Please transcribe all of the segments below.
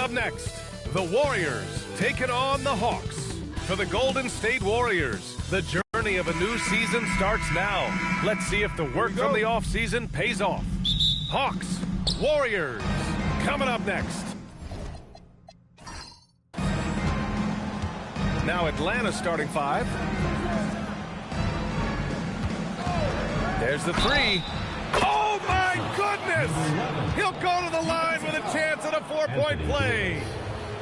up next, the Warriors taking on the Hawks. For the Golden State Warriors, the journey of a new season starts now. Let's see if the work from the offseason pays off. Hawks, Warriors, coming up next. Now Atlanta starting five. There's the three. Oh my goodness! He'll go to the line with a chance at a 4-point play.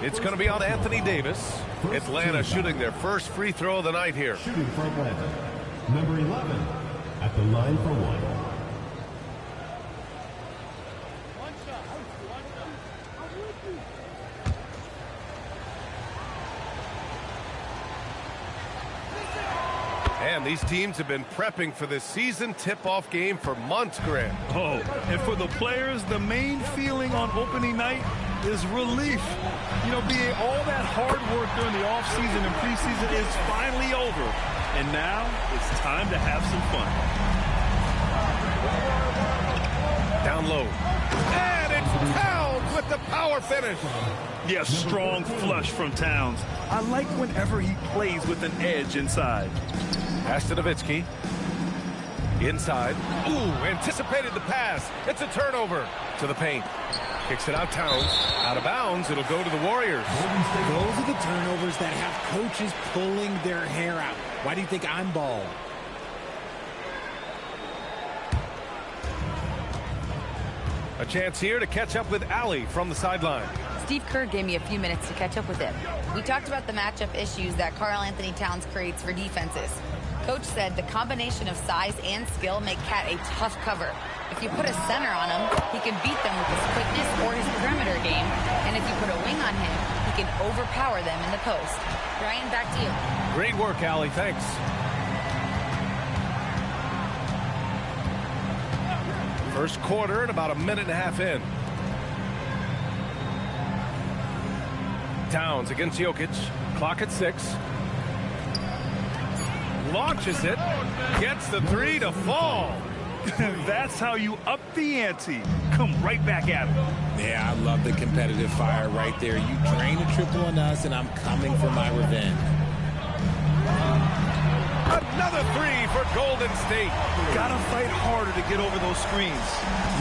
It's going to be on Anthony Davis. Atlanta shooting their first free throw of the night here. Shooting for Atlanta, number 11 at the line for one. And these teams have been prepping for this season tip-off game for months, Grant. Oh, and for the players, the main feeling on opening night is relief. You know, being all that hard work during the offseason and preseason is finally over. And now it's time to have some fun. Down low. And it's Towns with the power finish. Yes, strong flush from Towns. I like whenever he plays with an edge inside. Pass to Nowitzki. Inside. Ooh, anticipated the pass. It's a turnover to the paint. Kicks it out, Towns. Out of bounds. It'll go to the Warriors. Those are the turnovers that have coaches pulling their hair out. Why do you think I'm bald? A chance here to catch up with Allie from the sideline. Steve Kerr gave me a few minutes to catch up with him. We talked about the matchup issues that Karl Anthony Towns creates for defenses. Coach said the combination of size and skill make Cat a tough cover. If you put a center on him, he can beat them with his quickness or his perimeter game. And if you put a wing on him, he can overpower them in the post. Ryan, back to you. Great work, Allie. Thanks. First quarter and about a minute and a half in. Towns against Jokic. Clock at 6. Launches it. Gets the three to fall. That's how you up the ante. Come right back at him. Yeah, I love the competitive fire right there. You drain a triple on us, and I'm coming for my revenge. Another three for Golden State. Gotta fight harder to get over those screens.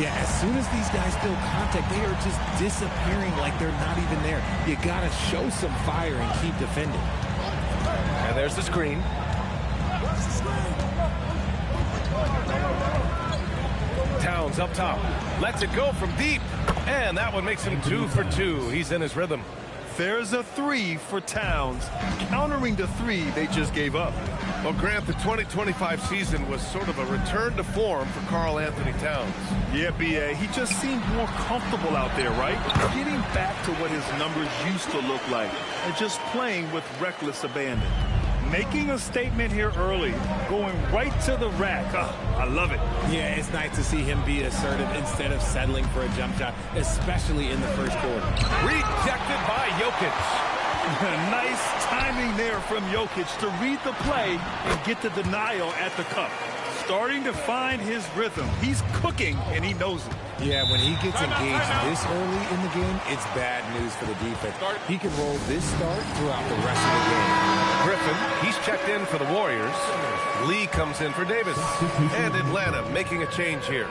Yeah, as soon as these guys feel contact, they are just disappearing like they're not even there. You gotta show some fire and keep defending. And there's the screen. Towns up top. Lets it go from deep. And that one makes him 2 for 2. He's in his rhythm. There's a three for Towns, countering the three they just gave up. Well, Grant, the 2025 season was sort of a return to form for Karl Anthony Towns. Yeah, B.A., he just seemed more comfortable out there, right? Getting back to what his numbers used to look like and just playing with reckless abandon. Making a statement here early, going right to the rack. I love it. Yeah, it's nice to see him be assertive instead of settling for a jump shot, especially in the first quarter. Rejected by Jokic. Nice timing there from Jokic to read the play and get the denial at the cup. Starting to find his rhythm. He's cooking, and he knows it. Yeah, when he gets engaged this early in the game, it's bad news for the defense. He can roll this start throughout the rest of the game. Griffin, he's checked in for the Warriors. Lee comes in for Davis. And Atlanta making a change here.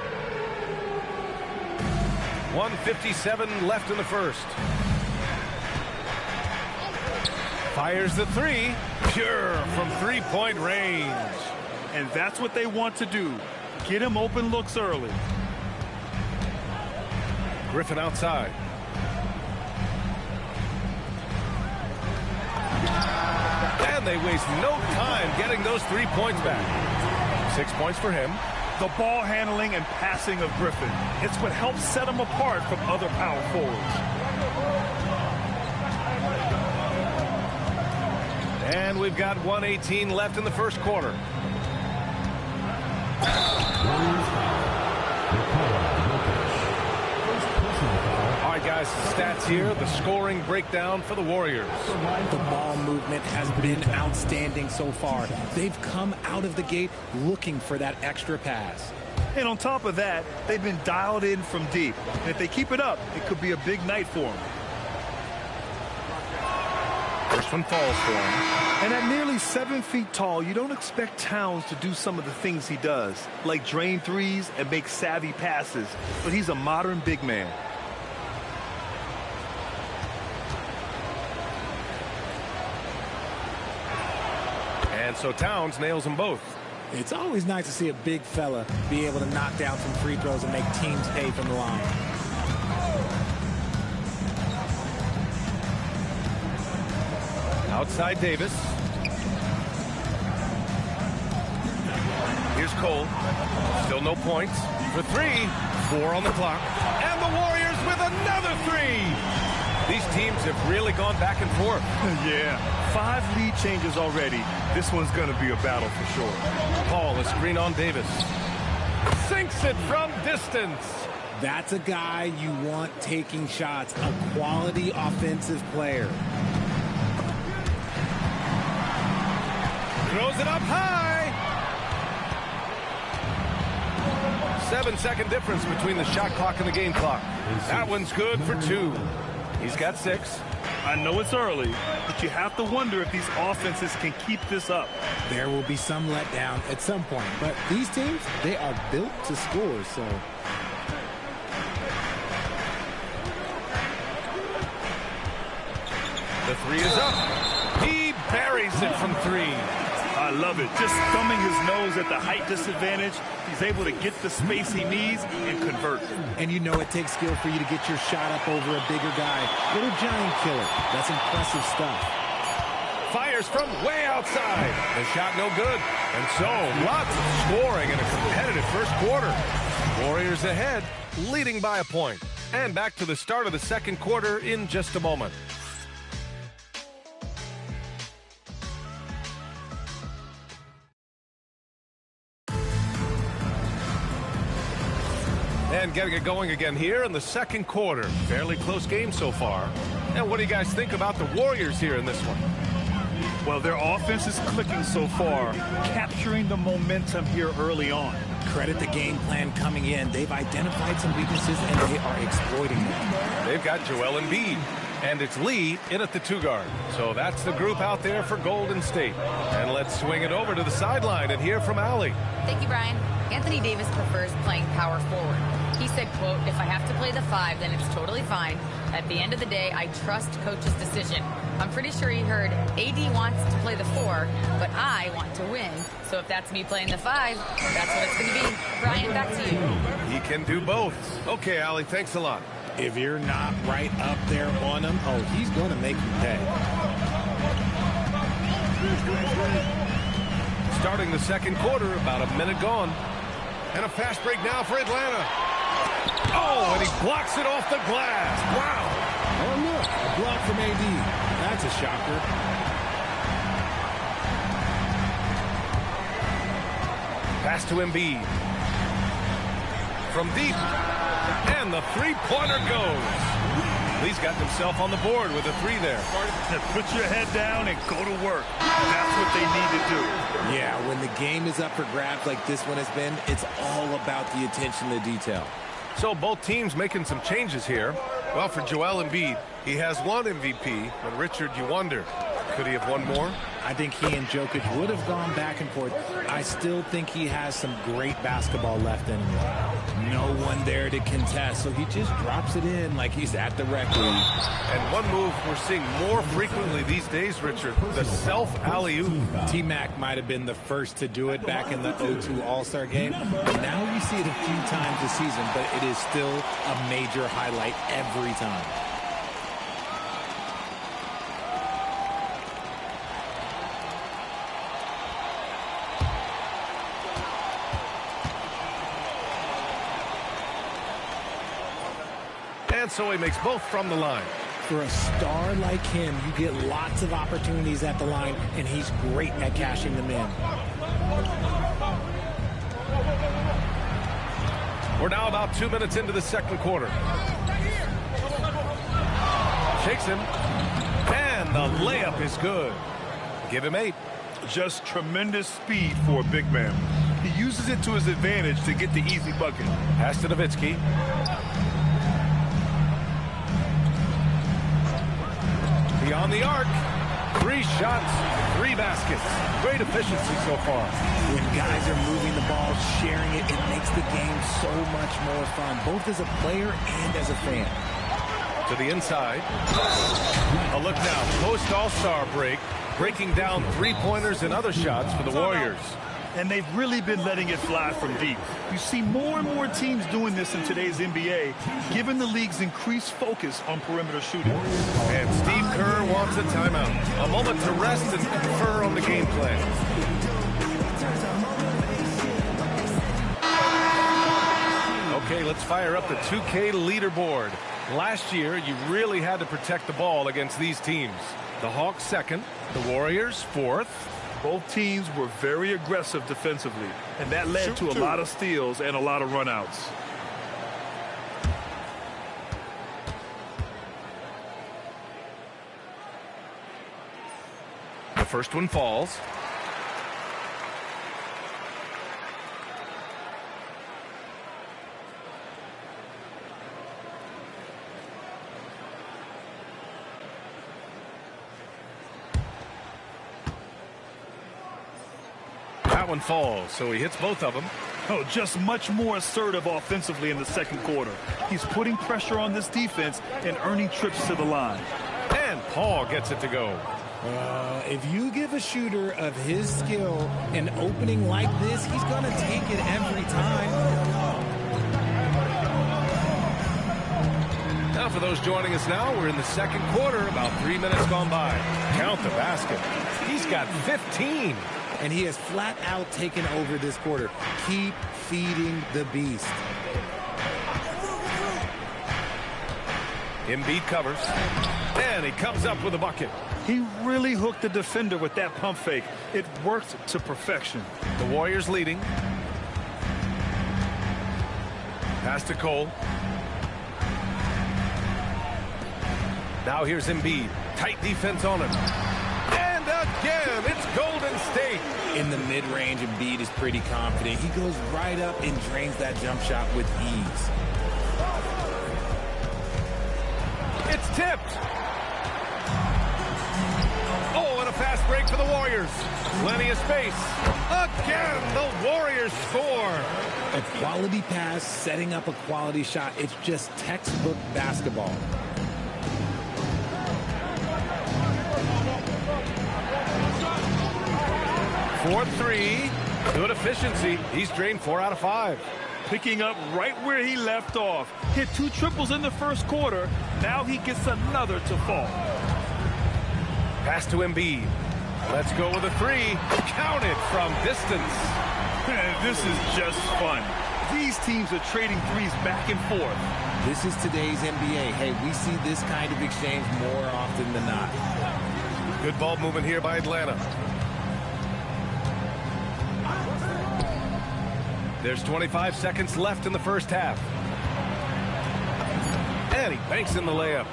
1:57 left in the first. Fires the three. Pure from three-point range. And that's what they want to do. Get him open looks early. Griffin outside. And they waste no time getting those 3 points back. 6 points for him. The ball handling and passing of Griffin. It's what helps set him apart from other power forwards. And we've got 1:18 left in the first quarter. All right, guys, stats here. The scoring breakdown for the Warriors. The ball movement has been outstanding so far. They've come out of the gate looking for that extra pass. And on top of that, they've been dialed in from deep. And if they keep it up, it could be a big night for them. First one falls for him. And at nearly 7 feet tall, you don't expect Towns to do some of the things he does, like drain threes and make savvy passes. But he's a modern big man. And so Towns nails them both. It's always nice to see a big fella be able to knock down some free throws and make teams pay from the line. Outside Davis. Here's Cole. Still no points. For three. 4 on the clock. And the Warriors with another three. These teams have really gone back and forth. Yeah, 5 lead changes already. This one's going to be a battle for sure. Paul, a screen on Davis. Sinks it from distance. That's a guy you want taking shots, a quality offensive player. Throws it up high. 7-second difference between the shot clock and the game clock. That one's good for 2. He's got 6. I know it's early, but you have to wonder if these offenses can keep this up. There will be some letdown at some point, but these teams, they are built to score, so... The 3 is up. He buries it from 3. I love it. Just thumbing his nose at the height disadvantage. He's able to get the space he needs and convert. And you know it takes skill for you to get your shot up over a bigger guy. Little giant killer. That's impressive stuff. Fires from way outside. The shot no good. And so, lots of scoring in a competitive first quarter. Warriors ahead, leading by a point. And back to the start of the second quarter in just a moment. And getting it going again here in the second quarter. Fairly close game so far. And what do you guys think about the Warriors here in this one? Well, their offense is clicking so far, capturing the momentum here early on. Credit the game plan coming in. They've identified some weaknesses, and they are exploiting them. They've got Joel Embiid, and it's Lee in at the 2 guard. So that's the group out there for Golden State. And let's swing it over to the sideline and hear from Allie. Thank you, Brian. Anthony Davis prefers playing power forward. He said, quote, "If I have to play the 5, then it's totally fine. At the end of the day, I trust coach's decision." I'm pretty sure he heard AD wants to play the 4, but I want to win. So if that's me playing the 5, that's what it's going to be. Brian, back to you. He can do both. Okay, Allie, thanks a lot. If you're not right up there on him, oh, he's going to make you pay. Starting the second quarter, about a minute gone. And a fast break now for Atlanta. Oh, and he blocks it off the glass. Wow. Oh, look, a block from AD. That's a shocker. Pass to Embiid. From deep. And the three-pointer goes. Lee's got himself on the board with a 3 there. Put your head down and go to work. That's what they need to do. Yeah, when the game is up for grabs like this one has been, it's all about the attention to detail. So both teams making some changes here. Well, for Joel Embiid, he has 1 MVP. But Richard, you wonder, could he have won more? I think he and Jokic would have gone back and forth. I still think he has some great basketball left in him. No one there to contest, so he just drops it in like he's at the rec league. And one move we're seeing more frequently these days, Richard, the self-alley-oop. T-Mac might have been the first to do it back in the 0-2 All-Star game. And now you see it a few times this season, but it is still a major highlight every time. And so he makes both from the line. For a star like him, you get lots of opportunities at the line, and he's great at cashing them in. We're now about 2 minutes into the second quarter. Shakes him. And the layup is good. Give him 8. Just tremendous speed for a big man. He uses it to his advantage to get the easy bucket. Pass to Nowitzki. Beyond the arc. 3 shots, 3 baskets. Great efficiency so far. When guys are moving the ball, sharing it, it makes the game so much more fun, both as a player and as a fan. To the inside. A look now, post All-Star break, breaking down 3-pointers and other shots for the Warriors. And they've really been letting it fly from deep. You see more and more teams doing this in today's NBA, given the league's increased focus on perimeter shooting. And Steve Kerr wants a timeout. A moment to rest and confer on the game plan. Okay, let's fire up the 2K leaderboard. Last year, you really had to protect the ball against these teams. The Hawks second, the Warriors fourth. Both teams were very aggressive defensively, and that led to a lot of steals and a lot of runouts. The first one falls. That one falls, so he hits both of them. Oh, just much more assertive offensively in the second quarter. He's putting pressure on this defense and earning trips to the line. And Paul gets it to go. If you give a shooter of his skill an opening like this, he's going to take it every time. Now for those joining us now, we're in the second quarter, about 3 minutes gone by. Count the basket. He's got 15. And he has flat out taken over this quarter. Keep feeding the beast. Embiid covers. And he comes up with a bucket. He really hooked the defender with that pump fake. It worked to perfection. The Warriors leading. Pass to Cole. Now here's Embiid. Tight defense on him. And again, it's Golden State. In the mid-range, Embiid is pretty confident. He goes right up and drains that jump shot with ease. It's tipped. Oh, and a fast break for the Warriors. Plenty of space. Again, the Warriors score. A quality pass, setting up a quality shot. It's just textbook basketball. Fourth three. Good efficiency. He's drained 4 out of 5. Picking up right where he left off. Hit 2 triples in the first quarter. Now he gets another to fall. Pass to Embiid. Let's go with a 3. Counted from distance. This is just fun. These teams are trading threes back and forth. This is today's NBA. Hey, we see this kind of exchange more often than not. Good ball movement here by Atlanta. There's 25 seconds left in the first half. And he banks in the layup.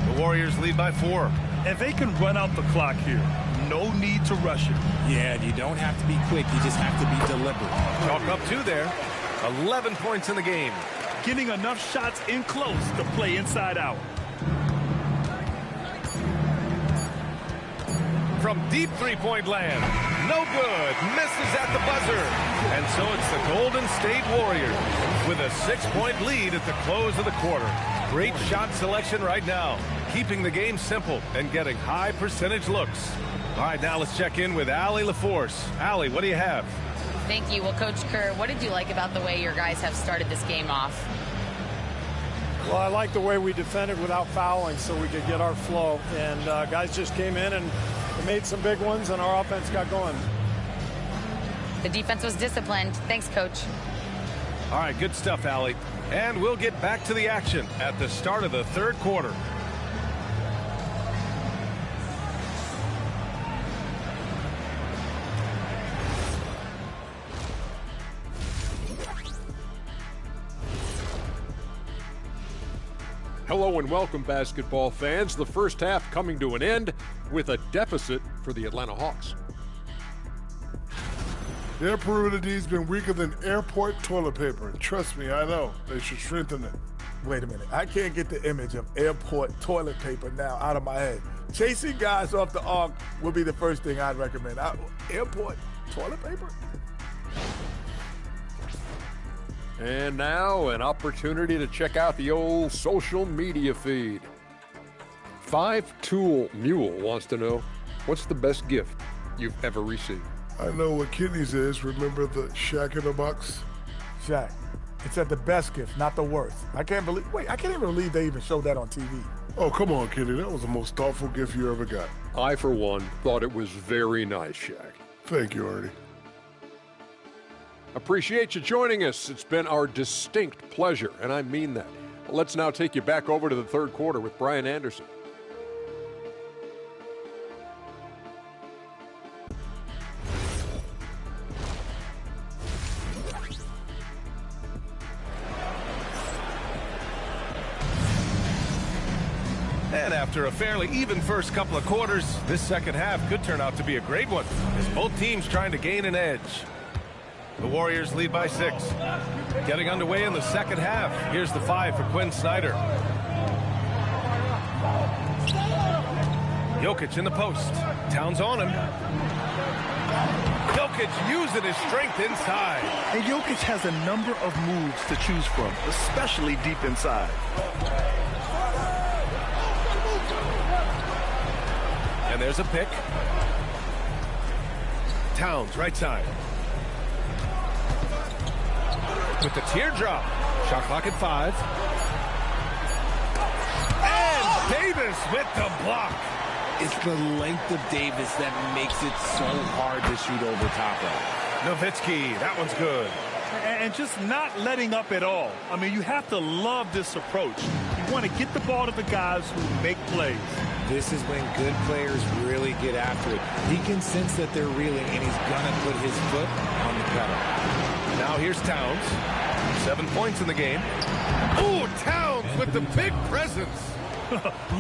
The Warriors lead by 4. And they can run out the clock here. No need to rush it. Yeah, you don't have to be quick. You just have to be deliberate. Chalk up 2 there. 11 points in the game. Getting enough shots in close to play inside out. From deep three-point land. No good. Misses at the buzzer. And so it's the Golden State Warriors with a 6-point lead at the close of the quarter. Great shot selection right now. Keeping the game simple and getting high percentage looks. All right, now let's check in with Allie LaForce. Allie, what do you have? Thank you. Well, Coach Kerr, what did you like about the way your guys have started this game off? Well, I like the way we defended without fouling so we could get our flow. And guys just came in and made some big ones, and our offense got going. The defense was disciplined. Thanks, Coach. All right, good stuff, Allie. And we'll get back to the action at the start of the third quarter. Hello and welcome, basketball fans. The first half coming to an end with a deficit for the Atlanta Hawks. Their perimeter D's been weaker than airport toilet paper. And trust me, I know. They should strengthen it. Wait a minute. I can't get the image of airport toilet paper now out of my head. Chasing guys off the arc would be the first thing I'd recommend. Airport toilet paper? And now an opportunity to check out the old social media feed. 5-Tool Mule wants to know, what's the best gift you've ever received? I know what kidneys is. Remember the Shaq in the box? Shaq. It said the best gift, not the worst. I can't even believe they even showed that on TV. Oh, come on, Kenny. That was the most thoughtful gift you ever got. I, for one, thought it was very nice, Shaq. Thank you, Ernie. Appreciate you joining us. It's been our distinct pleasure, and I mean that. Let's now take you back over to the third quarter with Brian Anderson. And after a fairly even first couple of quarters, this second half could turn out to be a great one, as both teams trying to gain an edge. The Warriors lead by 6. Getting underway in the second half. Here's the 5 for Quinn Snyder. Jokic in the post. Towns on him. Jokic using his strength inside. And Jokic has a number of moves to choose from, especially deep inside. And there's a pick. Towns, right side. With the teardrop. Shot clock at 5. And Davis with the block. It's the length of Davis that makes it so hard to shoot over top of. Nowitzki, that one's good. And just not letting up at all. I mean, you have to love this approach. You want to get the ball to the guys who make plays. This is when good players really get after it. He can sense that they're reeling, and he's going to put his foot on the pedal. Now here's Towns. 7 points in the game. Ooh, Towns with the big presence.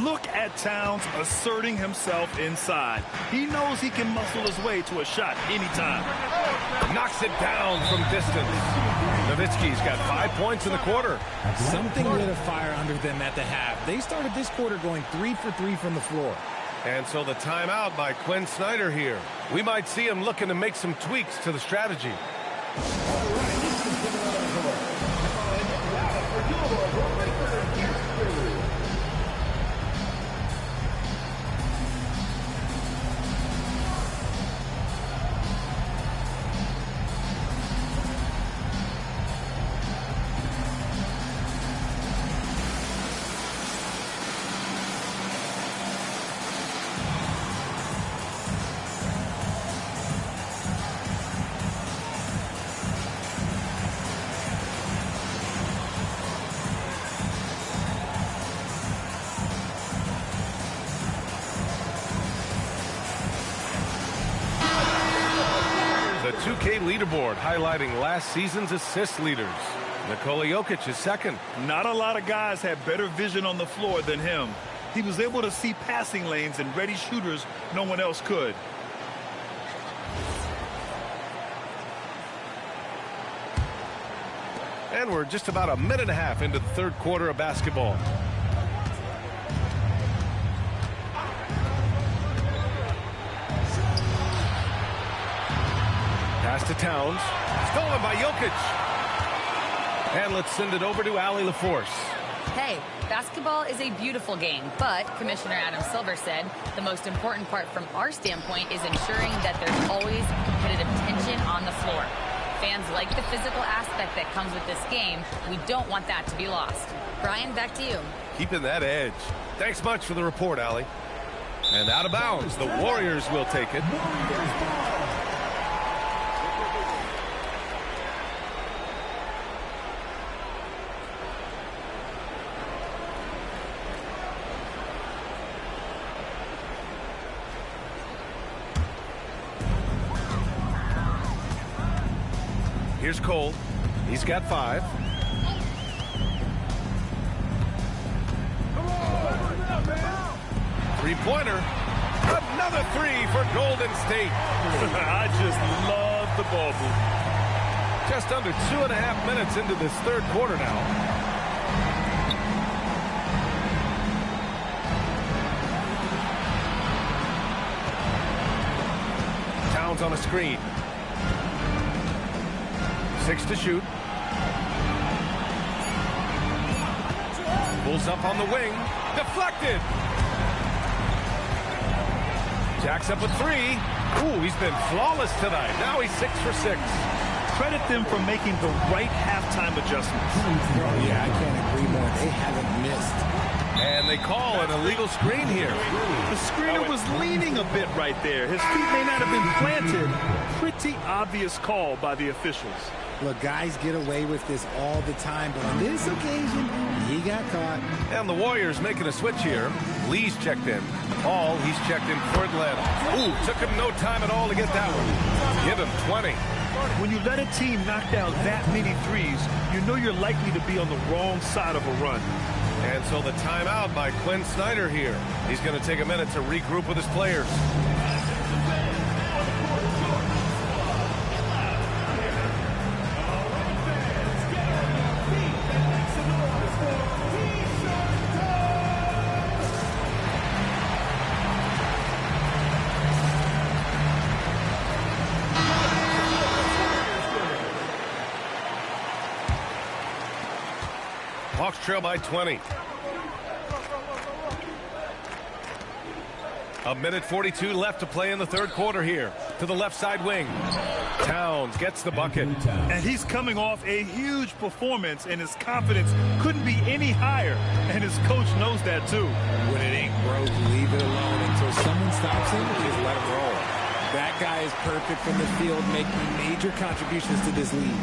Look at Towns asserting himself inside. He knows he can muscle his way to a shot anytime. Knocks it down from distance. Nowitzki's got 5 points in the quarter. Something lit a fire under them at the half. They started this quarter going 3 for 3 from the floor. And so the timeout by Quinn Snyder here. We might see him looking to make some tweaks to the strategy. The 2K leaderboard highlighting last season's assist leaders. Nikola Jokic is second. Not a lot of guys had better vision on the floor than him. He was able to see passing lanes and ready shooters no one else could. And we're just about a minute and a half into the third quarter of basketball. Pass to Towns. Stolen by Jokic. And let's send it over to Allie LaForce. Hey, basketball is a beautiful game, but Commissioner Adam Silver said the most important part from our standpoint is ensuring that there's always competitive tension on the floor. Fans like the physical aspect that comes with this game. We don't want that to be lost. Brian, back to you. Keeping that edge. Thanks much for the report, Allie. And out of bounds, the Warriors will take it. Here's Cole. He's got 5. Three-pointer. Another 3 for Golden State. I just love the ball movement. Just under 2.5 minutes into this third quarter now. Towns on a screen. 6 to shoot. Pulls up on the wing. Deflected. Jacks up with 3. Ooh, he's been flawless tonight. Now he's 6 for 6. Credit them for making the right halftime adjustments. Yeah, I can't agree more. They haven't missed. And they call an illegal screen here. The screener was leaning a bit right there. His feet may not have been planted. Pretty obvious call by the officials. Look, guys get away with this all the time, but on this occasion, he got caught. And the Warriors making a switch here. Lee's checked in. Hall, he's checked in for Atlanta. Ooh, took him no time at all to get that one. Give him 20. When you let a team knock down that many threes, you know you're likely to be on the wrong side of a run. And so the timeout by Quinn Snyder here. He's going to take a minute to regroup with his players. Hawks trail by 20. A minute 42 left to play in the third quarter here. To the left side wing. Towns gets the bucket. And he's coming off a huge performance, and his confidence couldn't be any higher. And his coach knows that, too. When it ain't broke, leave it alone until someone stops him, just let him roll. That guy is perfect from the field, making major contributions to this league.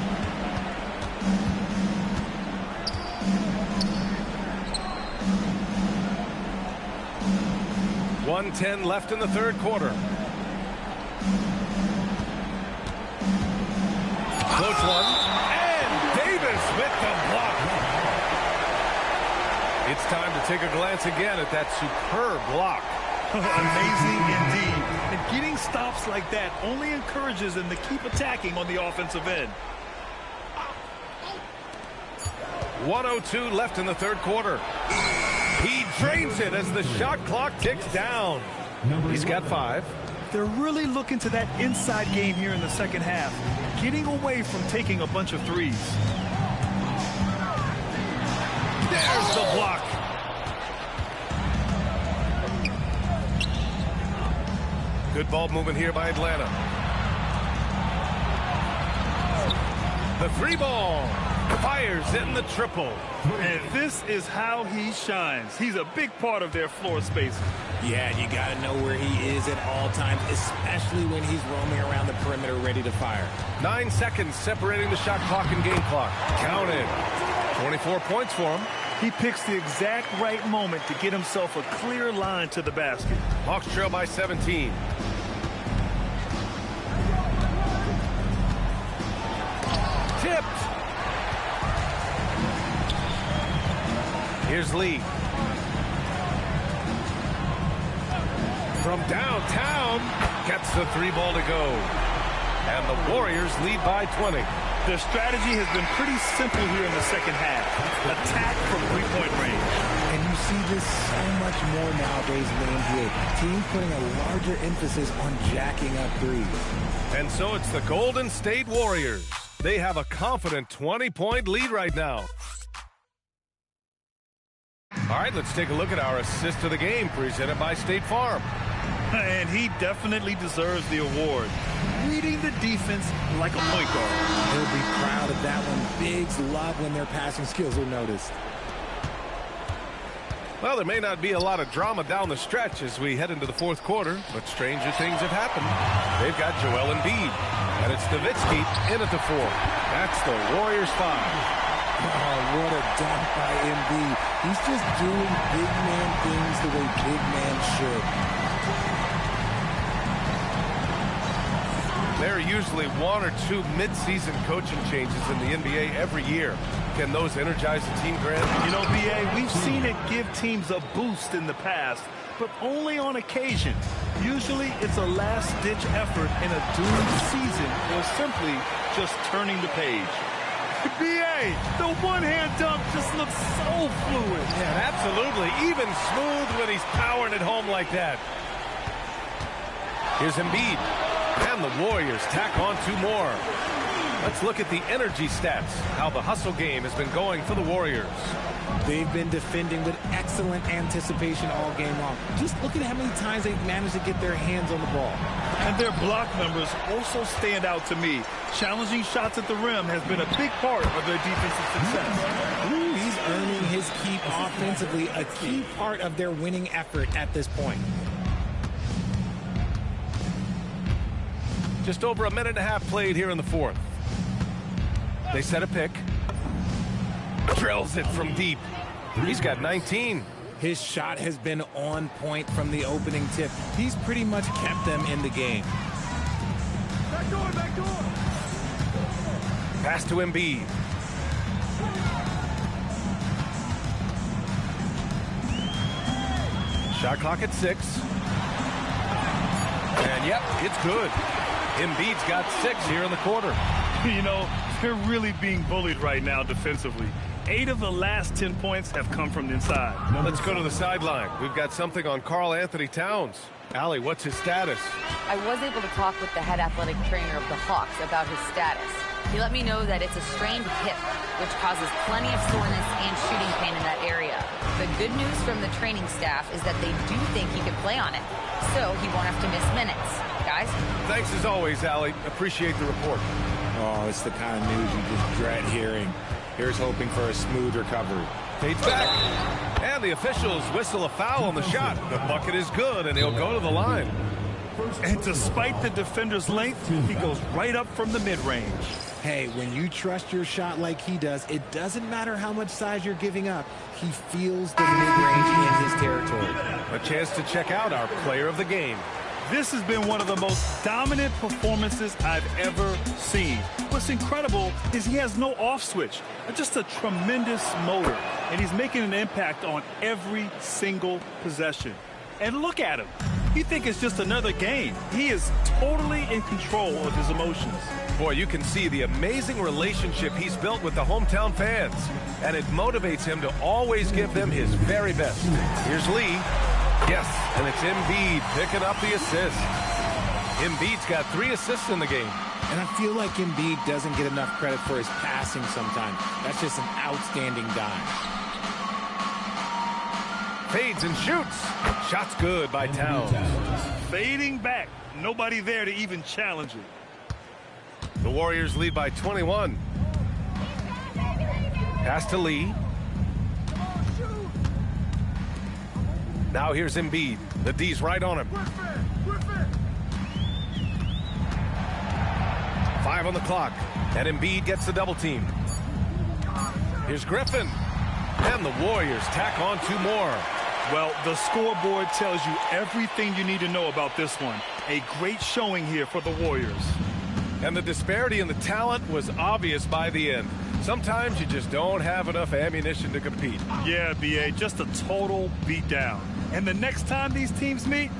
.110 left in the third quarter. Floats one. And Davis with the block. It's time to take a glance again at that superb block. Amazing indeed. And getting stops like that only encourages them to keep attacking on the offensive end. 1:02 left in the third quarter. He drains it as the shot clock ticks down. He's got 5. They're really looking to that inside game here in the second half, getting away from taking a bunch of threes. There's the block. Good ball movement here by Atlanta. The 3 ball. Fires in the triple. And this is how he shines. He's a big part of their floor space. Yeah, and you got to know where he is at all times, especially when he's roaming around the perimeter ready to fire. 9 seconds separating the shot clock and game clock. Counted. 24 points for him. He picks the exact right moment to get himself a clear line to the basket. Hawks trail by 17. Tipped. Here's Lee. From downtown, gets the 3 ball to go. And the Warriors lead by 20. Their strategy has been pretty simple here in the second half. Attack from 3-point range. And you see this so much more nowadays in the NBA. Teams putting a larger emphasis on jacking up threes. And so it's the Golden State Warriors. They have a confident 20-point lead right now. All right, let's take a look at our assist of the game presented by State Farm. And he definitely deserves the award. Reading the defense like a point guard. He'll be proud of that one. Bigs love when their passing skills are noticed. Well, there may not be a lot of drama down the stretch as we head into the fourth quarter, but stranger things have happened. They've got Joel Embiid, and it's Nowitzki in at the 4. That's the Warriors 5. Oh, what a dunk by Embiid. He's just doing big man things the way big man should. There are usually 1 or 2 mid-season coaching changes in the NBA every year. Can those energize the team, Grant? You know, B.A., we've seen it give teams a boost in the past, but only on occasion. Usually it's a last-ditch effort in a doomed season or simply just turning the page. B.A., the one-hand dunk just looks so fluid. Yeah, absolutely. Even smooth when he's powering it home like that. Here's Embiid. And the Warriors tack on 2 more. Let's look at the energy stats, how the hustle game has been going for the Warriors. They've been defending with excellent anticipation all game long. Just look at how many times they've managed to get their hands on the ball. And their block numbers also stand out to me. Challenging shots at the rim has been a big part of their defensive success. He's earning his keep offensively, a key part of their winning effort at this point. Just over a minute and a half played here in the 4th. They set a pick. Drills it from deep. He's got 19. His shot has been on point from the opening tip. He's pretty much kept them in the game. Back door, back door. Pass to Embiid. Shot clock at 6. And yep, it's good. Embiid's got 6 here in the quarter. You know, they're really being bullied right now defensively. 8 of the last 10 points have come from the inside. Let's go to the sideline. We've got something on Karl Anthony Towns. Allie, what's his status? I was able to talk with the head athletic trainer of the Hawks about his status. He let me know that it's a strained hip, which causes plenty of soreness and shooting pain in that area. The good news from the training staff is that they do think he can play on it, so he won't have to miss minutes. Guys? Thanks as always, Allie. Appreciate the report. Oh, it's the kind of news you just dread hearing. Here's hoping for a smooth recovery. Fades back. And the officials whistle a foul on the shot. The bucket is good, and he'll go to the line. And despite the defender's length, he goes right up from the mid-range. Hey, when you trust your shot like he does, it doesn't matter how much size you're giving up. He feels the mid-range in his territory. A chance to check out our player of the game. This has been one of the most dominant performances I've ever seen. What's incredible is he has no off switch, just a tremendous motor, and he's making an impact on every single possession. And look at him. You think it's just another game. He is totally in control of his emotions. Boy, you can see the amazing relationship he's built with the hometown fans, and it motivates him to always give them his very best. Here's Lee. Yes, and it's Embiid picking up the assist. Embiid's got 3 assists in the game. And I feel like Embiid doesn't get enough credit for his passing sometimes. That's just an outstanding dime. Fades and shoots. Shot's good by Towns. Fading back. Nobody there to even challenge it. The Warriors lead by 21. Pass to Lee. Now here's Embiid. The D's right on him. 5 on the clock. And Embiid gets the double team. Here's Griffin. And the Warriors tack on 2 more. Well, the scoreboard tells you everything you need to know about this one. A great showing here for the Warriors. And the disparity in the talent was obvious by the end. Sometimes you just don't have enough ammunition to compete. Yeah, B.A., just a total beatdown. And the next time these teams meet,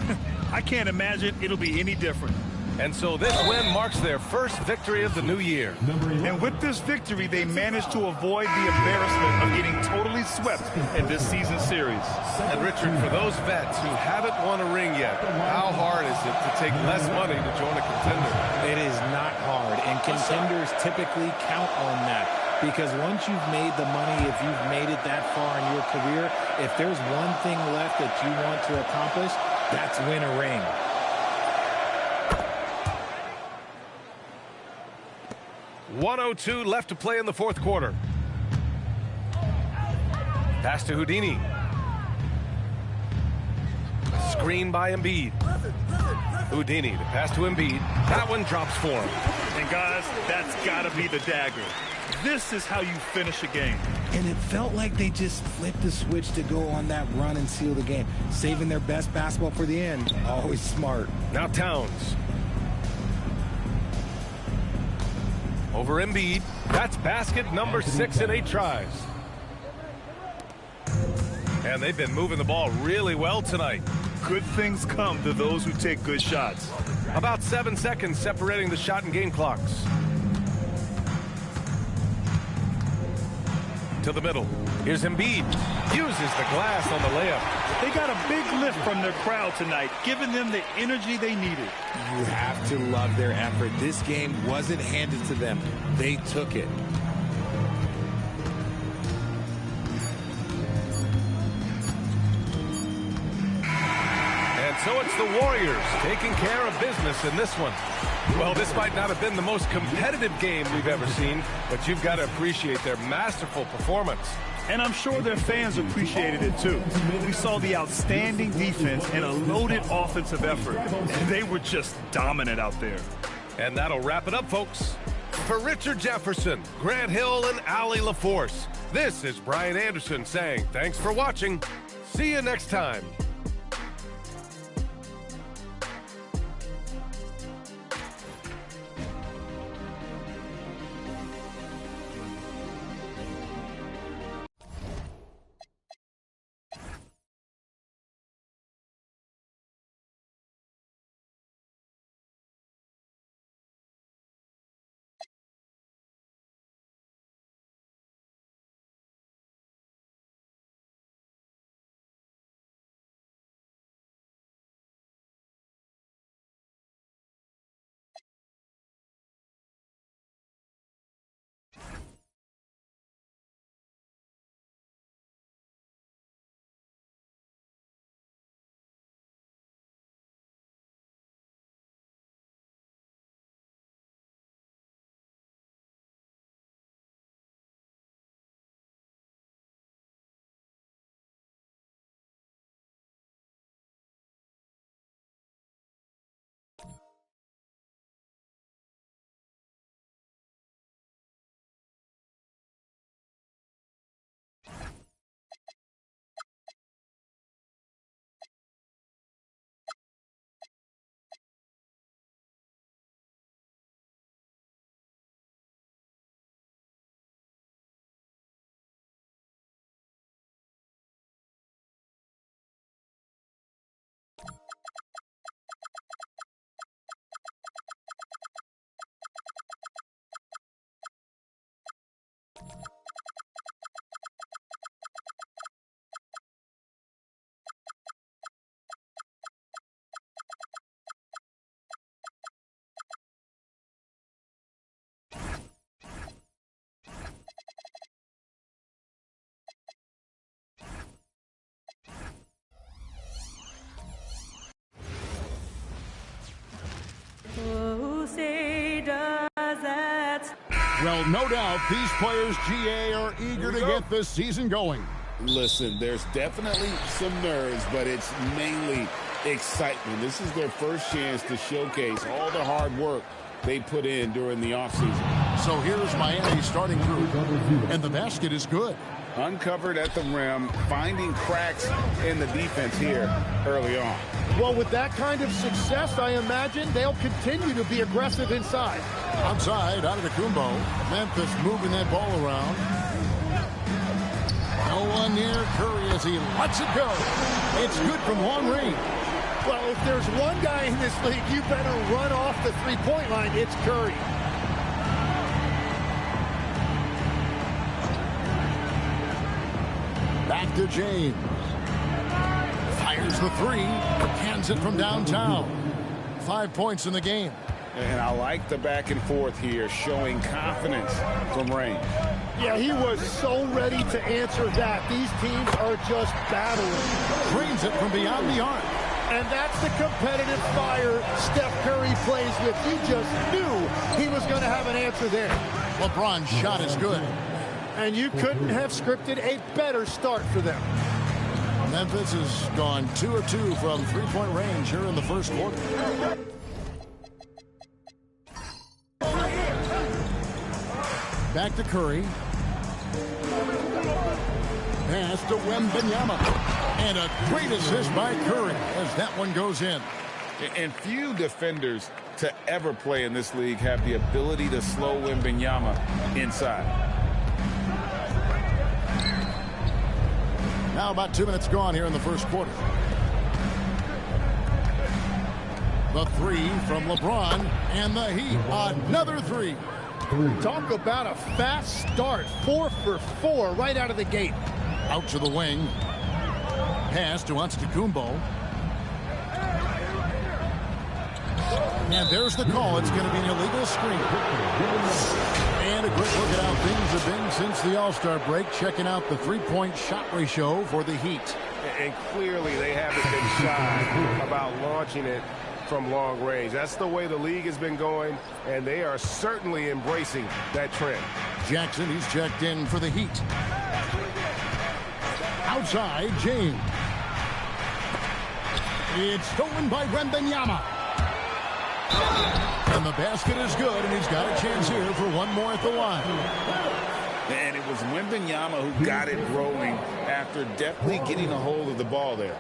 I can't imagine it'll be any different. And so this win marks their first victory of the new year. And with this victory, they managed to avoid the embarrassment of getting totally swept in this season series. And Richard, for those vets who haven't won a ring yet, how hard is it to take less money to join a contender? It is not hard, and contenders typically count on that. Because once you've made the money, if you've made it that far in your career, if there's one thing left that you want to accomplish, that's win a ring. .102 left to play in the 4th quarter. Pass to Houdini. Screen by Embiid. Houdini, the pass to Embiid. That one drops for him. And guys, that's got to be the dagger. This is how you finish a game. And it felt like they just flipped the switch to go on that run and seal the game. Saving their best basketball for the end. Always smart. Now Towns. Over Embiid. That's basket number 6 in 8 tries. And they've been moving the ball really well tonight. Good things come to those who take good shots. About 7 seconds separating the shot and game clocks. to the middle. Here's Embiid. Uses the glass on the layup. They got a big lift from their crowd tonight, giving them the energy they needed. You have to love their effort. This game wasn't handed to them. They took it. And so it's the Warriors taking care of business in this one. Well, this might not have been the most competitive game we've ever seen, but you've got to appreciate their masterful performance. And I'm sure their fans appreciated it too. We saw the outstanding defense and a loaded offensive effort. And they were just dominant out there. And that'll wrap it up, folks. For Richard Jefferson, Grant Hill, and Allie LaForce, this is Brian Anderson saying thanks for watching. See you next time. Well, no doubt these players, GA, are eager to get this season going. Listen, there's definitely some nerves, but it's mainly excitement. This is their first chance to showcase all the hard work they put in during the offseason. So here's Miami's starting group, and the basket is good. Uncovered at the rim, finding cracks in the defense here early on. Well, with that kind of success, I imagine they'll continue to be aggressive inside. Outside, out of the Kumbo. Memphis moving that ball around. No one near Curry as he lets it go. It's good from long range. Well, if there's one guy in this league, you better run off the three-point line. It's Curry. Back to James. Fires the three. Cans it from downtown. 5 points in the game. And I like the back and forth here, showing confidence from range. Yeah, he was so ready to answer that. These teams are just battling. Drains it from beyond the arc. And that's the competitive fire Steph Curry plays with. You just knew he was going to have an answer there. LeBron's shot is good. And you couldn't have scripted a better start for them. Memphis has gone 2 of 2 from three-point range here in the first quarter. Back to Curry. Pass to Wembanyama. And a great assist by Curry as that one goes in. And few defenders to ever play in this league have the ability to slow Wembanyama inside. Now about 2 minutes gone here in the first quarter. The three from LeBron and the Heat. Another three. Talk about a fast start. 4 for 4 right out of the gate. Out to the wing. Pass to Antetokounmpo. And there's the call. It's going to be an illegal screen. And a quick look at how things have been since the All-Star break. Checking out the three-point shot ratio for the Heat. And clearly they haven't been shy about launching it from long range. That's the way the league has been going, and they are certainly embracing that trend. Jackson, he's checked in for the Heat. Outside, James. It's stolen by Wembanyama. And the basket is good, and he's got a chance here for one more at the line. And it was Wembanyama who got it rolling after definitely getting a hold of the ball there.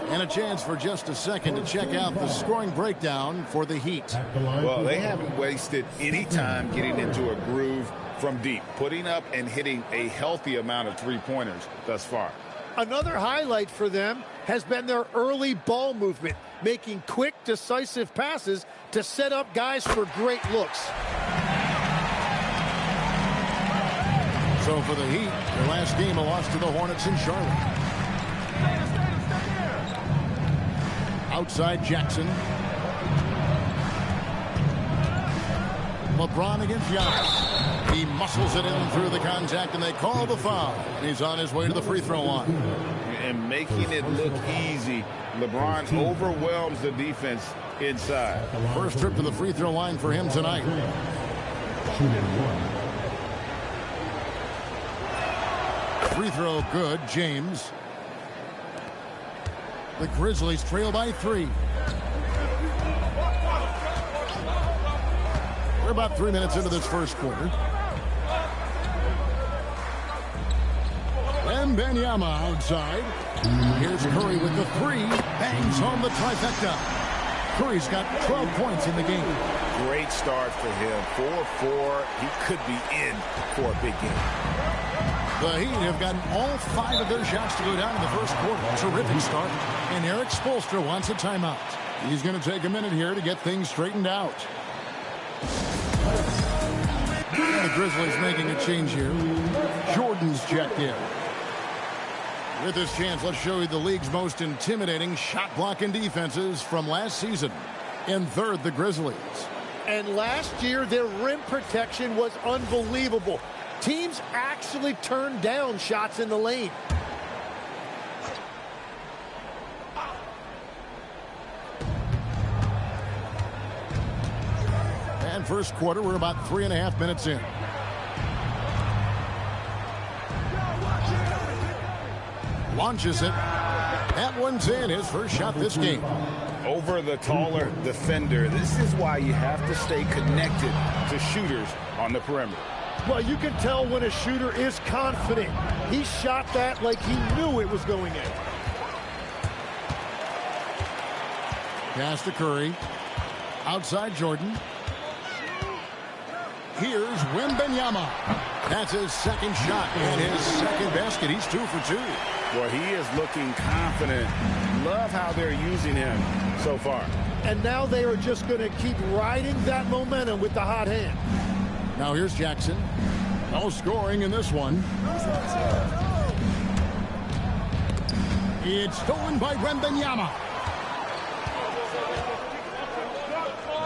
And a chance for just a second to check out the scoring breakdown for the Heat. Well, they haven't wasted any time getting into a groove from deep, putting up and hitting a healthy amount of three-pointers thus far. Another highlight for them has been their early ball movement, making quick, decisive passes to set up guys for great looks. So for the Heat, their last game, a loss to the Hornets in Charlotte. Outside Jackson. LeBron against Giannis. He muscles it in through the contact, and they call the foul. And he's on his way to the free throw line. And making it look easy. LeBron overwhelms the defense inside. First trip to the free throw line for him tonight. Free throw good, James. The Grizzlies trail by 3. We're about 3 minutes into this first quarter. Wembanyama outside. Here's Curry with the 3. Bangs home the trifecta. Curry's got 12 points in the game. Great start for him. 4-4. He could be in for a big game. The Heat have gotten all 5 of their shots to go down in the first quarter. Terrific start. And Eric Spoelstra wants a timeout. He's going to take a minute here to get things straightened out. The Grizzlies making a change here. Jordan's checked in. With this chance, let's show you the league's most intimidating shot blocking defenses from last season. In third, the Grizzlies. And last year, their rim protection was unbelievable. Teams actually turned down shots in the lane. And first quarter, we're about 3.5 minutes in. Launches it. That one's in. His first shot this game. Over the taller defender. This is why you have to stay connected to shooters on the perimeter. Well, you can tell when a shooter is confident. He shot that like he knew it was going in. Pass to Curry. Outside Jordan. Here's Wembanyama. That's his second shot and his second basket. He's 2 for 2. Well, he is looking confident. Love how they're using him so far. And now they are just going to keep riding that momentum with the hot hand. Now here's Jackson. No scoring in this one. It's stolen by Wembanyama.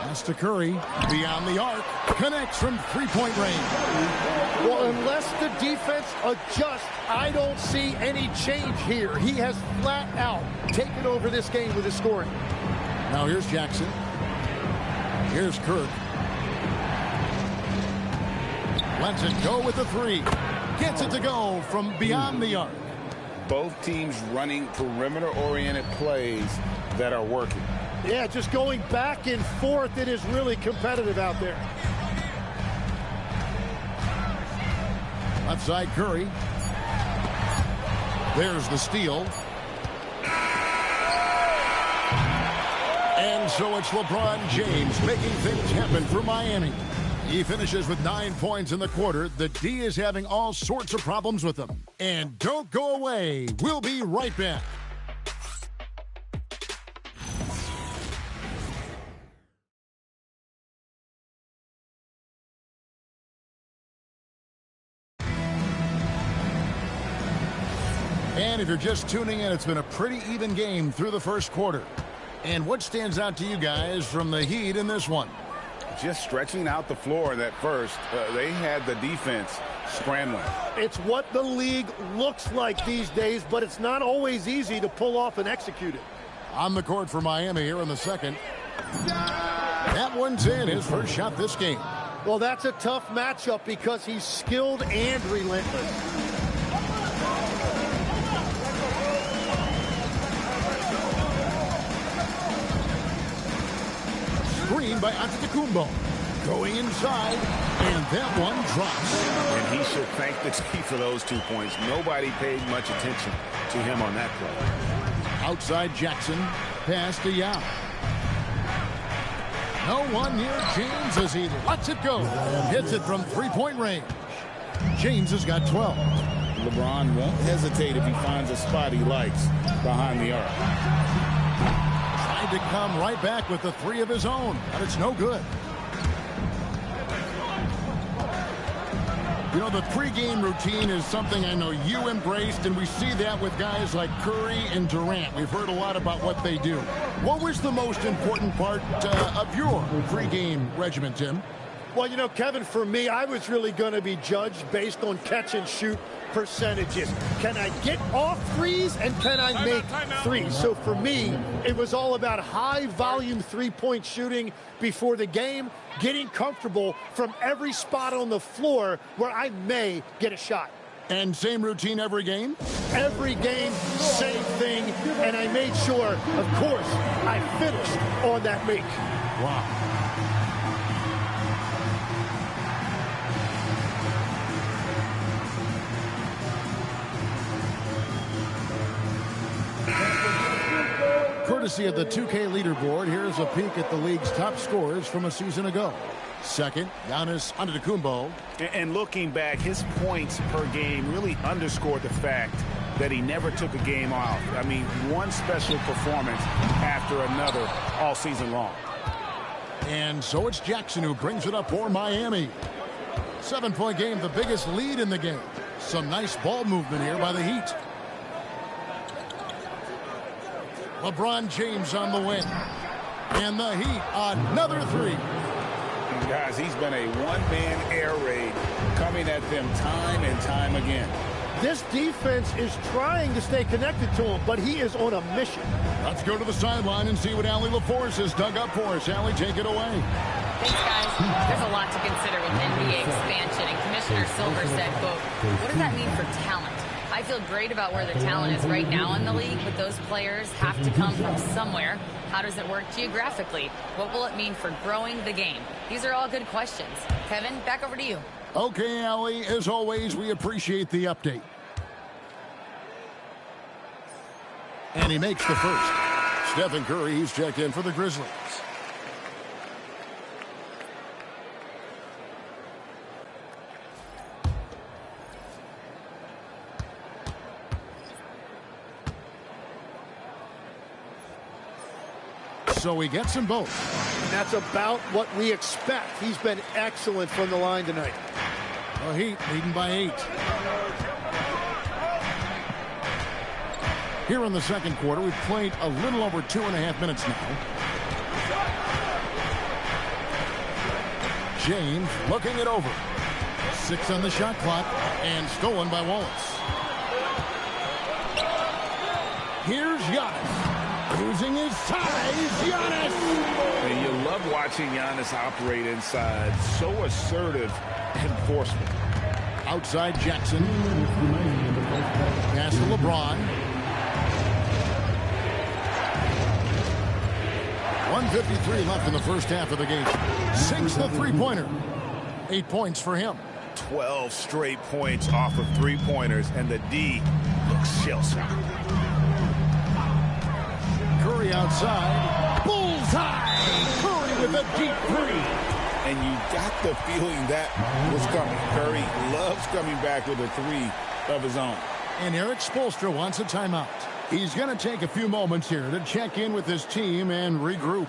Pass to Curry. Beyond the arc. Connects from three-point range. Well, unless the defense adjusts, I don't see any change here. He has flat out taken over this game with his scoring. Now here's Jackson. Here's Kirk. Lets it go with the 3. Gets it to go from beyond the arc. Both teams running perimeter-oriented plays that are working. Yeah, just going back and forth. It is really competitive out there. Left side Curry. There's the steal. And so it's LeBron James making things happen for Miami. He finishes with 9 points in the quarter. The D is having all sorts of problems with him. And don't go away. We'll be right back. And if you're just tuning in, it's been a pretty even game through the first quarter. And what stands out to you guys from the Heat in this one? Just stretching out the floor in that first. They had the defense scrambling. It's what the league looks like these days, but it's not always easy to pull off and execute it. On the court for Miami here in the second. That one's in, his first shot this game. Well, that's a tough matchup because he's skilled and relentless. Screen by Antetokounmpo. Going inside, and that one drops. And he should thank the team for those 2 points. Nobody paid much attention to him on that play. Outside Jackson, pass to Yao. No one near James as he lets it go. Hits it from three-point range. James has got 12. LeBron won't hesitate if he finds a spot he likes behind the arc. Tried to come right back with the three of his own, but it's no good. You know, the pregame routine is something I know you embraced, and we see that with guys like Curry and Durant. We've heard a lot about what they do. What was the most important part of your pregame regimen, Tim? Well, you know, Kevin, for me, I was really going to be judged based on catch and shoot percentages. Can I get off threes and can I make threes? So for me, it was all about high volume three-point shooting before the game, getting comfortable from every spot on the floor where I may get a shot. And same routine every game? Every game, same thing. And I made sure, of course, I finished on that make. Wow. Courtesy of the 2K leaderboard, here's a peek at the league's top scorers from a season ago. Second, Giannis Antetokounmpo. And looking back, his points per game really underscored the fact that he never took a game off. I mean, one special performance after another all season long. And so it's Jackson who brings it up for Miami. 7-point game, the biggest lead in the game. Some nice ball movement here by the Heat. LeBron James on the wing. And the Heat, another three. Guys, he's been a one-man air raid coming at them time and time again. This defense is trying to stay connected to him, but he is on a mission. Let's go to the sideline and see what Allie LaForce has dug up for us. Allie, take it away. Thanks, guys. There's a lot to consider with NBA expansion, and Commissioner Silver said, quote, what does that mean for talent? I feel great about where the talent is right now in the league, but those players have to come from somewhere. How does it work geographically? What will it mean for growing the game? These are all good questions. Kevin, back over to you. Okay, Allie, as always, we appreciate the update. And he makes the first. Stephen Curry, he's checked in for the Grizzlies. So he gets them both. That's about what we expect. He's been excellent from the line tonight. The Heat leading by 8. Here in the second quarter, we've played a little over 2.5 minutes now. James looking it over. 6 on the shot clock and stolen by Wallace. Here's Giannis. Using his size, Giannis! And you love watching Giannis operate inside. So assertive enforcement. Outside Jackson. Pass to LeBron. 1:53 left in the first half of the game. Sinks the three-pointer. 8 points for him. 12 straight points off of three-pointers, and the D looks shell-shocked. Curry outside. Bullseye! Curry with a deep three. And you got the feeling that was coming. Curry loves coming back with a three of his own. And Eric Spoelstra wants a timeout. He's going to take a few moments here to check in with his team and regroup.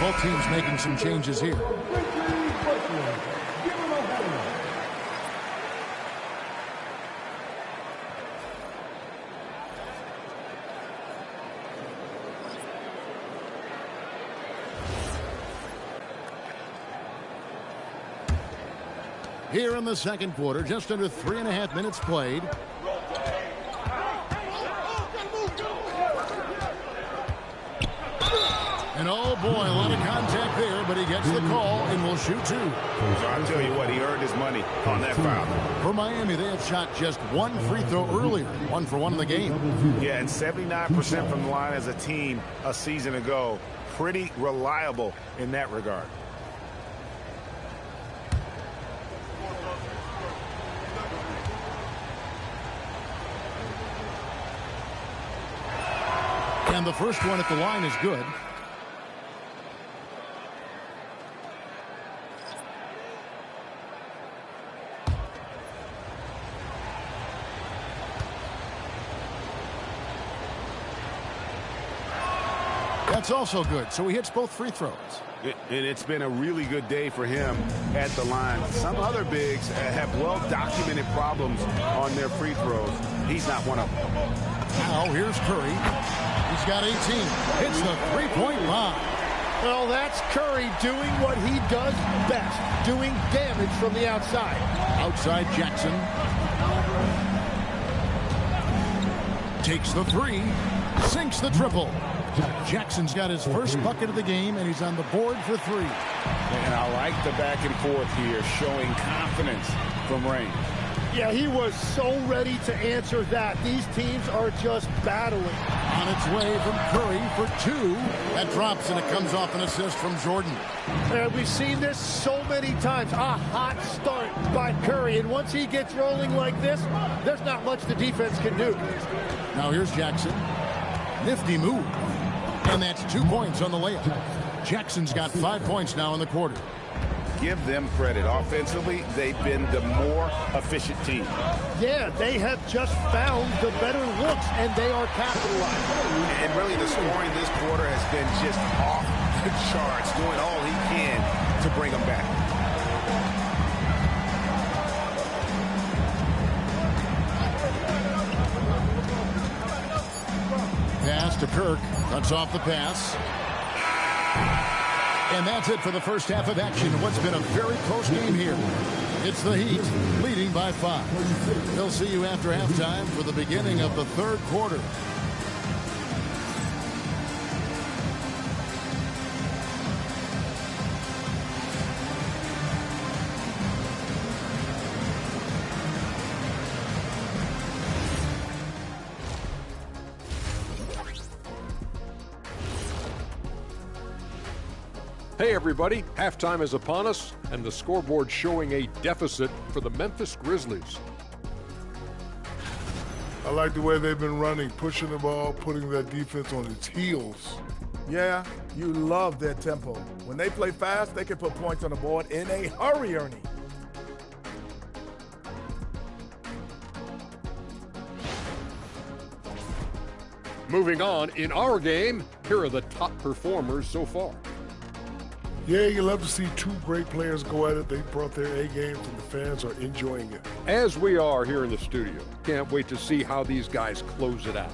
Both teams making some changes here. Here in the second quarter, just under 3.5 minutes played. And oh boy, a lot of contact there, but he gets the call and will shoot two. So I'll tell you what, he earned his money on that foul. For Miami, they have shot just one free throw earlier, 1 for 1 in the game. Yeah, and 79% from the line as a team a season ago. Pretty reliable in that regard. And the first one at the line is good. That's also good. So he hits both free throws. And it's been a really good day for him at the line. Some other bigs have well-documented problems on their free throws. He's not one of them. Now here's Curry. He's got 18. Hits the three-point line. Well, that's Curry doing what he does best, doing damage from the outside. Outside Jackson. Takes the three. Sinks the triple. Jackson's got his first bucket of the game, and he's on the board for three. And I like the back and forth here, showing confidence from range. Yeah, he was so ready to answer that. These teams are just battling. On its way from Curry for two. That drops, and it comes off an assist from Jordan. And we've seen this so many times. A hot start by Curry, and once he gets rolling like this, there's not much the defense can do. Now here's Jackson. Nifty move. And that's 2 points on the layup. Jackson's got 5 points now in the quarter. Give them credit. Offensively, they've been the more efficient team. Yeah, they have just found the better looks, and they are capitalizing. And really, the scoring this quarter has been just off the charts, doing all he can to bring them back. Pass to Kirk. Cuts off the pass. And that's it for the first half of action. What's been a very close game here. It's the Heat leading by 5. They'll see you after halftime for the beginning of the third quarter. Hey everybody, halftime is upon us, and the scoreboard showing a deficit for the Memphis Grizzlies. I like the way they've been running, pushing the ball, putting that defense on its heels. Yeah, you love their tempo. When they play fast, they can put points on the board in a hurry, Ernie. Moving on, in our game, here are the top performers so far. Yeah, you love to see two great players go at it. They brought their A games, and the fans are enjoying it. As we are here in the studio. Can't wait to see how these guys close it out.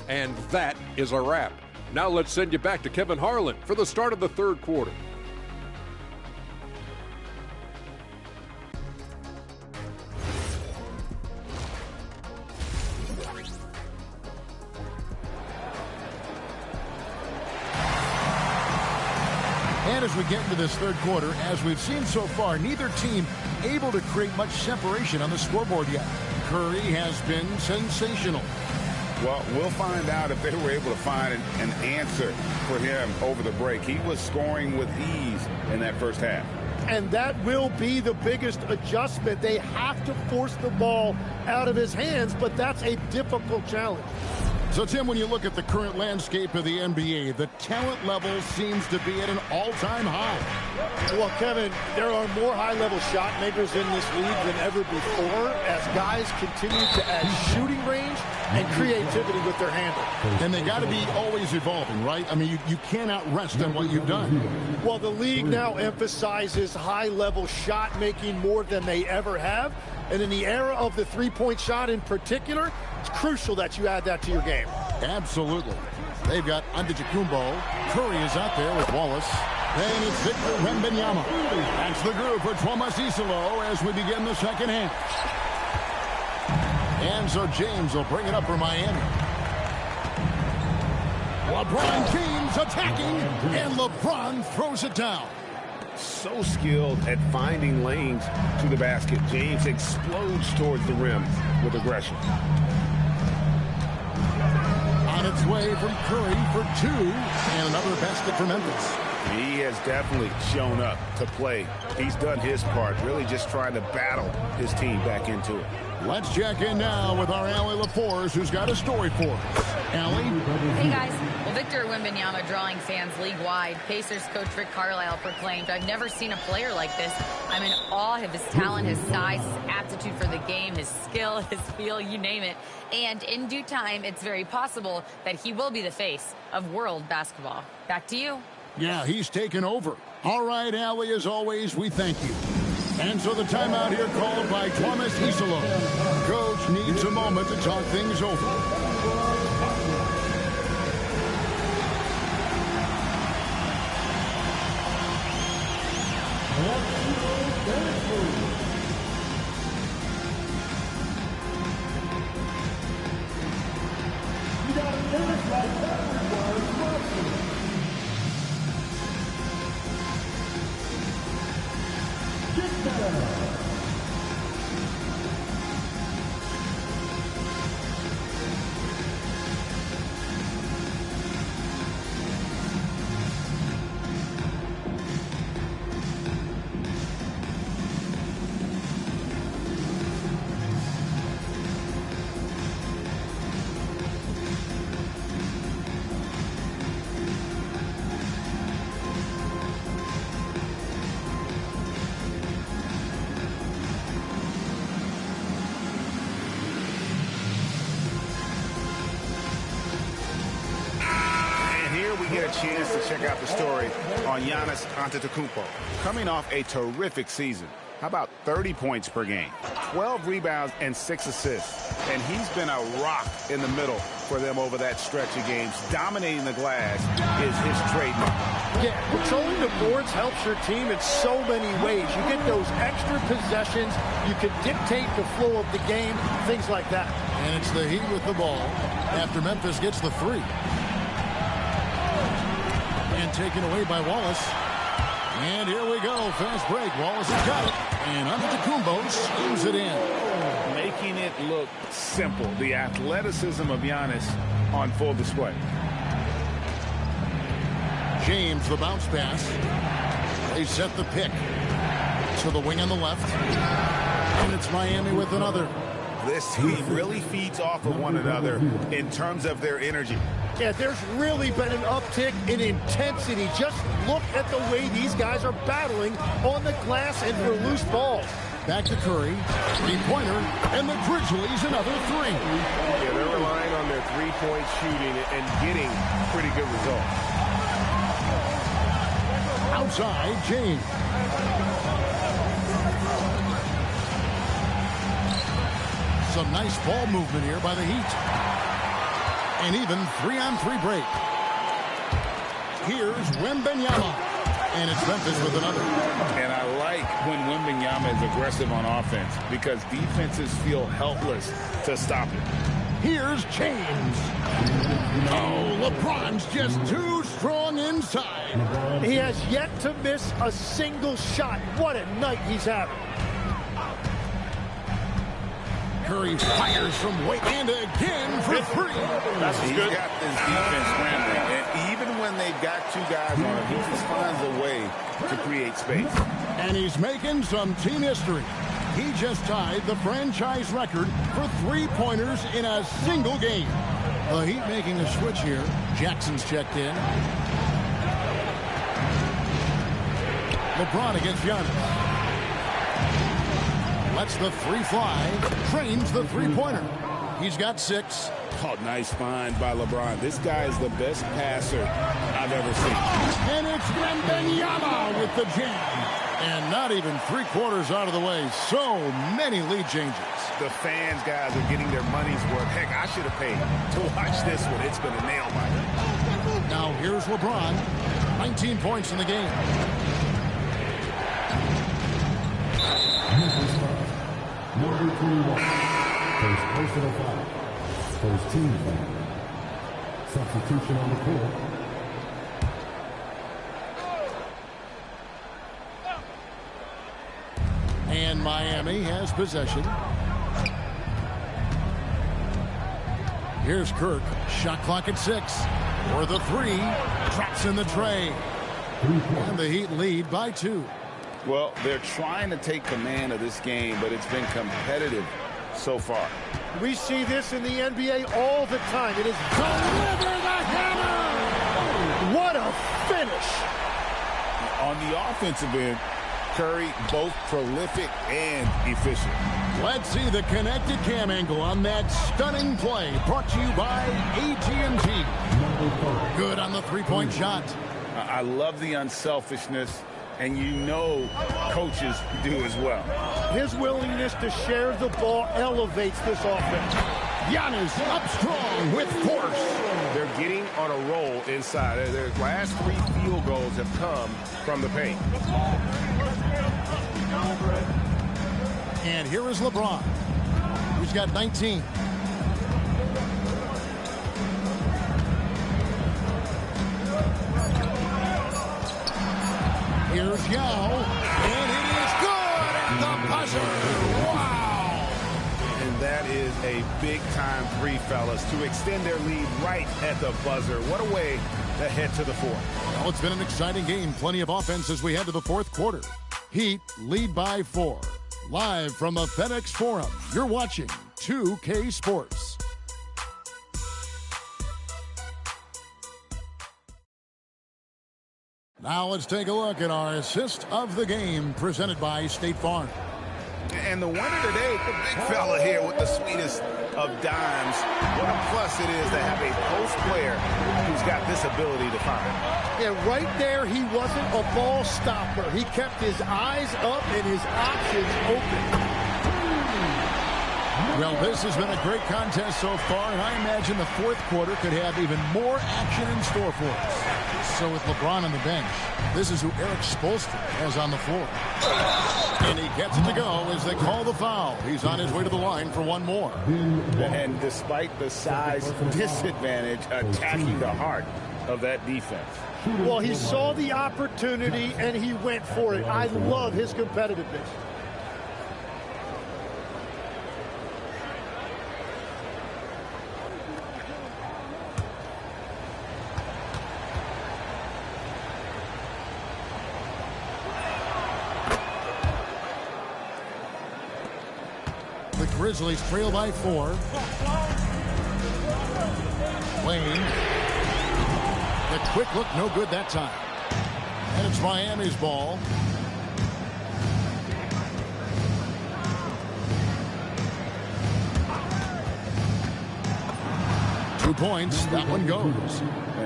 And that is a wrap. Now let's send you back to Kevin Harlan for the start of the third quarter. And as we get into this third quarter, as we've seen so far, neither team able to create much separation on the scoreboard yet. Curry has been sensational. Well, we'll find out if they were able to find an answer for him over the break. He was scoring with ease in that first half. And that will be the biggest adjustment. They have to force the ball out of his hands, but that's a difficult challenge. So, Tim, when you look at the current landscape of the NBA, the talent level seems to be at an all-time high. Well, Kevin, there are more high-level shot makers in this league than ever before as guys continue to add shooting range and creativity with their handle. And they got to be always evolving, right? I mean, you cannot rest on what you've done. Well, the league now emphasizes high-level shot making more than they ever have. And in the era of the three-point shot in particular, it's crucial that you add that to your game. Absolutely. They've got Antetokounmpo. Curry is out there with Wallace. And it's Victor Wembanyama. That's the group for Thomas Isolo as we begin the second half. And so James will bring it up for Miami. LeBron James attacking, and LeBron throws it down. So skilled at finding lanes to the basket. James explodes towards the rim with aggression. On its way from Curry for two, and another basket for Memphis. He has definitely shown up to play. He's done his part, really just trying to battle his team back into it. Let's check in now with our Allie LaForce, who's got a story for us. Allie? Hey, guys. Well, Victor Wembanyama drawing fans league-wide. Pacers coach Rick Carlisle proclaimed, "I've never seen a player like this. I'm in awe of his talent, his size, his aptitude for the game, his skill, his feel, you name it. And in due time, it's very possible that he will be the face of world basketball." Back to you. Yeah, he's taken over. All right, Allie, as always, we thank you. And so the timeout here called by Thomas Isolo. Coach needs a moment to talk things over. Chance to check out the story on Giannis Antetokounmpo. Coming off a terrific season. How about 30 points per game, 12 rebounds, and 6 assists. And he's been a rock in the middle for them over that stretch of games. Dominating the glass is his trademark. Yeah, controlling the boards helps your team in so many ways. You get those extra possessions. You can dictate the flow of the game, things like that. And it's the Heat with the ball after Memphis gets the three. And taken away by Wallace. And here we go. Fast break. Wallace has got it. And Antetokounmpo slams it in. Making it look simple. The athleticism of Giannis on full display. James, the bounce pass. They set the pick to the wing on the left. And it's Miami with another. This team really feeds off of one another in terms of their energy. Yeah, there's really been an uptick in intensity. Just look at the way these guys are battling on the glass and for loose balls. Back to Curry, three-pointer, and the Grizzlies another three. Yeah, they're relying on their three-point shooting and getting pretty good results. Outside, James. Some nice ball movement here by the Heat. And even 3-on-3 break. Here's Wembanyama. And it's Memphis with another. And I like when Wembanyama is aggressive on offense because defenses feel helpless to stop him. Here's James. Oh, LeBron's just too strong inside. He has yet to miss a single shot. What a night he's having. Curry fires from way and again for three. That's good. He's got this defense scrambling. And even when they've got two guys on him, he just finds a way to create space. And he's making some team history. He just tied the franchise record for three-pointers in a single game. The Heat making a switch here. Jackson's checked in. LeBron against Giannis. Lets the three fly. Trains the three-pointer. He's got 6. Oh, nice find by LeBron. This guy is the best passer I've ever seen. And it's Wembanyama with the jam. And not even 3/4 out of the way. So many lead changes. The fans, guys, are getting their money's worth. Heck, I should have paid to watch this one. It's been a nail biter. Now here's LeBron. 19 points in the game. Number 21. First personal foul. First team foul. Substitution on the court. And Miami has possession. Here's Kirk. Shot clock at 6. For the 3. Drops in the tray. And the Heat lead by 2. Well, they're trying to take command of this game, but it's been competitive so far. We see this in the NBA all the time. It is deliver the hammer. What a finish. On the offensive end, Curry both prolific and efficient. Let's see the connected cam angle on that stunning play. Brought to you by AT&T. Good on the three-point shot. I love the unselfishness, and you know coaches do as well. His willingness to share the ball elevates this offense. Giannis up strong with force. They're getting on a roll inside. Their last 3 field goals have come from the paint. And here is LeBron, who's got 19. Here's Yao, and it is good at the buzzer. Wow! And that is a big-time 3, fellas, to extend their lead right at the buzzer. What a way to head to the 4th. Well, it's been an exciting game. Plenty of offense as we head to the 4th quarter. Heat lead by 4. Live from the FedEx Forum, you're watching 2K Sports. Now let's take a look at our assist of the game presented by State Farm. And the winner today, the big fella here with the sweetest of dimes. What a plus it is to have a post player who's got this ability to find. Yeah, right there, he wasn't a ball stopper. He kept his eyes up and his options open. Well, this has been a great contest so far, and I imagine the 4th quarter could have even more action in store for us. So with LeBron on the bench, this is who Eric Spoelstra has on the floor. And he gets it to go as they call the foul. He's on his way to the line for one more. And despite the size disadvantage, attacking the heart of that defense. Well, he saw the opportunity and he went for it. I love his competitiveness. The Grizzlies trail by 4. Wayne. The quick look, no good that time. And it's Miami's ball. Two points, that one goes.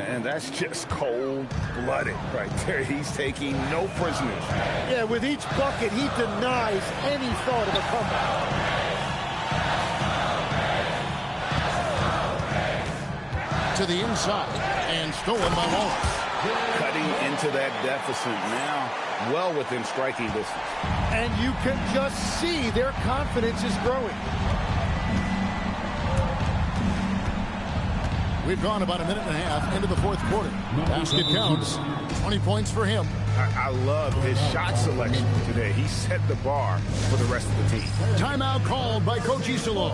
And that's just cold-blooded right there. He's taking no prisoners. Yeah, with each bucket, he denies any thought of a comeback. To the inside and stolen by Wallace. Cutting into that deficit now, well within striking distance. And you can just see their confidence is growing. We've gone about a minute and a half into the 4th quarter. Basket counts. 20 points for him. I love his shot selection today. He set the bar for the rest of the team. Timeout called by Coach Isolo.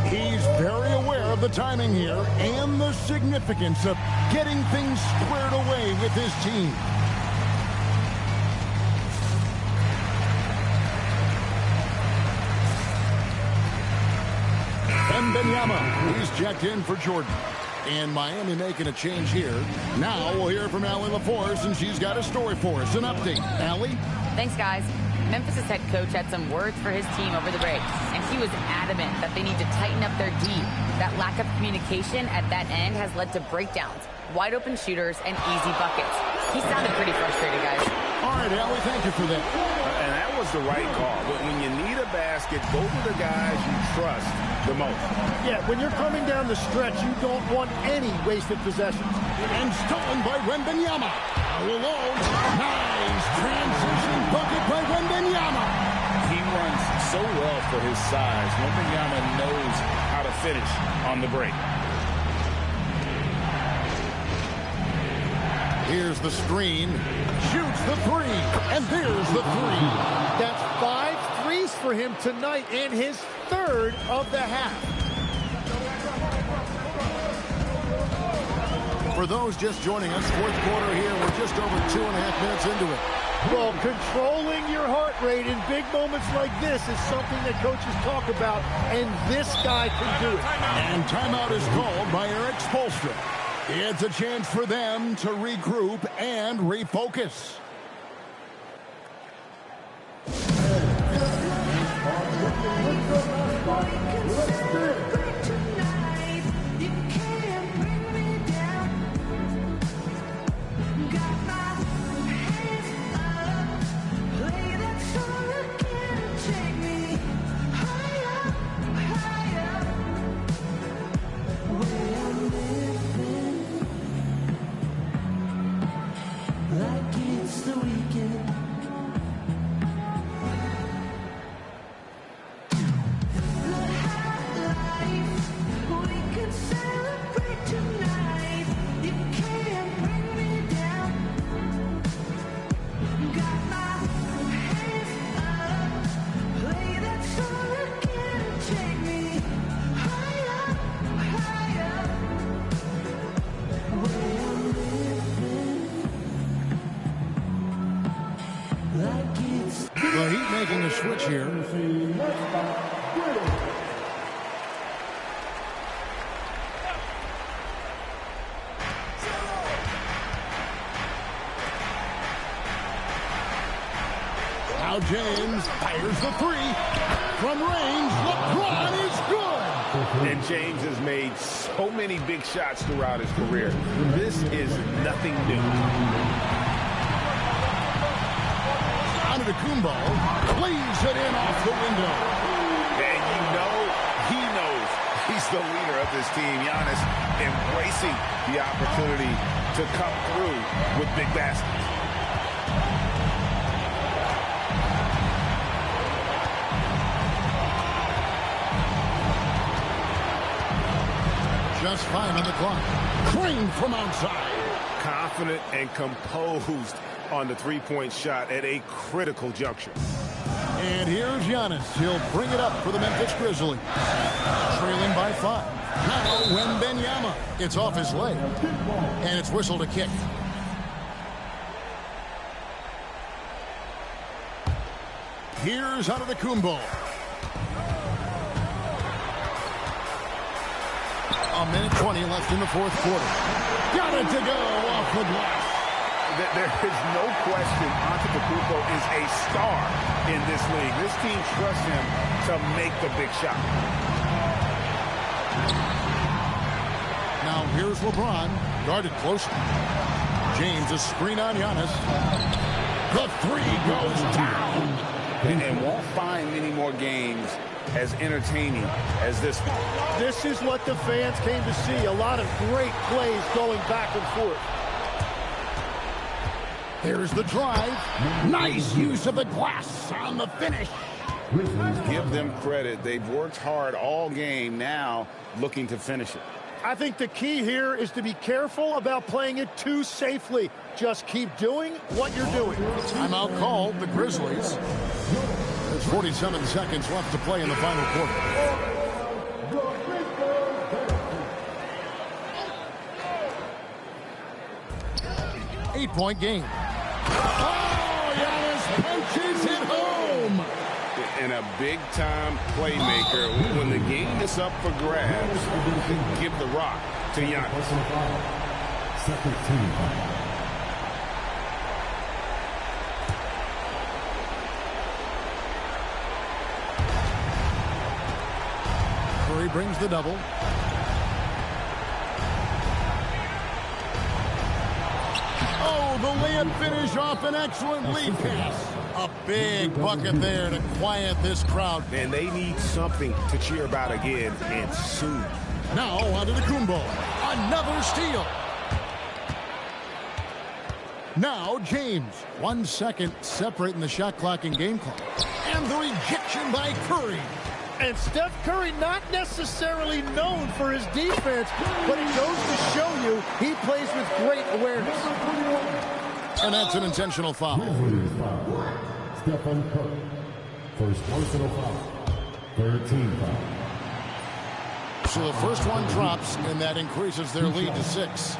He's very aware of the timing here and the significance of getting things squared away with his team. Wembanyama, he's checked in for Jordan. And Miami making a change here. Now we'll hear from Allie LaForce, and she's got a story for us. An update. Allie? Thanks, guys. Memphis' head coach had some words for his team over the break, and he was adamant that they need to tighten up their D. That lack of communication at that end has led to breakdowns, wide open shooters, and easy buckets. He sounded pretty frustrated, guys. All right, Allie, thank you for that. And that was the right call. But when you need a basket, go to the guys you trust the most. Yeah, when you're coming down the stretch, you don't want any wasted possessions. And stolen by Wembanyama. All alone. Nice transition bucket by Wembanyama. He runs so well for his size. Wembanyama knows how to finish on the break. Here's the screen. Shoots the three. And there's the three. That's 5 threes for him tonight and his third of the half. For those just joining us, fourth quarter here. We're just over 2.5 minutes into it. Well, controlling your heart rate in big moments like this is something that coaches talk about, and this guy can do it. And timeout is called by Eric Spoelstra. It's a chance for them to regroup and refocus. The Heat making a switch here. Now James fires the three. From range, LeBron is good. And James has made so many big shots throughout his career. This is nothing new. Kumbo cleaves it in off the window. And you know he knows he's the leader of this team. Giannis embracing the opportunity to come through with big baskets. Just 5 on the clock. Crane from outside. Confident and composed on the three-point shot at a critical juncture. And here's Giannis. He'll bring it up for the Memphis Grizzlies. Trailing by 5. Now Wembanyama. It's off his leg. And it's whistled a kick. Here's Antetokounmpo. A minute 20 left in the fourth quarter. Got it to go off the glass. There is no question Antetokounmpo is a star in this league. This team trusts him to make the big shot. Now here's LeBron, guarded closely. James, a screen on Giannis. The three goes down. And won't find many more games as entertaining as this one. This is what the fans came to see. A lot of great plays going back and forth. Here's the drive. Nice use of the glass on the finish. Give them credit. They've worked hard all game, now looking to finish it. I think the key here is to be careful about playing it too safely. Just keep doing what you're doing. Timeout called, the Grizzlies. There's 47 seconds left to play in the final quarter. 8-point game. Oh, Giannis punches it home. And a big-time playmaker. When the game is up for grabs, give the rock to Giannis. Personal foul. Second team foul. Curry brings the double. Oh, the layup finish off an excellent lead pass. A big bucket there to quiet this crowd. And they need something to cheer about again, and soon. Now onto the Kumbo. Another steal. Now James. 1 second separating the shot clock and game clock. And the rejection by Curry. And Steph Curry not necessarily known for his defense, but it goes to show you he plays with great awareness. And that's an intentional foul. Stephen Curry. First personal foul. Third team foul. So the first one drops, and that increases their lead to 6.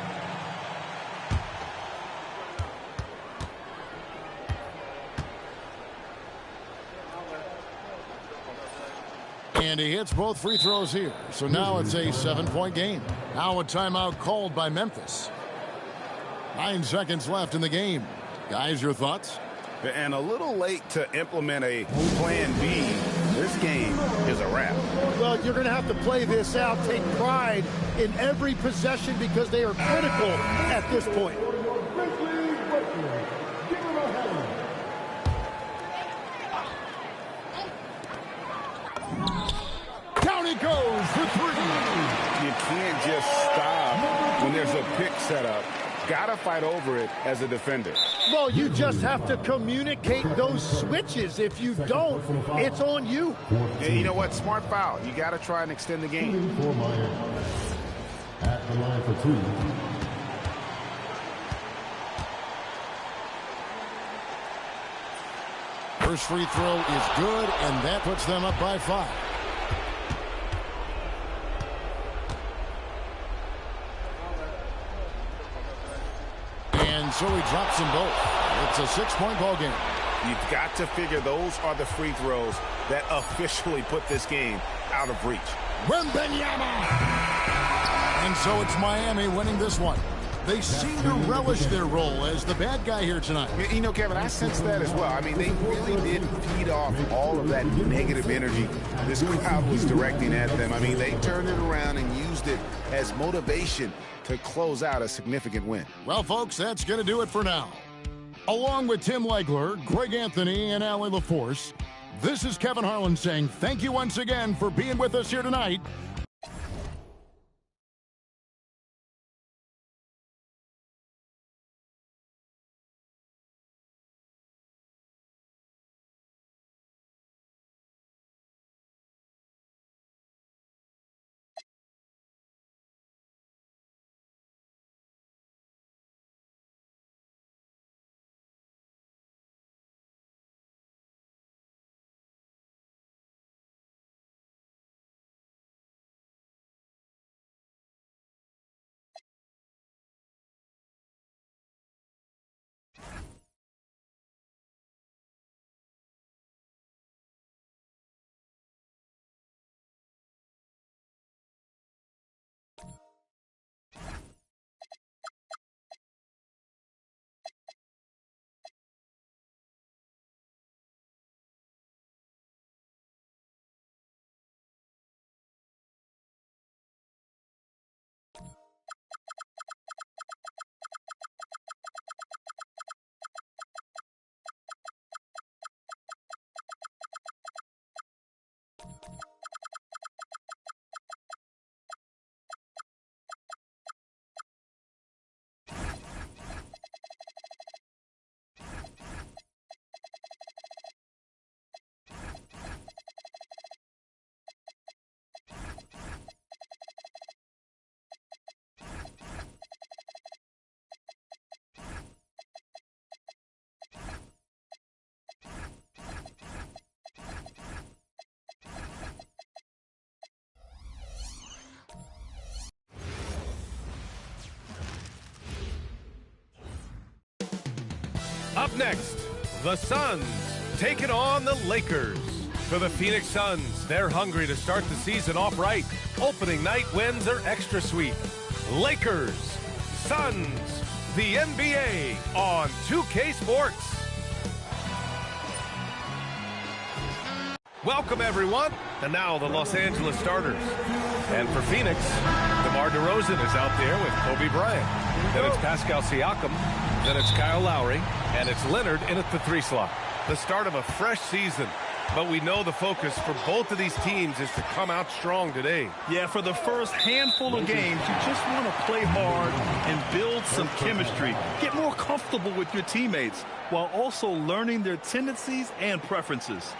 And he hits both free throws here. So now it's a 7-point game. Now a timeout called by Memphis. 9 seconds left in the game. Guys, your thoughts? And a little late to implement a plan B. This game is a wrap. Well, you're going to have to play this out, take pride in every possession because they are critical at this point. Down it goes for 3. You can't just stop when there's a pick set up. Gotta fight over it as a defender. Well, you just have to communicate those switches. If you don't, it's on you. And you know what? Smart foul. You gotta try and extend the game. At the line for 2. First free throw is good, and that puts them up by 5. And so he drops them both. It's a 6-point ball game. You've got to figure those are the free throws that officially put this game out of reach. Wembanyama! And so it's Miami winning this one. They seem to relish their role as the bad guy here tonight. You know, Kevin, I sense that as well. I mean, they really did feed off all of that negative energy this crowd was directing at them. I mean, they turned it around and used it as motivation to close out a significant win. Well, folks, that's going to do it for now. Along with Tim Legler, Greg Anthony, and Allie LaForce, this is Kevin Harlan saying thank you once again for being with us here tonight. Up next, the Suns taking on the Lakers. For the Phoenix Suns, they're hungry to start the season off right. Opening night wins are extra sweet. Lakers, Suns, the NBA on 2K Sports. Welcome, everyone. And now the Los Angeles starters. And for Phoenix, DeMar DeRozan is out there with Kobe Bryant. Then it's Pascal Siakam. Then it's Kyle Lowry. And it's Leonard in at the 3 slot. The start of a fresh season. But we know the focus for both of these teams is to come out strong today. Yeah, for the first handful of games, you just want to play hard and build some chemistry. Get more comfortable with your teammates while also learning their tendencies and preferences.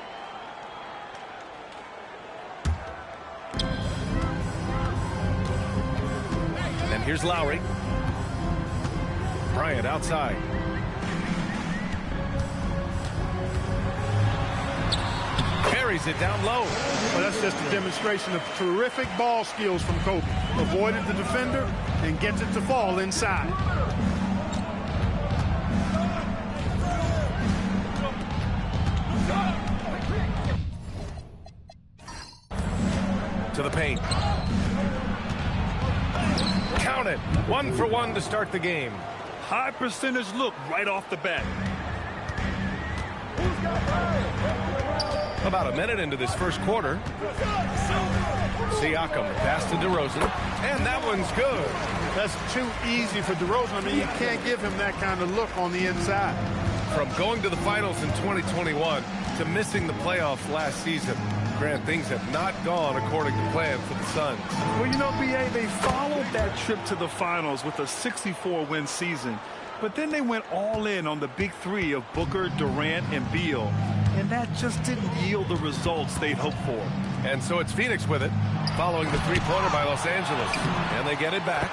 And here's Lowry. Bryant outside. Carries it down low. Well, that's just a demonstration of terrific ball skills from Kobe. Avoided the defender and gets it to fall inside. To the paint. Count it. 1 for 1 to start the game. High percentage look right off the bat. About a minute into this first quarter. Siakam pass to DeRozan. And that one's good. That's too easy for DeRozan. I mean, you can't give him that kind of look on the inside. From going to the finals in 2021 to missing the playoffs last season, Grant, things have not gone according to plan for the Suns. Well, you know, B.A., they followed that trip to the finals with a 64-win season. But then they went all in on the big three of Booker, Durant, and Beal. And that just didn't yield the results they'd hoped for. And so it's Phoenix with it, following the three-pointer by Los Angeles. And they get it back.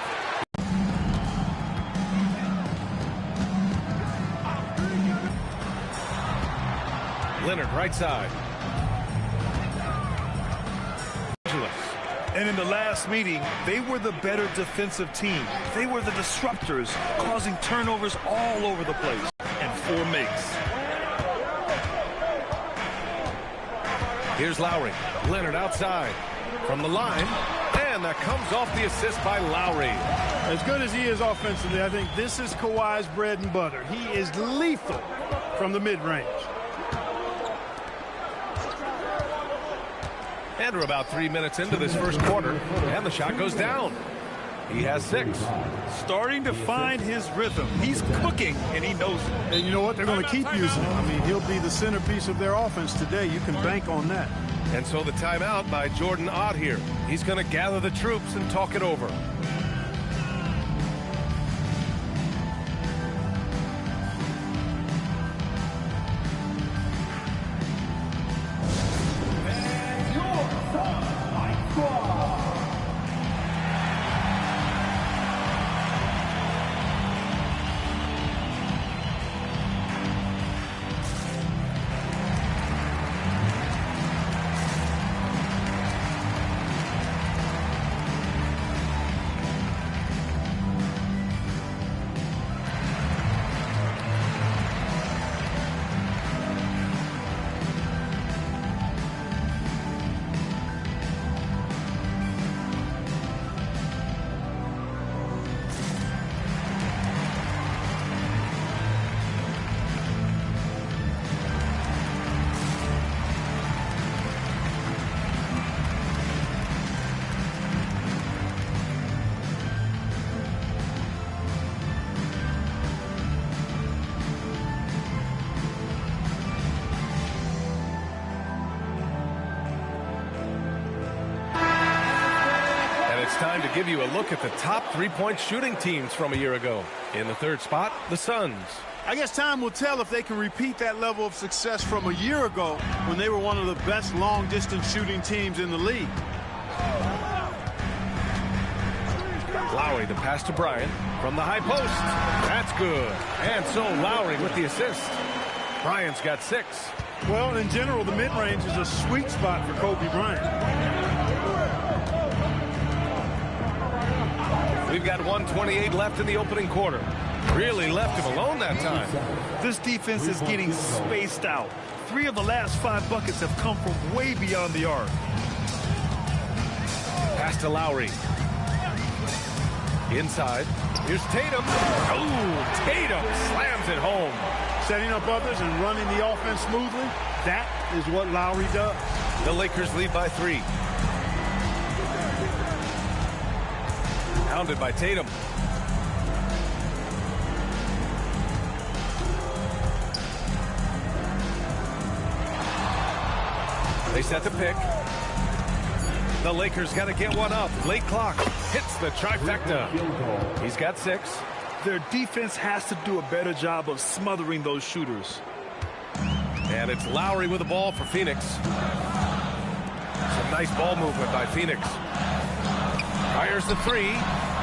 Leonard, right side. And in the last meeting, they were the better defensive team. They were the disruptors, causing turnovers all over the place. And 4 makes. Here's Lowry. Leonard outside. From the line. And that comes off the assist by Lowry. As good as he is offensively, I think this is Kawhi's bread and butter. He is lethal from the mid-range. And we're about 3 minutes into this first quarter, and the shot goes down. He has 6. Starting to find his rhythm. He's cooking, and he knows it. And you know what? They're going to keep using him. I mean, he'll be the centerpiece of their offense today. You can bank on that. And so the timeout by Jordan Ott here. He's going to gather the troops and talk it over. Time to give you a look at the top three-point shooting teams from a year ago. In the third spot, the Suns. I guess time will tell if they can repeat that level of success from a year ago when they were one of the best long-distance shooting teams in the league. Lowry, the pass to Bryant from the high post. That's good. And so Lowry with the assist. Bryant's got 6. Well, in general, the mid-range is a sweet spot for Kobe Bryant. We've got 1:28 left in the opening quarter. Really left him alone that time. This defense is getting spaced out. 3 of the last 5 buckets have come from way beyond the arc. Pass to Lowry. Inside. Here's Tatum. Oh, Tatum slams it home. Setting up others and running the offense smoothly, that is what Lowry does. The Lakers lead by 3. Hounded by Tatum. They set the pick. The Lakers got to get one up. Late clock. Hits the trifecta. He's got 6. Their defense has to do a better job of smothering those shooters. And it's Lowry with the ball for Phoenix. Some nice ball movement by Phoenix. Fires the 3.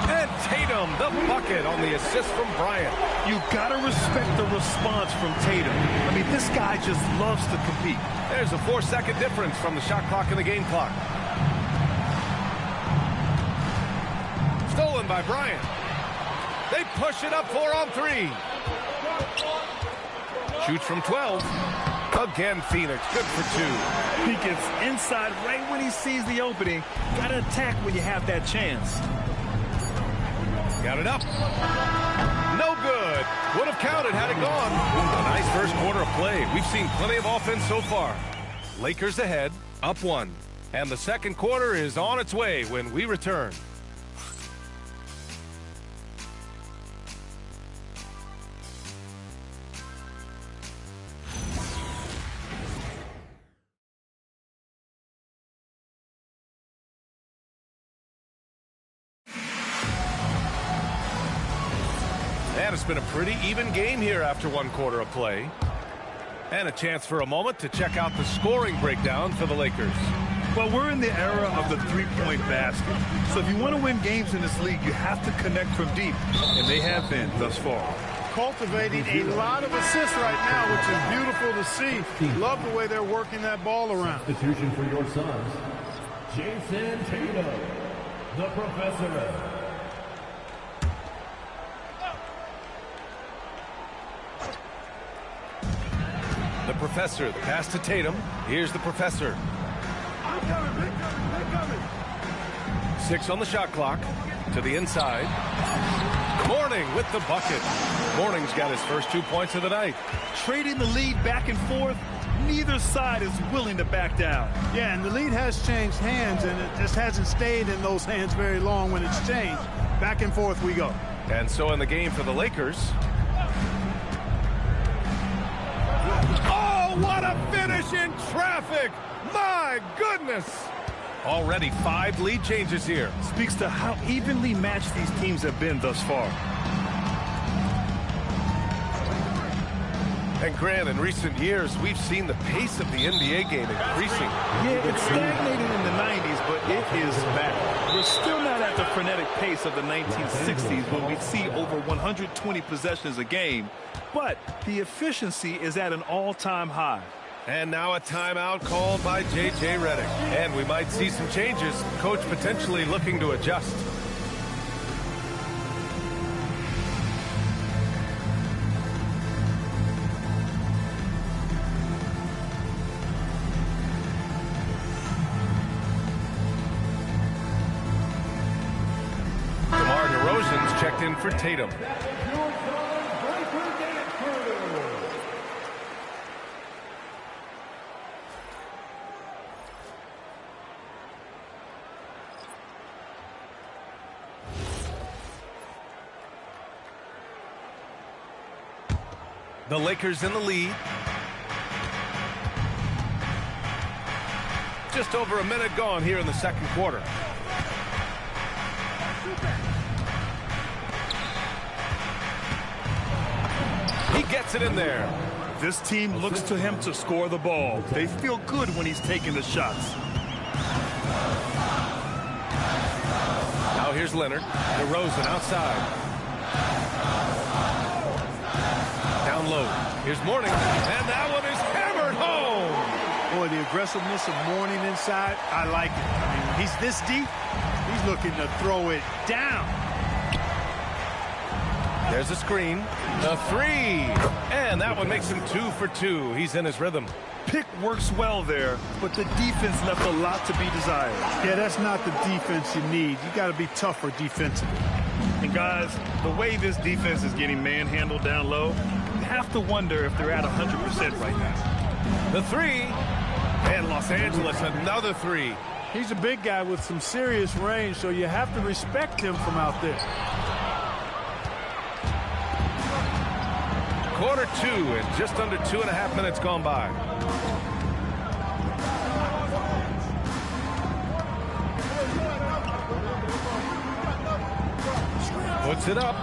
And Tatum, the bucket on the assist from Bryant. You gotta respect the response from Tatum. I mean, this guy just loves to compete. There's a 4-second difference from the shot clock and the game clock. Stolen by Bryant. They push it up 4 on 3. Shoots from 12. Again, Phoenix, good for 2. He gets inside right when he sees the opening. Gotta attack when you have that chance. Got it up. No good. Would have counted had it gone. A nice first quarter of play. We've seen plenty of offense so far. Lakers ahead, up 1. And the second quarter is on its way when we return. And it's been a pretty even game here after 1 quarter of play. And a chance for a moment to check out the scoring breakdown for the Lakers. Well, we're in the era of the three-point basket. So if you want to win games in this league, you have to connect from deep. And they have been thus far. Cultivating a lot of assists right now, which is beautiful to see. Love the way they're working that ball around. Substitution for your sons, Jason Tatum, the professor. The professor, the pass to Tatum. Here's the professor. 6 on the shot clock. To the inside. Mourning with the bucket. Mourning's got his first 2 points of the night. Trading the lead back and forth. Neither side is willing to back down. Yeah, and the lead has changed hands, and it just hasn't stayed in those hands very long when it's changed. Back and forth we go. And so in the game for the Lakers. Oh, what a finish in traffic! My goodness! Already 5 lead changes here. Speaks to how evenly matched these teams have been thus far. And Grant, in recent years, we've seen the pace of the NBA game increasing. Yeah, it stagnated in the 90s, but it is back. We're still not at the frenetic pace of the 1960s when we see over 120 possessions a game, but the efficiency is at an all-time high. And now a timeout called by J.J. Redick. And we might see some changes. Coach potentially looking to adjust. DeMar DeRozan's checked in for Tatum. The Lakers in the lead. Just over a minute gone here in the second quarter. He gets it in there. This team looks to him to score the ball. They feel good when he's taking the shots. Now here's Leonard. DeRozan outside. Down low. Here's Mourning. And that one is hammered home. Boy, the aggressiveness of Mourning inside, I like it. I mean, when he's this deep, he's looking to throw it down. There's a screen. The 3. And that one makes him 2 for 2. He's in his rhythm. Pick works well there, but the defense left a lot to be desired. Yeah, that's not the defense you need. You got to be tougher defensively. And guys, the way this defense is getting manhandled down low, you have to wonder if they're at 100% right now. The three, and Los Angeles another three. He's a big guy with some serious range, so you have to respect him from out there. Quarter two and just under 2.5 minutes gone by. Puts it up.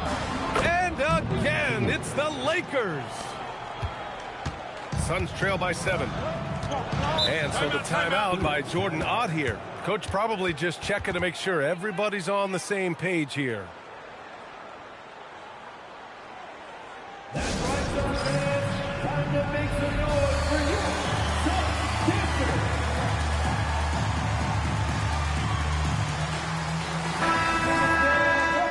And again, it's the Lakers. Suns trail by 7. And so the timeout by Jordan Ott here. Coach probably just checking to make sure everybody's on the same page here.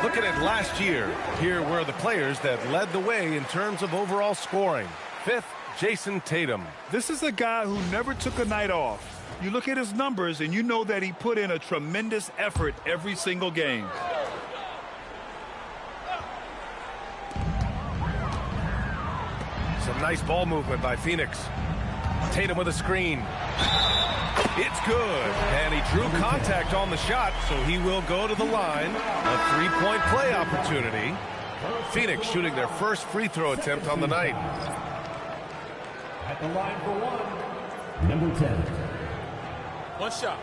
Looking at last year, here were the players that led the way in terms of overall scoring. 5th, Jason Tatum. This is a guy who never took a night off. You look at his numbers and you know that he put in a tremendous effort every single game. Some nice ball movement by Phoenix. Tatum with a screen. It's good. And he drew contact on the shot, so he will go to the line. A three-point play opportunity. Phoenix shooting their first free throw attempt on the night. At the line for one, number 10. One shot.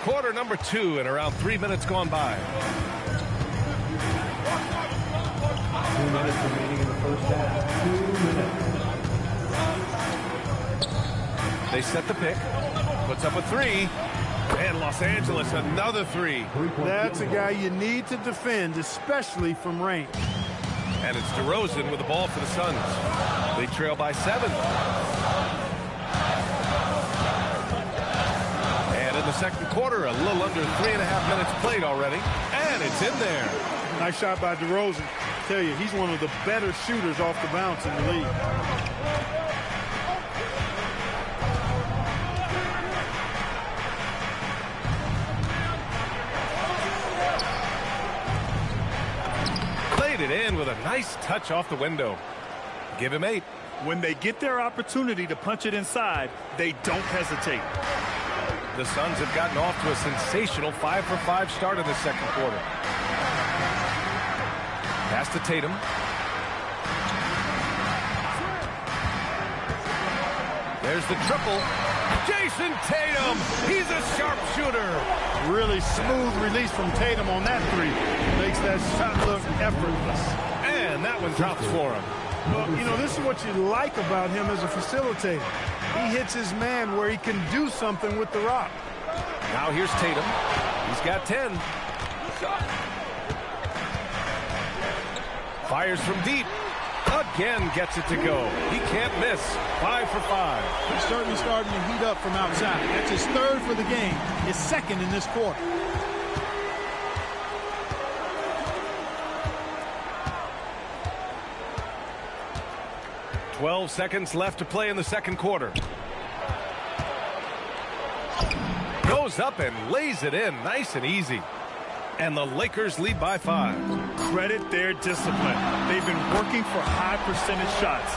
Quarter number 2 and around 3 minutes gone by. 2 minutes remaining in the first half. 2 minutes. They set the pick. Puts up a three. And Los Angeles another three. That's a guy you need to defend, especially from range. And it's DeRozan with the ball for the Suns. They trail by 7. And in the second quarter, a little under 3.5 minutes played already. And it's in there. Nice shot by DeRozan. I tell you, he's one of the better shooters off the bounce in the league. It in with a nice touch off the window. Give him 8. When they get their opportunity to punch it inside, they don't hesitate. The Suns have gotten off to a sensational 5-for-5 start in the second quarter. Pass to Tatum. There's the triple. Jason Tatum. He's a sharpshooter. Really smooth release from Tatum on that three. Makes that shot look effortless. And that one drops for him. Well, you know, this is what you like about him as a facilitator. He hits his man where he can do something with the rock. Now here's Tatum. He's got 10. Fires from deep. Again gets it to go. He can't miss. 5 for 5. He's certainly starting to heat up from outside. That's his third for the game. His second in this quarter. "12 seconds left to play in the second quarter. Goes up and lays it in nice and easy. And the Lakers lead by 5. Credit their discipline. They've been working for high percentage shots.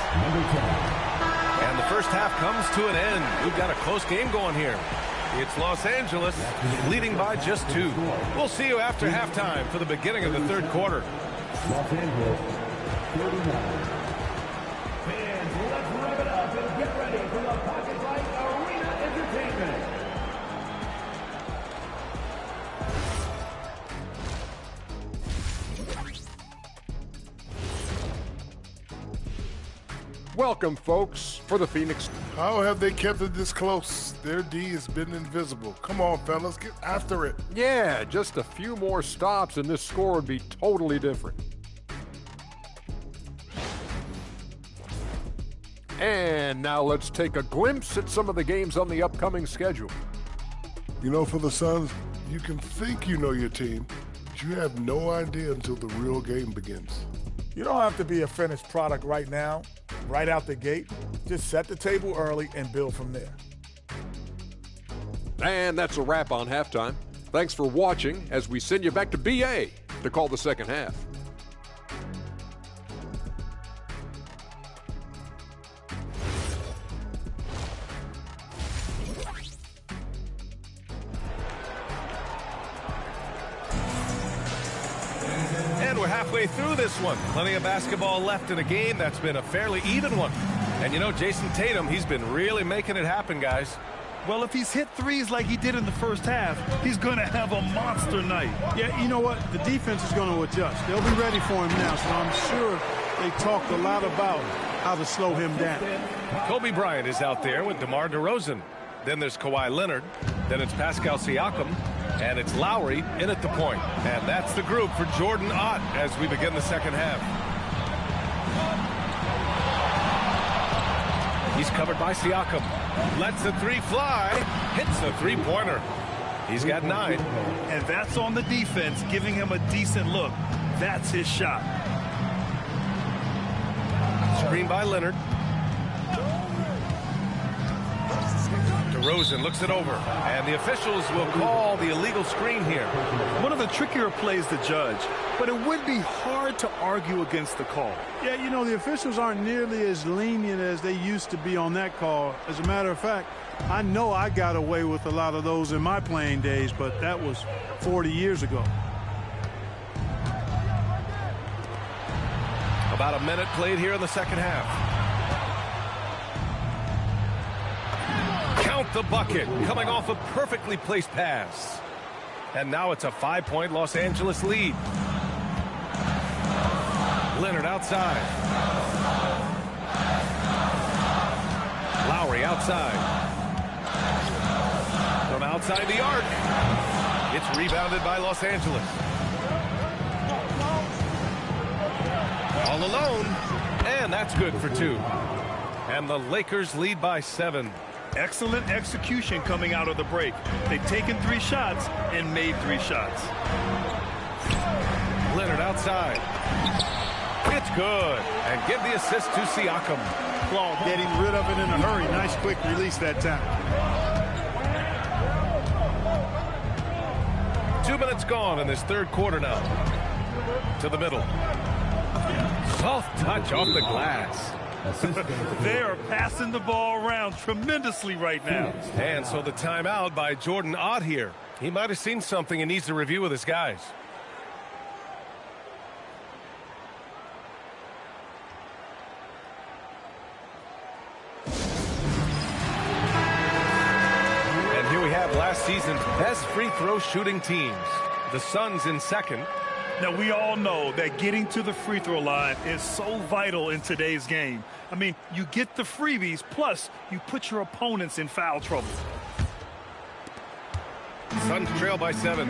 And the first half comes to an end. We've got a close game going here. It's Los Angeles leading by just 2. We'll see you after halftime for the beginning of the third quarter. Los Angeles, 39. Fans, let's wrap it up and get ready for the Pocket Light Arena Entertainment. Welcome, folks, for the Phoenix. How have they kept it this close? Their D has been invisible. Come on, fellas, get after it. Yeah, just a few more stops and this score would be totally different. And now let's take a glimpse at some of the games on the upcoming schedule. You know, for the Suns, you can think you know your team. but you have no idea until the real game begins. You don't have to be a finished product right now, right out the gate. Just set the table early and build from there. And that's a wrap on halftime. Thanks for watching as we send you back to BA to call the second half. And we're halfway through this one. Plenty of basketball left in a game that's been a fairly even one. And you know, Jason Tatum, he's been really making it happen, guys. Well, if he's hit threes like he did in the first half, he's going to have a monster night. Yeah, you know what? The defense is going to adjust. They'll be ready for him now, so I'm sure they talked a lot about how to slow him down. Kobe Bryant is out there with DeMar DeRozan. Then there's Kawhi Leonard. Then it's Pascal Siakam. And it's Lowry in at the point. And that's the group for Jordan Ott as we begin the second half. He's covered by Siakam. Lets the three fly. Hits a three-pointer. He's got 9. And that's on the defense, giving him a decent look. That's his shot. Screen by Leonard. DeRozan looks it over, and the officials will call the illegal screen here. One of the trickier plays to judge, but it would be hard to argue against the call. Yeah, you know, the officials aren't nearly as lenient as they used to be on that call. As a matter of fact, I know I got away with a lot of those in my playing days, but that was 40 years ago. About a minute played here in the second half. Count the bucket, coming off a perfectly placed pass. And now it's a 5-point Los Angeles lead. Leonard outside. Lowry outside. From outside the arc. It's rebounded by Los Angeles. All alone. And that's good for 2. And the Lakers lead by 7. Excellent execution coming out of the break. They've taken 3 shots and made 3 shots. Leonard outside. It's good. And give the assist to Siakam. Claude getting rid of it in a hurry. Nice quick release that time. 2 minutes gone in this third quarter now. To the middle. Soft touch off the glass. They are passing the ball around tremendously right now. And so the timeout by Jordan Ott here. He might have seen something and needs to review with his guys. And here we have last season's best free throw shooting teams. The Suns in second. Now, we all know that getting to the free throw line is so vital in today's game. I mean, you get the freebies, plus you put your opponents in foul trouble. Suns trail by 7.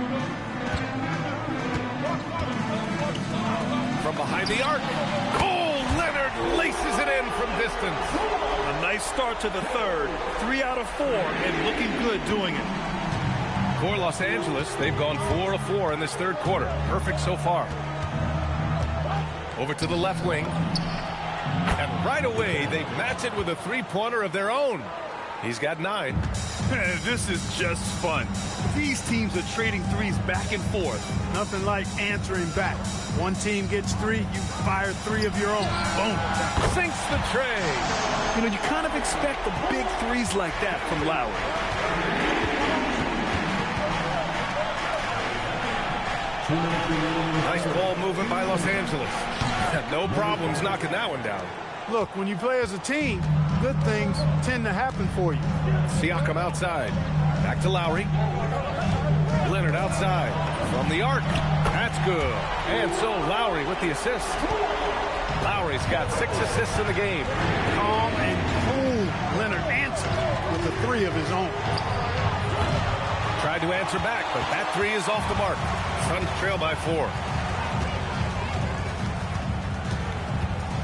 From behind the arc, Cole Leonard laces it in from distance. A nice start to the third. 3 out of 4, and looking good doing it. For Los Angeles, they've gone 4 of 4 in this third quarter. Perfect so far. Over to the left wing. And right away, they've matched it with a three-pointer of their own. He's got 9. This is just fun. These teams are trading threes back and forth. Nothing like answering back. One team gets 3, you fire 3 of your own. Boom. Sinks the tray. You know, you kind of expect the big threes like that from Lowry. Nice ball movement by Los Angeles. No problems knocking that one down. Look, when you play as a team, good things tend to happen for you. Siakam outside. Back to Lowry. Leonard outside. From the arc. That's good. And so Lowry with the assist. Lowry's got 6 assists in the game. Calm and cool. Leonard answered with a 3 of his own. Tried to answer back, but that 3 is off the mark. Suns trail by 4.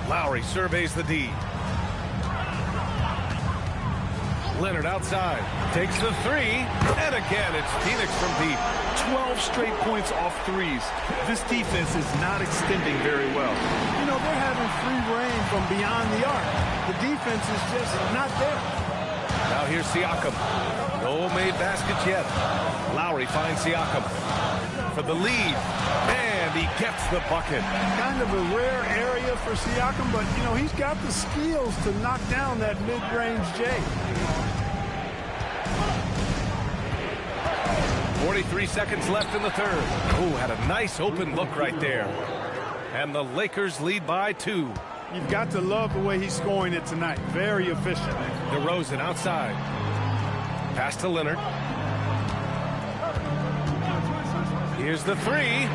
Lowry surveys the D. Leonard outside. Takes the three. And again, it's Phoenix from deep. 12 straight points off threes. This defense is not extending very well. You know, they're having free reign from beyond the arc. The defense is just not there. Now here's Siakam. No made baskets yet. Lowry finds Siakam for the lead. And he gets the bucket. Kind of a rare area for Siakam, but, you know, he's got the skills to knock down that mid-range J. 43 seconds left in the third. Oh, had a nice open look right there. And the Lakers lead by 2. You've got to love the way he's scoring it tonight. Very efficient. DeRozan outside. Pass to Leonard. Here's the three.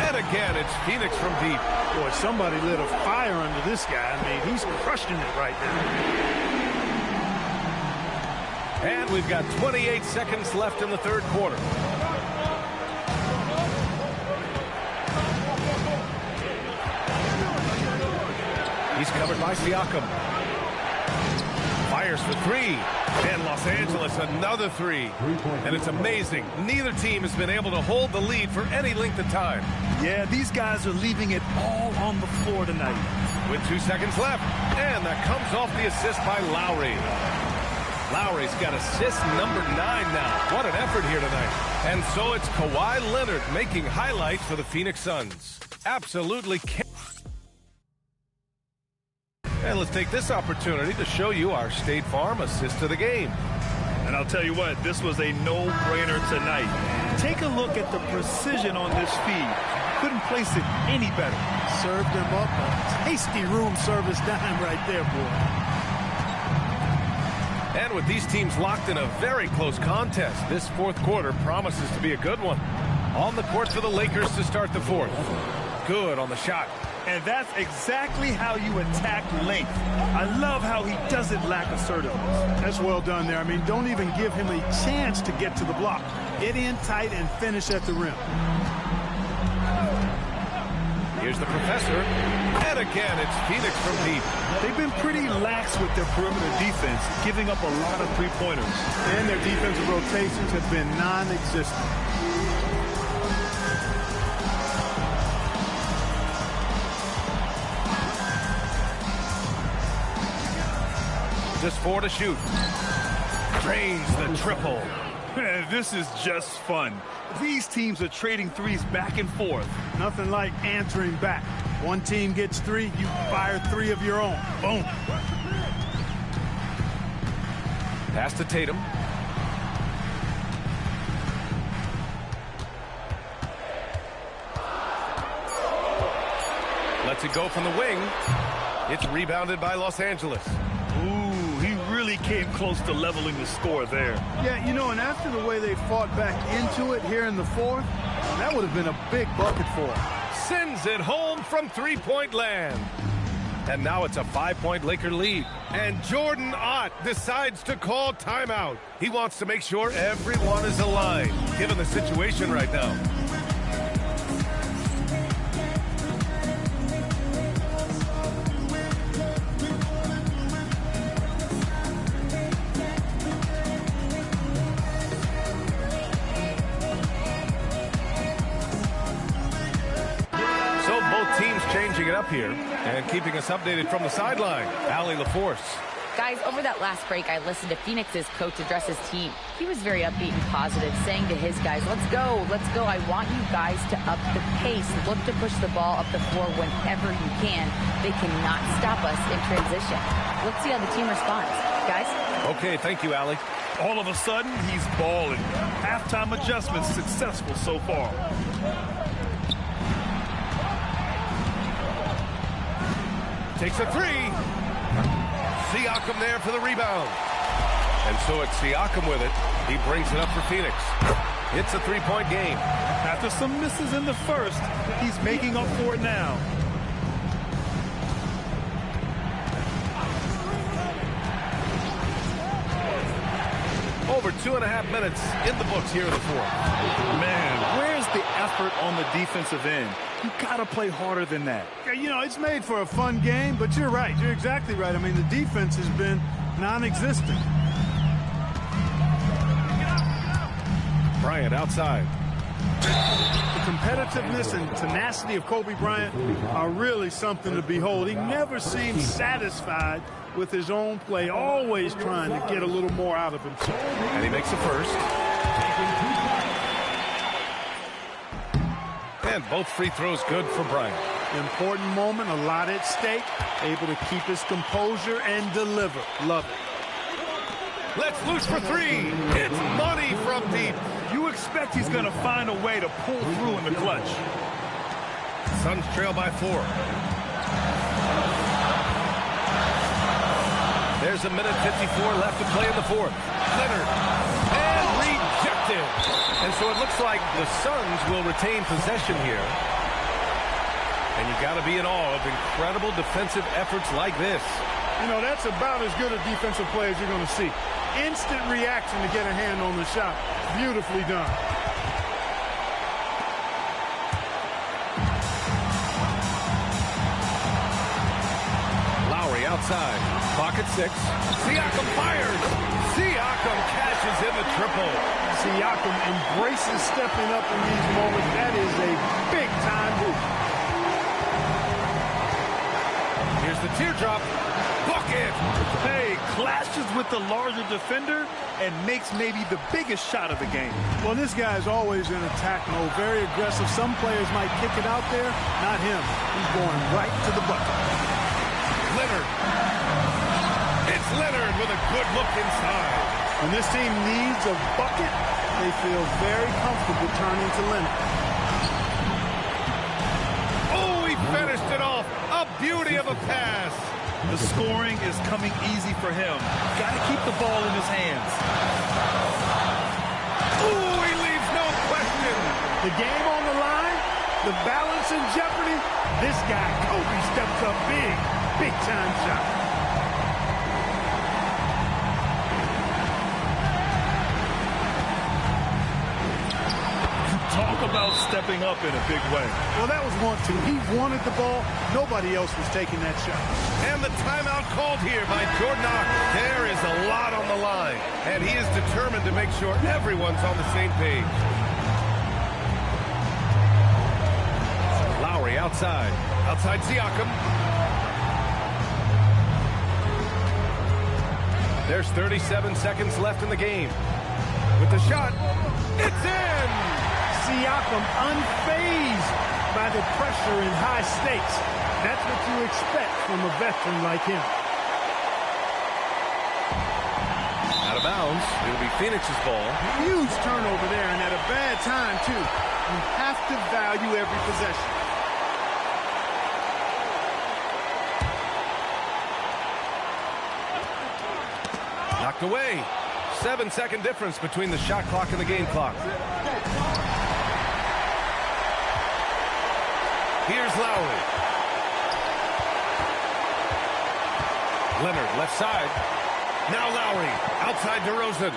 And again, it's Phoenix from deep. Boy, somebody lit a fire under this guy. I mean, he's crushing it right now. And we've got 28 seconds left in the third quarter. He's covered by Siakam. Fires for three. And Los Angeles another three. And it's amazing. Neither team has been able to hold the lead for any length of time. Yeah, these guys are leaving it all on the floor tonight. With 2 seconds left. And that comes off the assist by Lowry. Lowry's got assist number 9 now. What an effort here tonight. And so it's Kawhi Leonard making highlights for the Phoenix Suns. Absolutely can't. And let's take this opportunity to show you our State Farm assist of the game. And I'll tell you what, this was a no-brainer tonight. Take a look at the precision on this feed. Couldn't place it any better. Served him up a tasty room service dime right there, boy. And with these teams locked in a very close contest, this fourth quarter promises to be a good one. On the court for the Lakers to start the fourth. Good on the shot. And that's exactly how you attack length. I love how he doesn't lack assertiveness. That's well done there. I mean, don't even give him a chance to get to the block. Get in tight and finish at the rim. Here's the professor. And again, it's Phoenix from deep. They've been pretty lax with their perimeter defense, giving up a lot of three-pointers. And their defensive rotations have been non-existent. Just 4 to shoot. Drains the triple. This is just fun. These teams are trading threes back and forth. Nothing like answering back. One team gets 3, you fire 3 of your own. Boom. Pass to Tatum. Lets it go from the wing. It's rebounded by Los Angeles. Ooh, he really came close to leveling the score there. Yeah, you know, and after the way they fought back into it here in the fourth, that would have been a big bucket for him. Sends it home from three-point land. And now it's a 5-point Laker lead. And Jordan Ott decides to call timeout. He wants to make sure everyone is aligned, given the situation right now. Changing it up here and keeping us updated from the sideline. Allie LaForce. Guys, over that last break, I listened to Phoenix's coach address his team. He was very upbeat and positive, saying to his guys, let's go, let's go. I want you guys to up the pace. Look to push the ball up the floor whenever you can. They cannot stop us in transition. Let's see how the team responds. Guys? Okay, thank you, Allie. All of a sudden, he's balling. Halftime adjustments successful so far. Takes a three. Siakam there for the rebound. And so it's Siakam with it. He brings it up for Phoenix. It's a three-point game. After some misses in the first, he's making up for it now. Over 2.5 minutes in the books here in the fourth. Man, where's the effort on the defensive end? You gotta play harder than that. You know, it's made for a fun game, but you're right. You're exactly right. I mean, the defense has been non-existent. Bryant outside. The competitiveness and tenacity of Kobe Bryant are really something to behold. He never seems satisfied with his own play, always trying to get a little more out of himself. And he makes the first. And both free throws good for Bryant. Important moment, a lot at stake, able to keep his composure and deliver. Love it. Let's loose for three. It's money from deep. You expect he's going to find a way to pull through in the clutch. Suns trail by 4. There's a minute 54 left to play in the fourth. Leonard. And rejected. And so it looks like the Suns will retain possession here. And you got to be in awe of incredible defensive efforts like this. You know, that's about as good a defensive play as you're going to see. Instant reaction to get a hand on the shot. Beautifully done. Lowry outside. Pocket 6. Siakam fires. Siakam cashes in the triple. Siakam embraces stepping up in these moments. That is a big-time move. Here's the teardrop. Bucket. Hey, clashes with the larger defender and makes maybe the biggest shot of the game. Well, this guy is always in attack mode, very aggressive. Some players might kick it out there, not him. He's going right to the bucket. Leonard. It's Leonard with a good look inside. When this team needs a bucket, they feel very comfortable turning to Leonard. Oh, he finished it off. A beauty of a pass. The scoring is coming easy for him. Got to keep the ball in his hands. Ooh, he leaves no question. The game on the line, the balance in jeopardy. This guy, Kobe, steps up big. Big-time shot. Talk about stepping up in a big way. Well, that was want to. He wanted the ball. Nobody else was taking that shot. And the timeout called here by Jordan. There is a lot on the line, and he is determined to make sure everyone's on the same page. Lowry outside. Outside Siakam. There's 37 seconds left in the game. With the shot, it's in! Siakam unfazed by the pressure in high stakes. That's what you expect from a veteran like him. Out of bounds. It'll be Phoenix's ball. Huge turnover there, and at a bad time, too. You have to value every possession. Knocked away. 7-second difference between the shot clock and the game clock. Here's Lowry. Leonard, left side. Now Lowry, outside DeRozan.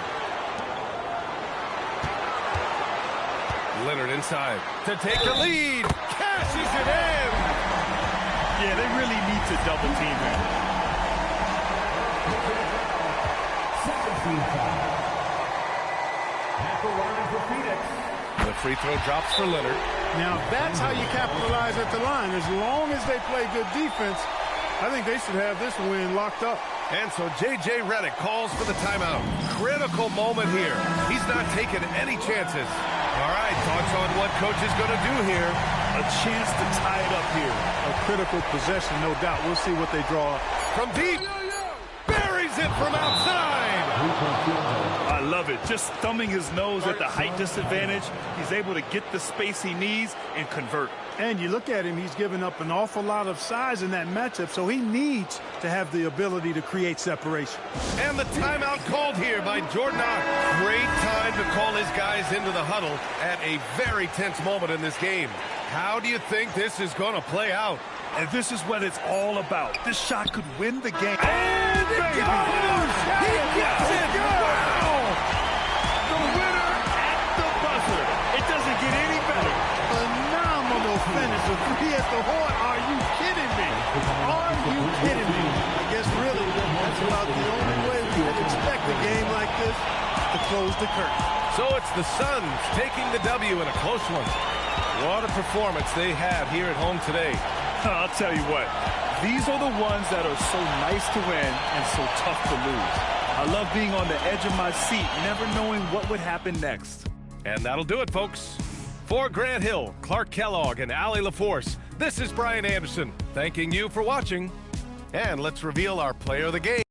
Leonard inside to take the lead. Cashes it in. Yeah, they really need to double team him. The free throw drops for Leonard. Now, that's how you capitalize at the line. As long as they play good defense, I think they should have this win locked up. And so J.J. Redick calls for the timeout. Critical moment here. He's not taking any chances. All right, thoughts on what coach is going to do here? A chance to tie it up here. A critical possession, no doubt. We'll see what they draw up. From deep. Buries it from outside. I love it. Just thumbing his nose at the height disadvantage. He's able to get the space he needs and convert. And you look at him, he's given up an awful lot of size in that matchup, so he needs to have the ability to create separation. And the timeout called here by Jordan. Great time to call his guys into the huddle at a very tense moment in this game. How do you think this is going to play out? And this is what it's all about. This shot could win the game. And it goes! He gets it! Wow! The winner at the buzzer. It doesn't get any better. Phenomenal finish. A three at the horn. Are you kidding me? Are you kidding me? I guess really that's about the only way we can expect a game like this to close the curtain. So it's the Suns taking the W in a close one. What a performance they had here at home today. I'll tell you what, these are the ones that are so nice to win and so tough to lose. I love being on the edge of my seat, never knowing what would happen next. And that'll do it, folks. For Grant Hill, Clark Kellogg, and Allie LaForce, this is Brian Anderson, thanking you for watching. And let's reveal our player of the game.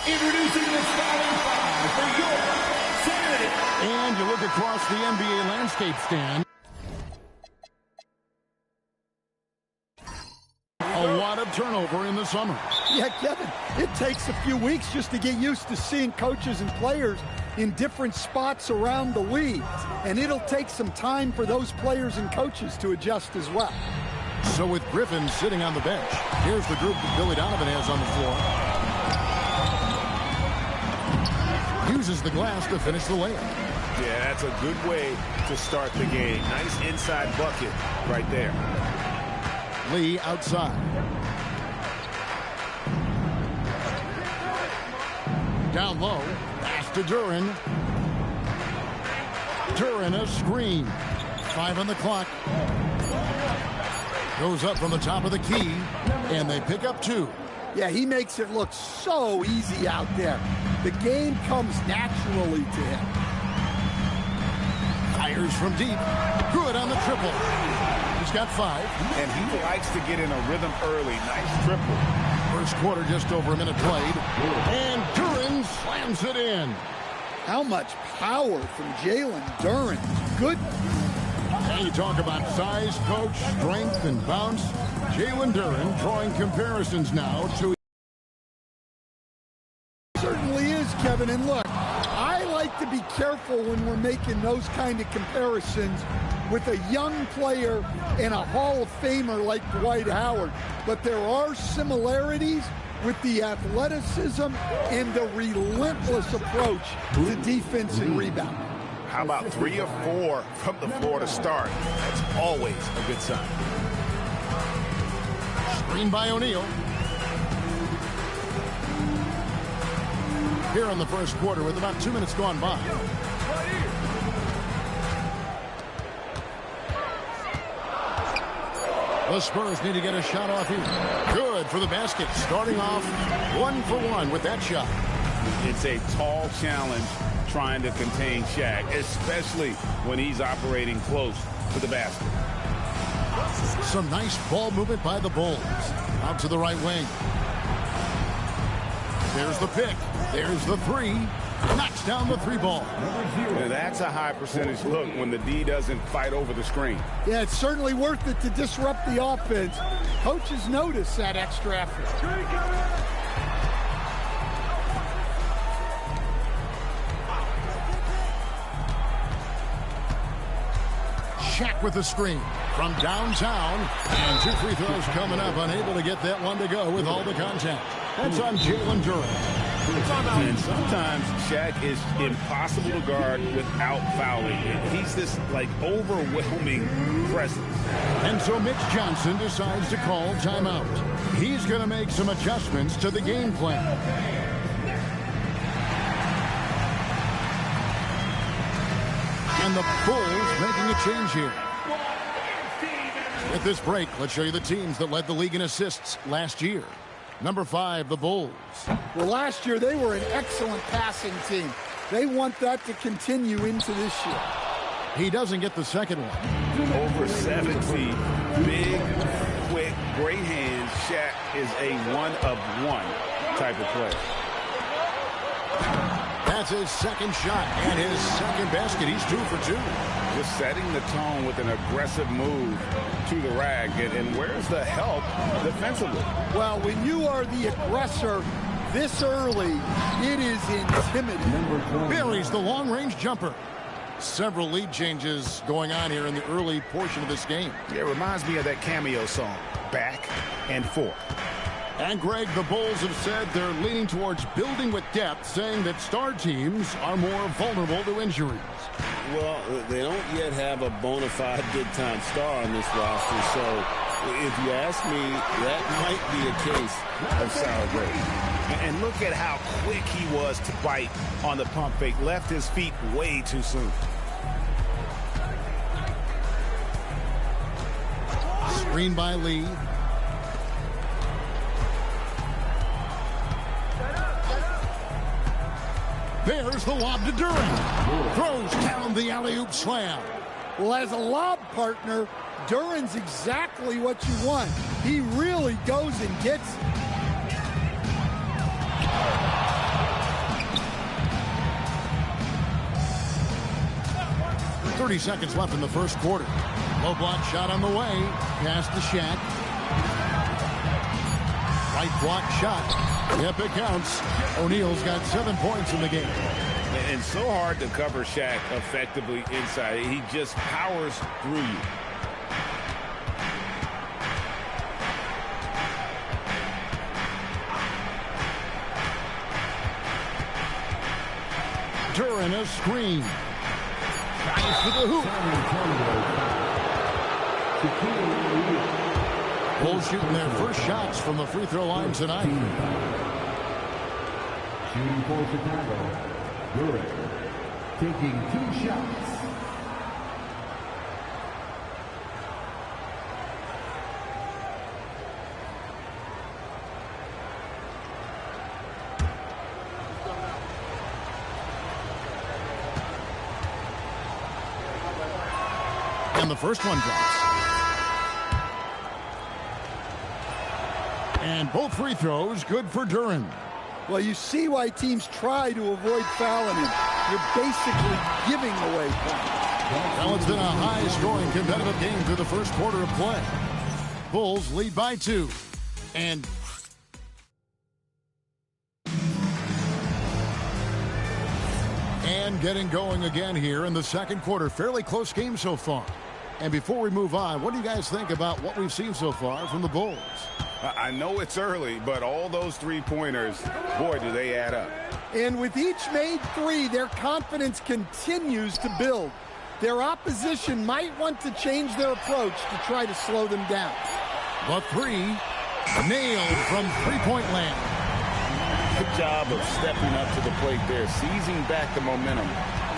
Introducing the starting five for your Saturday. And you look across the NBA landscape, Stan. A lot of turnover in the summer. Yeah, Kevin, it takes a few weeks just to get used to seeing coaches and players in different spots around the league. And it'll take some time for those players and coaches to adjust as well. So with Griffin sitting on the bench, here's the group that Billy Donovan has on the floor. Uses the glass to finish the layup. Yeah, that's a good way to start the game. Nice inside bucket right there. Lee outside. Down low. Pass to Duren. Duren a screen. 5 on the clock. Goes up from the top of the key. And they pick up 2. Yeah, he makes it look so easy out there. The game comes naturally to him. Fires from deep. Good on the triple. He's got 5. And he likes to get in a rhythm early. Nice triple. First quarter, just over a minute played. And Duren slams it in. How much power from Jalen Duren. Good. And you talk about size, coach, strength, and bounce. Jalen Duren drawing comparisons now to... Certainly is, Kevin. And look, I like to be careful when we're making those kind of comparisons with a young player and a Hall of Famer like Dwight Howard. But there are similarities with the athleticism and the relentless approach to defense and rebound. How about 3 or 4 from the floor to start? That's always a good sign. Screen by O'Neal. Here in the first quarter with about 2 minutes gone by. The Spurs need to get a shot off here. Good for the basket. Starting off 1 for 1 with that shot. It's a tall challenge trying to contain Shaq, especially when he's operating close to the basket. Some nice ball movement by the Bulls. Out to the right wing. There's the pick. There's the 3. Knocks down the 3 ball. That's a high percentage look when the D doesn't fight over the screen. Yeah, it's certainly worth it to disrupt the offense. Coaches notice that extra effort. Shaq with the screen from downtown. And 2 free throws coming up. Unable to get that one to go with all the contact. That's on Jalen Duren. And sometimes Shaq is impossible to guard without fouling. He's this, like, overwhelming presence. And so Mitch Johnson decides to call timeout. He's going to make some adjustments to the game plan. And the Bulls making a change here. At this break, let's show you the teams that led the league in assists last year. Number 5, the Bulls. Well, last year they were an excellent passing team. They want that to continue into this year. He doesn't get the second one. Over 7 feet, big, quick, great hands. Shaq is a one-of-one type of player. That's his second shot and his second basket. He's 2 for 2. Just setting the tone with an aggressive move to the rack. And where's the help defensively? Well, when you are the aggressor this early, it is intimidating. Buries the long-range jumper. Several lead changes going on here in the early portion of this game. It reminds me of that Cameo song, Back and Forth. And Greg, the Bulls have said they're leaning towards building with depth, saying that star teams are more vulnerable to injuries. Well, they don't yet have a bona fide big-time star on this roster, so if you ask me, that might be a case of sour grapes. And look at how quick he was to bite on the pump fake. Left his feet way too soon. Screen by Lee. There's the lob to Duren. Throws down the alley-oop slam. Well, as a lob partner, Duren's exactly what you want. He really goes and gets it. 30 seconds left in the first quarter. Low block shot on the way. Pass to Shaq. Right block shot. Yep, it counts. O'Neal's got 7 points in the game. And so hard to cover Shaq effectively inside. He just powers through you. Duran a screen. Tries for the hoop. Bulls shooting their first shots from the free throw line tonight. Shooting for Chicago, Duran taking 2 shots. And the first one drops. And both free throws good for Duran. Well, you see why teams try to avoid fouling him. You're basically giving away points. Well, it's been a high-scoring competitive game through the first quarter of play. Bulls lead by 2. And getting going again here in the second quarter. Fairly close game so far. And before we move on, what do you guys think about what we've seen so far from the Bulls? I know it's early, but all those three-pointers, boy, do they add up. And with each made 3, their confidence continues to build. Their opposition might want to change their approach to try to slow them down. The 3 nailed from three-point land. Good job of stepping up to the plate there, seizing back the momentum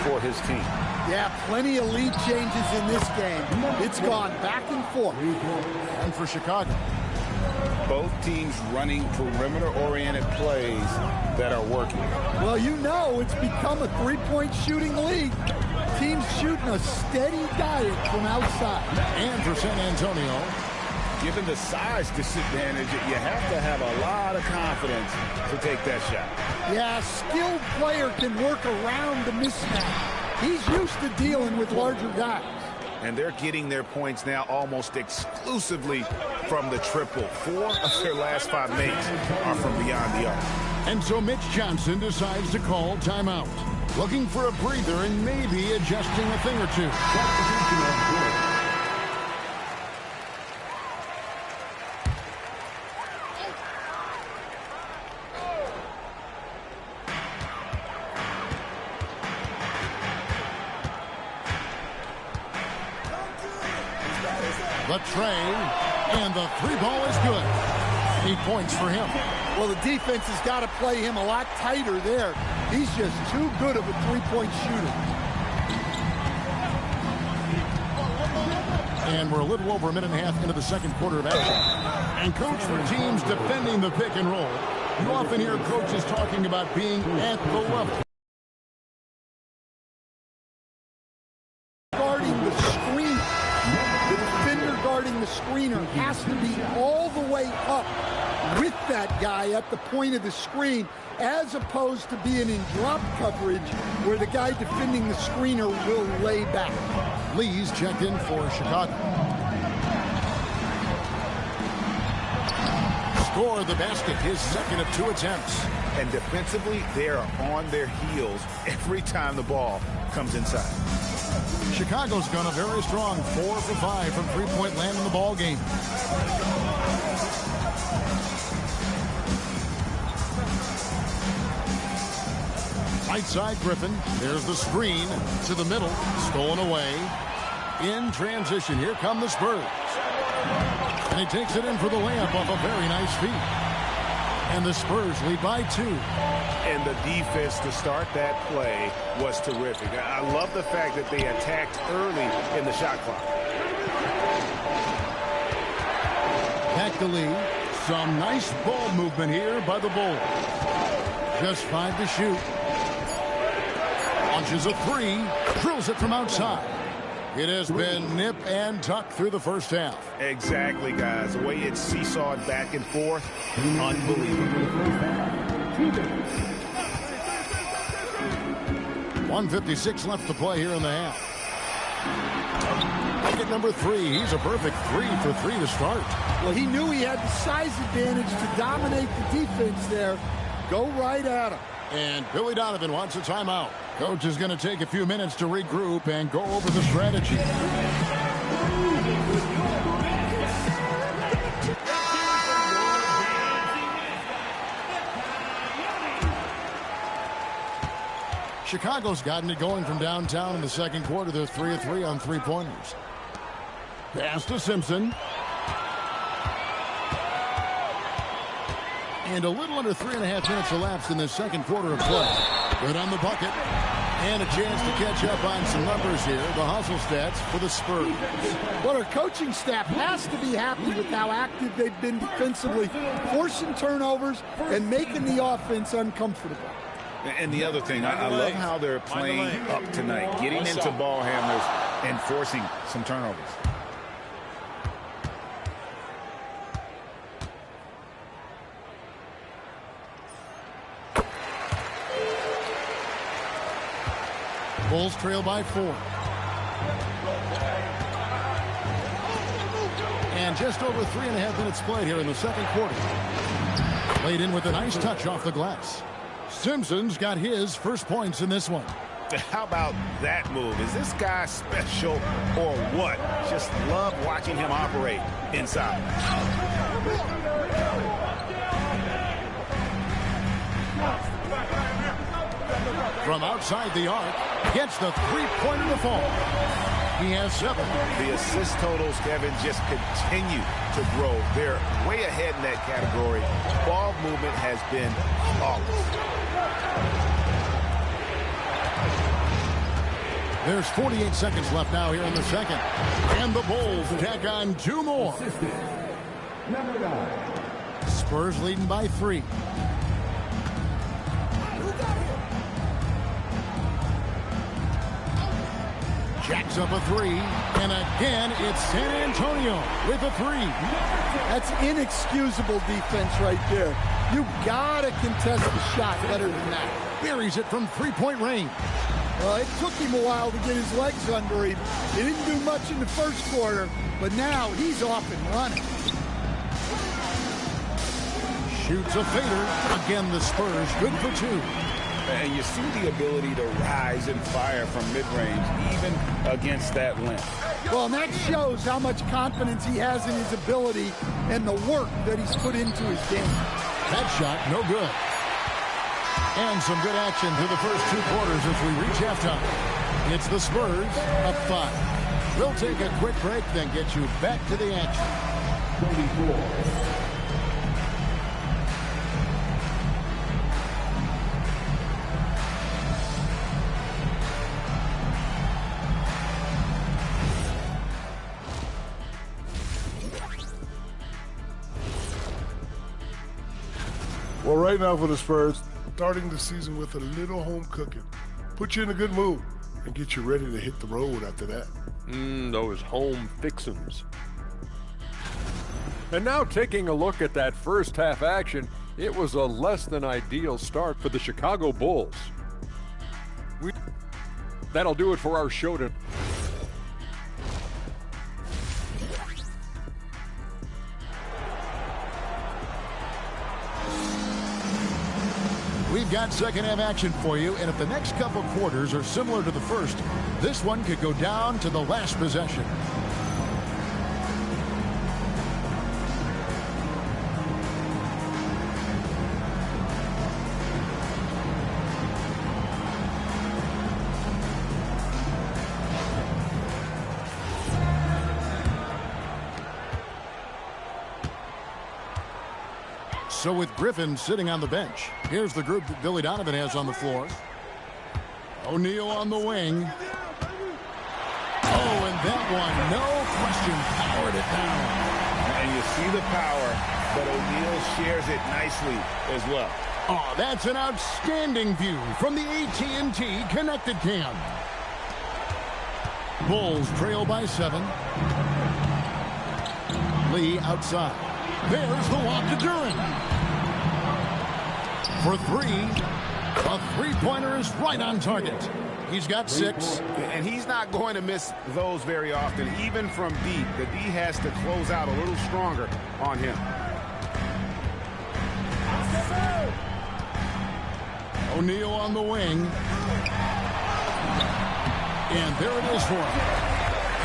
for his team. Yeah, plenty of lead changes in this game. It's gone back and forth. And for Chicago, both teams running perimeter-oriented plays that are working. Well, you know it's become a three-point shooting league. Teams shooting a steady diet from outside. And for San Antonio, given the size disadvantage, you have to have a lot of confidence to take that shot. Yeah, a skilled player can work around the mismatch. He's used to dealing with larger guys. And they're getting their points now almost exclusively from the triple. 4 of their last 5 makes are from beyond the arc. And so Mitch Johnson decides to call timeout. Looking for a breather and maybe adjusting a thing or two. The tray, and the 3 ball is good. 8 points for him. Well, the defense has got to play him a lot tighter there. He's just too good of a three-point shooter. And we're a little over a minute and a half into the second quarter of action. And coach, for teams defending the pick and roll, you often hear coaches talking about being at the level. The screener has to be all the way up with that guy at the point of the screen, as opposed to being in drop coverage where the guy defending the screener will lay back. Lee's checked in for Chicago. Score the basket, his second of 2 attempts. And defensively, they are on their heels every time the ball comes inside. Chicago's gone a very strong 4 for 5 from three-point land in the ball game. Right side, Griffin. There's the screen to the middle. Stolen away. In transition, here come the Spurs. And he takes it in for the layup off a very nice feed. And the Spurs lead by 2. And the defense to start that play was terrific. I love the fact that they attacked early in the shot clock. Back to Lee. Some nice ball movement here by the Bulls. Just 5 to shoot. Launches a 3. Drills it from outside. It has been nip and tuck through the first half. Exactly, guys. The way it's seesawed back and forth, unbelievable. 1:56 left to play here in the half. Bucket number 3. He's a perfect 3 for 3 to start. Well, he knew he had the size advantage to dominate the defense there. Go right at him. And Billy Donovan wants a timeout. Coach is going to take a few minutes to regroup and go over the strategy. Chicago's gotten it going from downtown in the second quarter. They're 3 of 3 on three-pointers. Pass to Simpson. And a little under 3.5 minutes elapsed in the second quarter of play. Good on the bucket. And a chance to catch up on some numbers here. The hustle stats for the Spurs. Well, our coaching staff has to be happy with how active they've been defensively, forcing turnovers and making the offense uncomfortable. And the other thing, I love how they're playing up tonight, getting into ball handlers and forcing some turnovers. Bulls trail by 4. And just over 3.5 minutes played here in the second quarter. Played in with a nice touch off the glass. Simpson's got his first points in this one. How about that move? Is this guy special or what? Just love watching him operate inside. From outside the arc, gets the three-pointer to fall. He has 7. The assist totals, Kevin, just continue to grow. They're way ahead in that category. Ball movement has been flawless. There's 48 seconds left now here in the second. And the Bulls tack on 2 more. Spurs leading by 3. Jacks up a 3, and again it's San Antonio with a 3. That's inexcusable defense right there. You gotta contest the shot better than that. Buries it from three-point range. Well, it took him a while to get his legs under him. He didn't do much in the first quarter, but now he's off and running. Shoots a fader. Again, the Spurs good for 2. And you see the ability to rise and fire from mid-range, even against that length. Well, and that shows how much confidence he has in his ability and the work that he's put into his game. That shot, no good. And some good action through the first 2 quarters as we reach halftime. It's the Spurs up 5. We'll take a quick break, then get you back to the action. 24. Well, right now for the Spurs, starting the season with a little home cooking. Put you in a good mood and get you ready to hit the road after that. Those home fixins'. And now taking a look at that first half action, it was a less than ideal start for the Chicago Bulls. That'll do it for our show tonight. We've got second half action for you, and if the next couple quarters are similar to the first, this one could go down to the last possession. So with Griffin sitting on the bench, here's the group that Billy Donovan has on the floor. O'Neal on the wing. Oh, and that one, no question, powered it down. And you see the power, but O'Neal shares it nicely as well. Oh, that's an outstanding view from the AT&T Connected Cam. Bulls trail by 7. Lee outside. There's the lob to Duren. For 3, A three-pointer is right on target. He's got 6. And he's not going to miss those very often, even from deep. The D has to close out a little stronger on him. O'Neal on the wing. And there it is for him.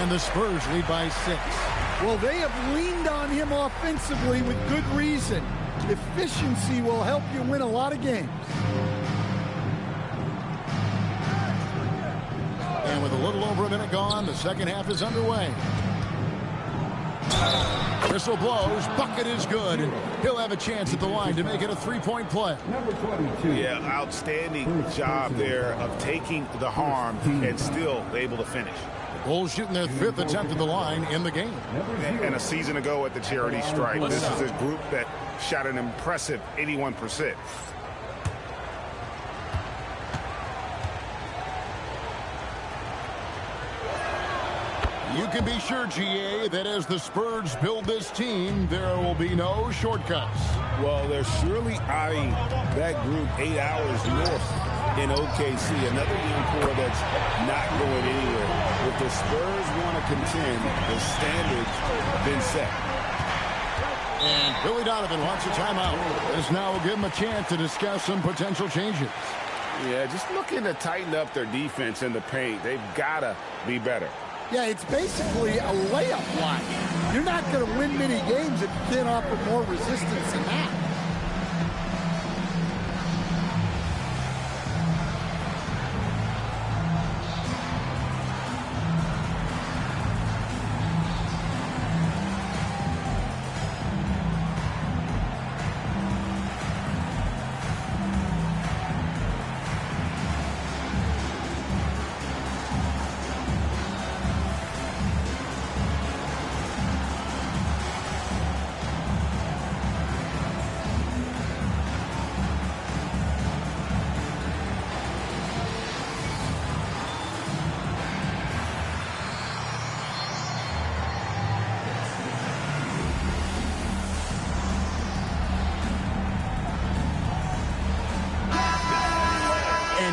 And the Spurs lead by 6. Well, they have leaned on him offensively with good reason. Efficiency will help you win a lot of games. And with a little over a minute gone, the second half is underway. Whistle blows. Bucket is good. And he'll have a chance at the line to make it a three-point play. Yeah, outstanding job there of taking the harm and still able to finish. Bulls shooting their 5th attempt at the line in the game. And a season ago at the charity stripe, this is a group that shot an impressive 81%. You can be sure, GA, that as the Spurs build this team, there will be no shortcuts. Well, they're surely eyeing that group 8 hours north in OKC. Another young core that's not going anywhere. If the Spurs want to contend, the standard's been set. And Billy Donovan wants a timeout. This now will give him a chance to discuss some potential changes. Yeah, just looking to tighten up their defense in the paint. They've got to be better. Yeah, it's basically a layup line. You're not going to win many games if you can't offer more resistance than that.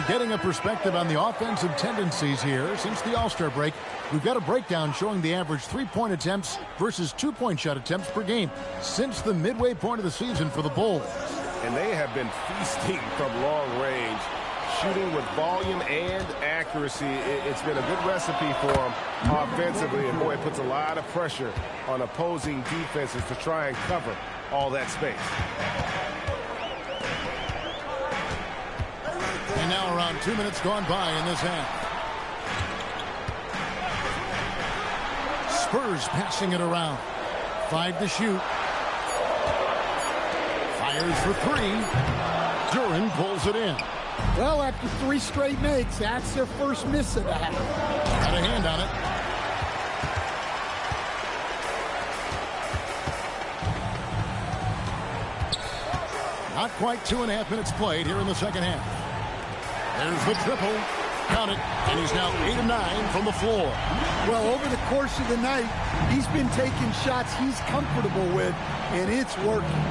Getting a perspective on the offensive tendencies here since the All-Star break, we've got a breakdown showing the average three-point attempts versus two-point shot attempts per game since the midway point of the season for the Bulls. And they have been feasting from long range, shooting with volume and accuracy. It's been a good recipe for them offensively, and boy, it puts a lot of pressure on opposing defenses to try and cover all that space. And now around 2 minutes gone by in this half. Spurs passing it around. 5 to shoot. Fires for 3. Duren pulls it in. Well, after 3 straight makes, that's their first miss of the half. Got a hand on it. Not quite 2.5 minutes played here in the second half. There's the triple. Count it. And he's now 8 of 9 from the floor. Well, over the course of the night, he's been taking shots he's comfortable with, and it's working.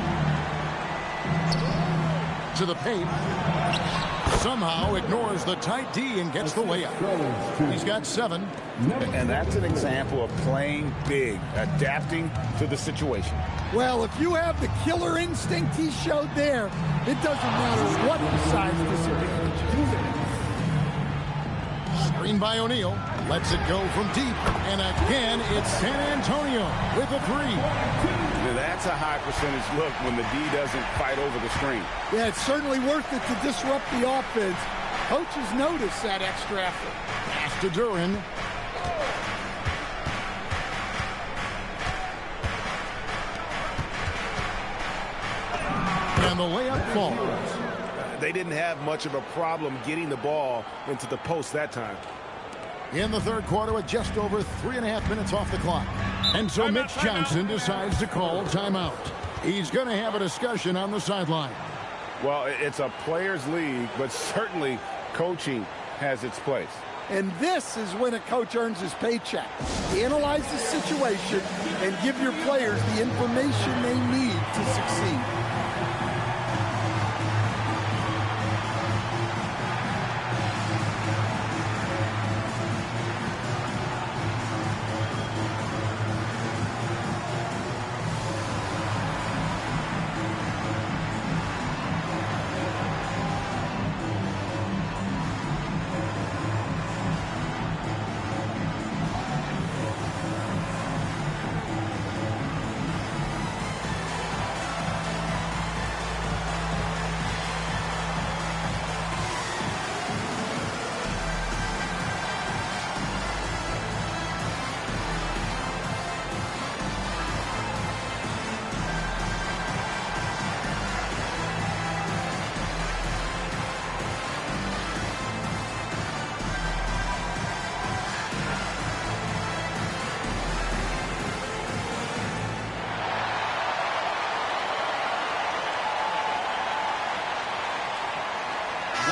To the paint. Somehow ignores the tight D and gets the layup. He's got 7. And that's an example of playing big, adapting to the situation. Well, if you have the killer instinct he showed there, it doesn't matter what the size disadvantage is. Screen by O'Neal. Lets it go from deep. And again, it's San Antonio with a 3. Now that's a high percentage look when the D doesn't fight over the screen. Yeah, it's certainly worth it to disrupt the offense. Coaches notice that extra effort. Pass to Duren. And the layup falls. They didn't have much of a problem getting the ball into the post that time. In the third quarter with just over 3.5 minutes off the clock. And so Mitch Johnson decides to call timeout. He's going to have a discussion on the sideline. Well, it's a players' league, but certainly coaching has its place. And this is when a coach earns his paycheck. Analyze the situation and give your players the information they need to succeed.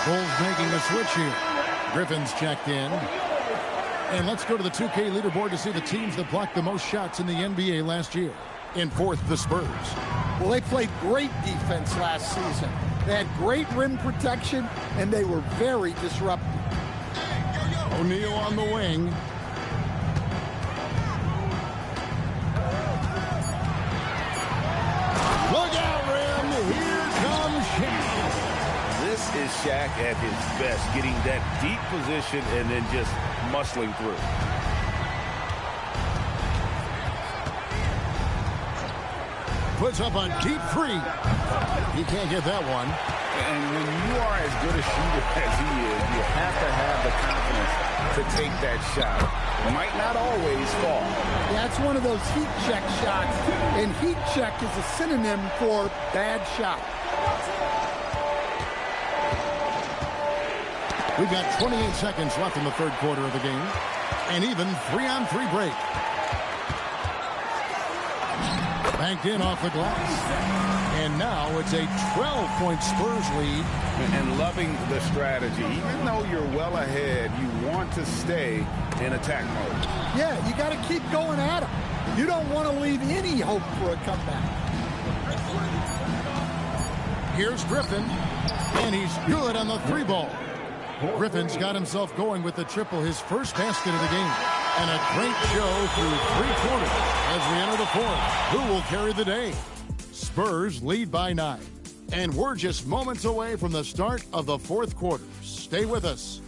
Bulls making a switch here. Griffin's checked in. And let's go to the 2K leaderboard to see the teams that blocked the most shots in the NBA last year. In fourth, the Spurs. Well, they played great defense last season. They had great rim protection, and they were very disruptive. O'Neal on the wing. Look out, Rim. Here comes Shaq. This is Shaq at his best, getting that deep position and then just muscling through. Puts up a deep three. He can't get that one. And when you are as good a shooter as he is, you have to have the confidence to take that shot. It might not always fall. That's one of those heat check shots, and heat check is a synonym for bad shot. We've got 28 seconds left in the third quarter of the game. An even 3-on-3 break. Banked in off the glass. And now it's a 12-point Spurs lead. And loving the strategy. Even though you're well ahead, you want to stay in attack mode. Yeah, you got to keep going at him. You don't want to leave any hope for a comeback. Here's Griffin. And he's good on the three ball. Griffin's got himself going with the triple, his first basket of the game. And a great show through three quarters as we enter the fourth. Who will carry the day? Spurs lead by 9. And we're just moments away from the start of the fourth quarter. Stay with us.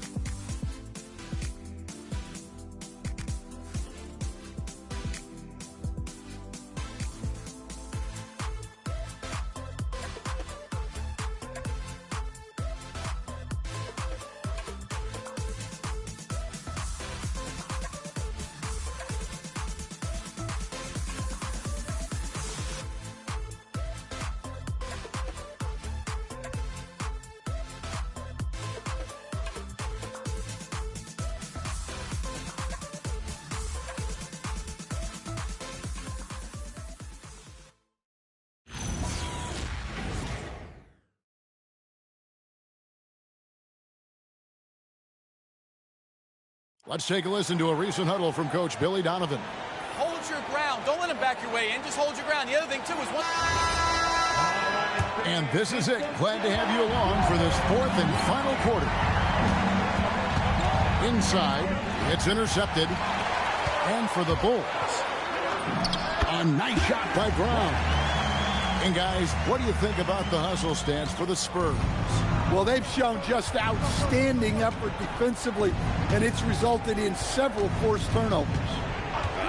Let's take a listen to a recent huddle from Coach Billy Donovan. Hold your ground. Don't let him back your way in. Just hold your ground. The other thing, too, is one. And this is it. Glad to have you along for this fourth and final quarter. Inside, it's intercepted. And for the Bulls, a nice shot by Brown. And guys, what do you think about the hustle stance for the Spurs? Well, they've shown just outstanding effort defensively, and it's resulted in several forced turnovers.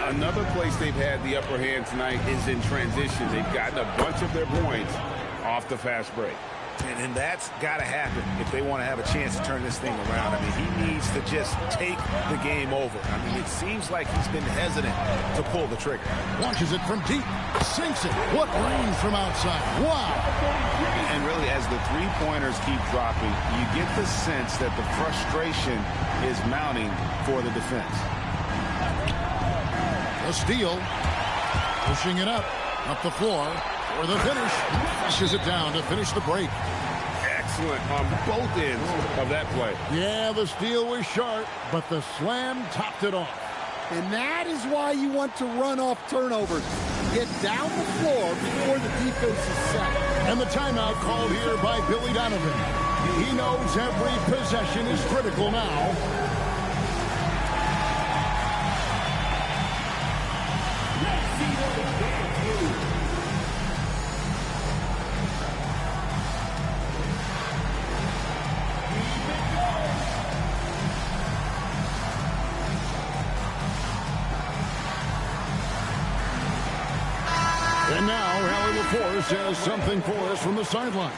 Another place they've had the upper hand tonight is in transition. They've gotten a bunch of their points off the fast break. And that's got to happen if they want to have a chance to turn this thing around. I mean, he needs to just take the game over. I mean, it seems like he's been hesitant to pull the trigger. Launches it from deep, sinks it. What range from outside. Wow. And really, as the three-pointers keep dropping, you get the sense that the frustration is mounting for the defense. A steal. Pushing it up the floor. For the finish, pushes it down to finish the break. Excellent on both ends of that play. Yeah, the steal was sharp, but the slam topped it off. And that is why you want to run off turnovers. Get down the floor before the defense is set. And the timeout called here by Billy Donovan. He knows every possession is critical now. And now, Hallie LaForce has something for us from the sideline.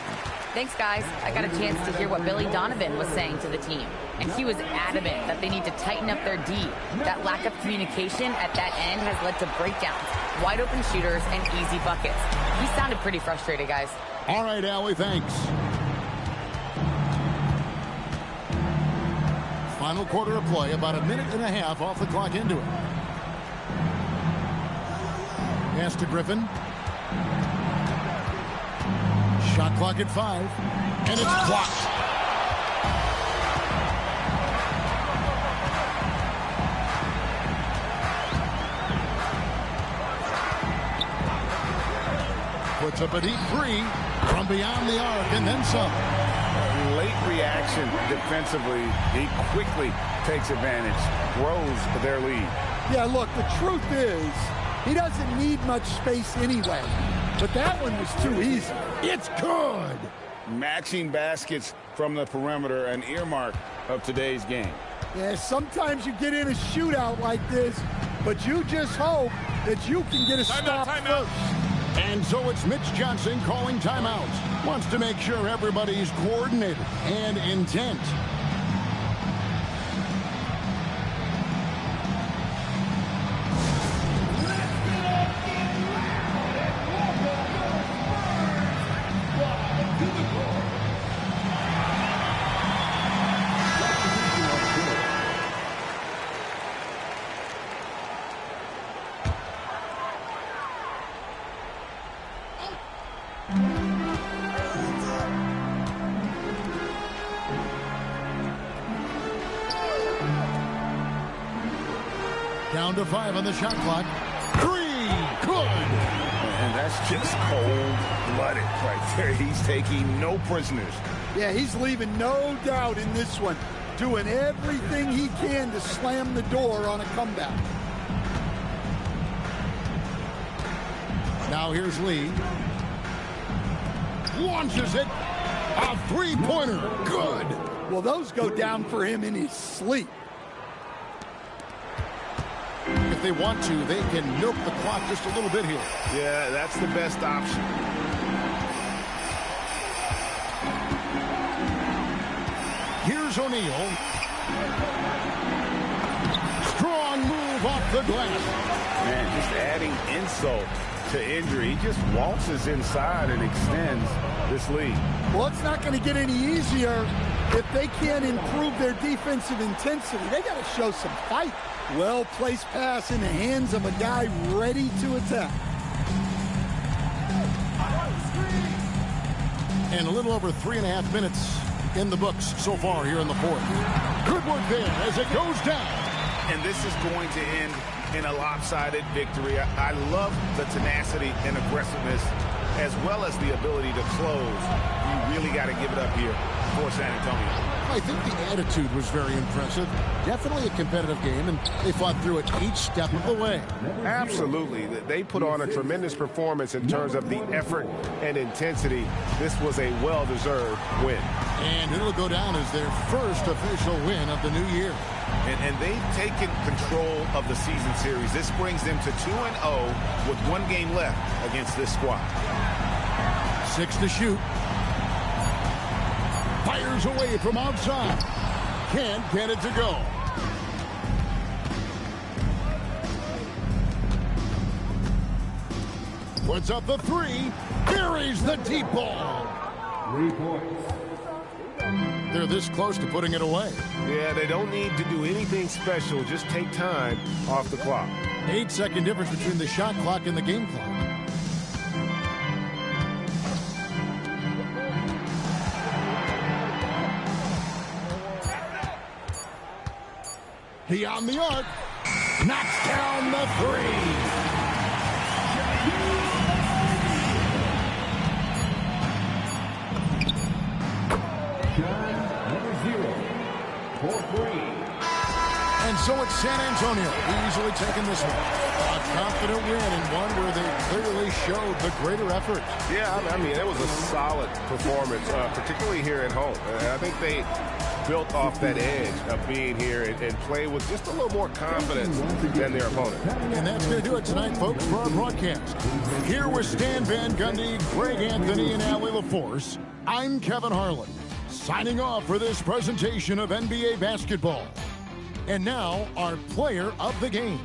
Thanks, guys. I got a chance to hear what Billy Donovan was saying to the team. And he was adamant that they need to tighten up their D. That lack of communication at that end has led to breakdowns, wide open shooters, and easy buckets. He sounded pretty frustrated, guys. All right, Allie, thanks. Final quarter of play, about a minute and a half off the clock into it. Pass to Griffin. Shot clock at 5. And it's blocked. puts up a deep three from beyond the arc and then some. Late reaction defensively. He quickly takes advantage, grows their lead. Yeah, look, the truth is he doesn't need much space anyway. But that one was too easy. It's good. Matching baskets from the perimeter, an earmark of today's game. Yeah, sometimes you get in a shootout like this, but you just hope that you can get a stop first. And so it's Mitch Johnson calling timeouts. Wants to make sure everybody's coordinated and intent. Down to 5 on the shot clock. 3, good. And that's just cold-blooded right there. He's taking no prisoners. Yeah, he's leaving no doubt in this one. Doing everything he can to slam the door on a comeback. Now here's Lee. Launches it. A three-pointer. Good. Well, those go down for him in his sleep. If they want to, they can milk the clock just a little bit here. Yeah, that's the best option. Here's O'Neal. Strong move off the glass. Man, just adding insult to injury. He just waltzes inside and extends this lead. Well, it's not going to get any easier if they can't improve their defensive intensity. They got to show some fight. Well-placed pass in the hands of a guy ready to attack. And a little over 3.5 minutes in the books so far here in the fourth. Good work there as it goes down. And this is going to end in a lopsided victory. I love the tenacity and aggressiveness as well as the ability to close. You really got to give it up here for San Antonio. I think the attitude was very impressive. Definitely a competitive game, and they fought through it each step of the way. Absolutely. They put on a tremendous performance in terms of the effort and intensity. This was a well-deserved win. And it'll go down as their first official win of the new year. And they've taken control of the season series. This brings them to 2-0 with one game left against this squad. 6 to shoot. Fires away from outside. Can't get it to go. Puts up the 3. Buries the deep ball. 3 points. They're this close to putting it away. Yeah, they don't need to do anything special. Just take time off the clock. 8-second difference between the shot clock and the game clock. Beyond the arc. Knocks down the 3. And so it's San Antonio easily taking this one. A confident win and one where they clearly showed the greater effort. Yeah, I mean, it was a solid performance, particularly here at home. And I think they built off that edge of being here and play with just a little more confidence than their opponent. And that's going to do it tonight, folks, for our broadcast. Here with Stan Van Gundy, Greg Anthony, and Allie LaForce, I'm Kevin Harlan, signing off for this presentation of NBA basketball. And now, our player of the game.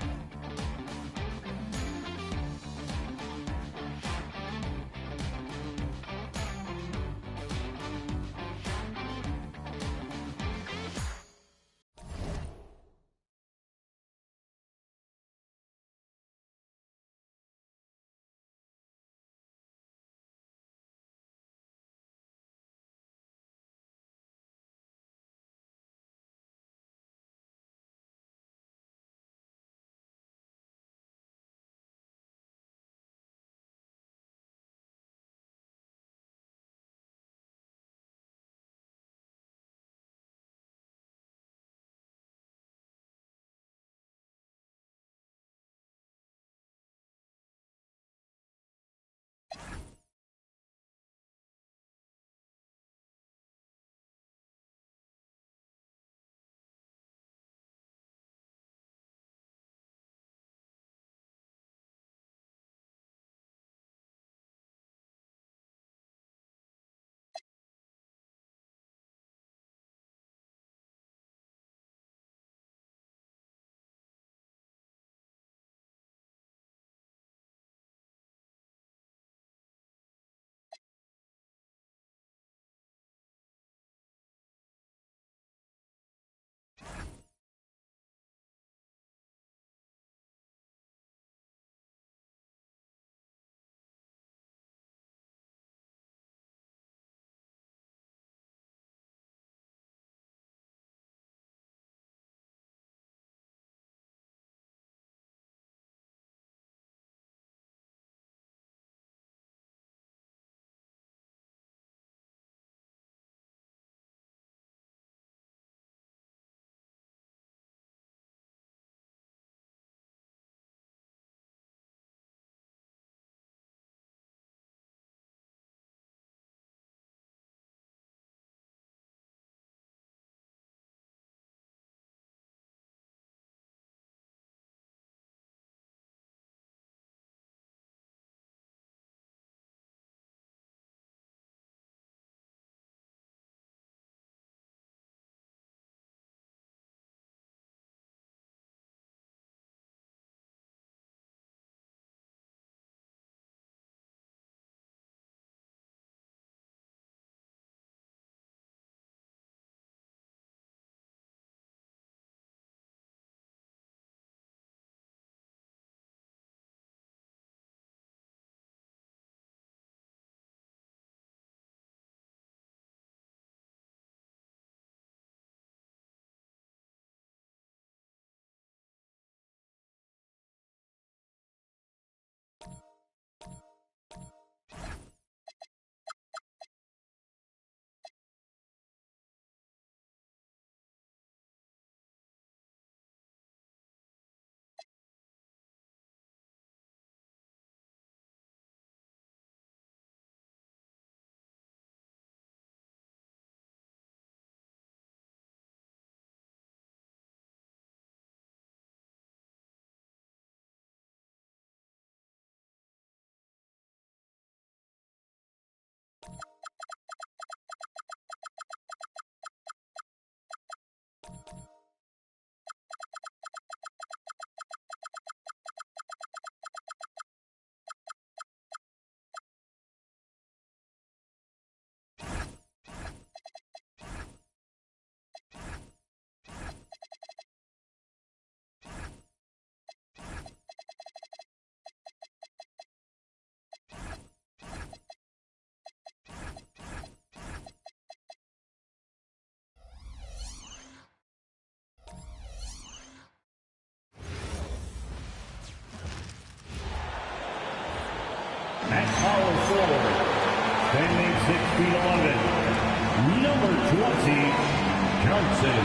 Johnson.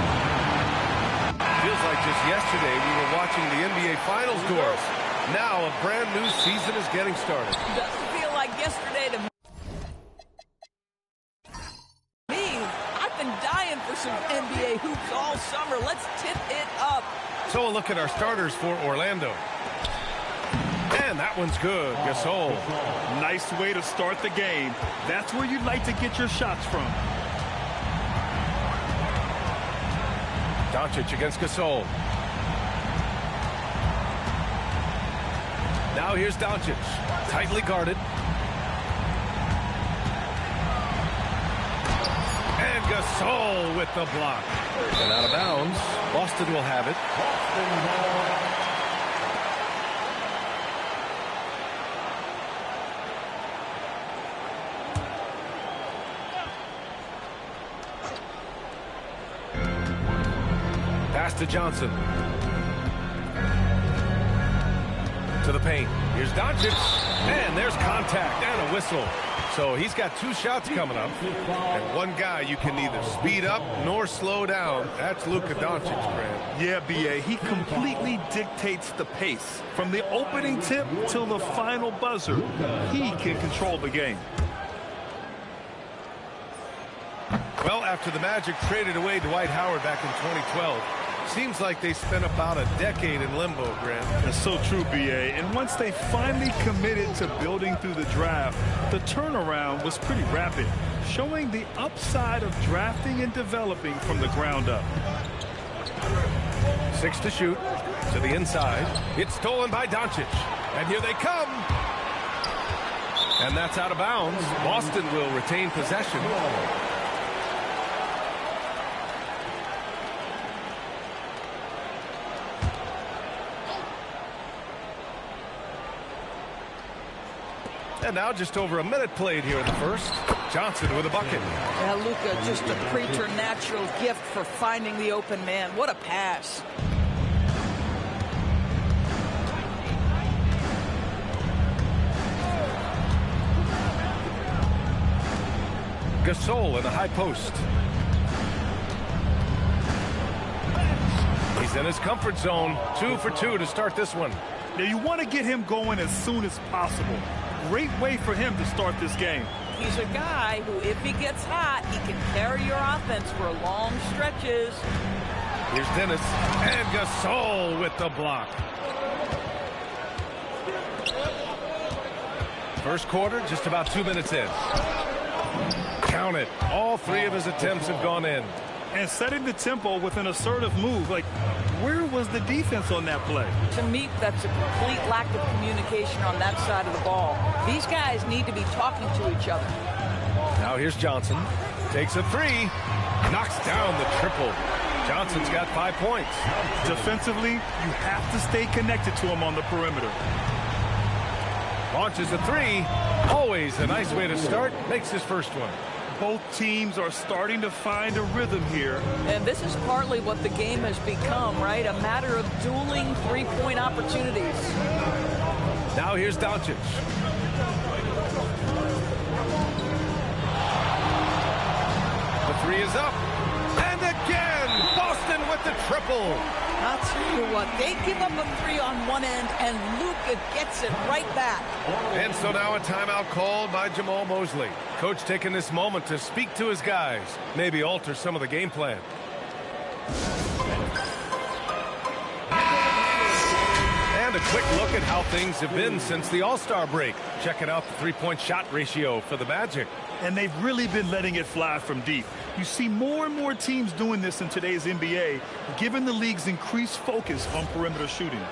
Feels like just yesterday we were watching the NBA Finals doors. Now a brand new season is getting started. Doesn't feel like yesterday to me. I've been dying for some NBA hoops all summer. Let's tip it up. So a look at our starters for Orlando. And that one's good. Gasol. Nice way to start the game. That's where you'd like to get your shots from. Doncic against Gasol. Now here's Doncic. Tightly guarded. And Gasol with the block. And out of bounds. Boston will have it. Pass to Johnson. To the paint. Here's Doncic. And there's contact and a whistle. So he's got 2 shots coming up. And one guy you can neither speed up nor slow down. That's Luka Doncic, Grant. Yeah, B.A., he completely dictates the pace. From the opening tip till the final buzzer, he can control the game. Well, after the Magic traded away Dwight Howard back in 2012, seems like they spent about a decade in limbo, Grant. That's so true, B.A. And once they finally committed to building through the draft, the turnaround was pretty rapid, showing the upside of drafting and developing from the ground up. 6 to shoot. To the inside. It's stolen by Doncic. And here they come. And that's out of bounds. Boston will retain possession. And now just over a minute played here in the first. Johnson with a bucket. Yeah, Luka, just a preternatural gift for finding the open man. What a pass. Gasol in the high post. He's in his comfort zone. 2 for 2 to start this one. Now you want to get him going as soon as possible. Great way for him to start this game. He's a guy who, if he gets hot, he can carry your offense for long stretches. Here's Dennis and Gasol with the block. First quarter, just about 2 minutes in. Count it. All 3 of his attempts have gone in. And setting the tempo with an assertive move. Like, where was the defense on that play? To me, that's a complete lack of communication on that side of the ball. These guys need to be talking to each other. Now here's Johnson. Takes a 3. Knocks down the triple. Johnson's got 5 points. Defensively, you have to stay connected to him on the perimeter. Launches a 3. Always a nice way to start. Makes his first one. Both teams are starting to find a rhythm here. And this is partly what the game has become, right? A matter of dueling three-point opportunities. Now here's Doncic. The 3 is up. And again, Boston with the triple. I'll tell you what, they give up a 3 on one end, and Luka gets it right back. And so now a timeout called by Jamal Mosley. Coach taking this moment to speak to his guys, maybe alter some of the game plan. And a quick look at how things have been since the All-Star break. Checking out the three-point shot ratio for the Magic. And they've really been letting it fly from deep. You see more and more teams doing this in today's NBA, given the league's increased focus on perimeter shooting.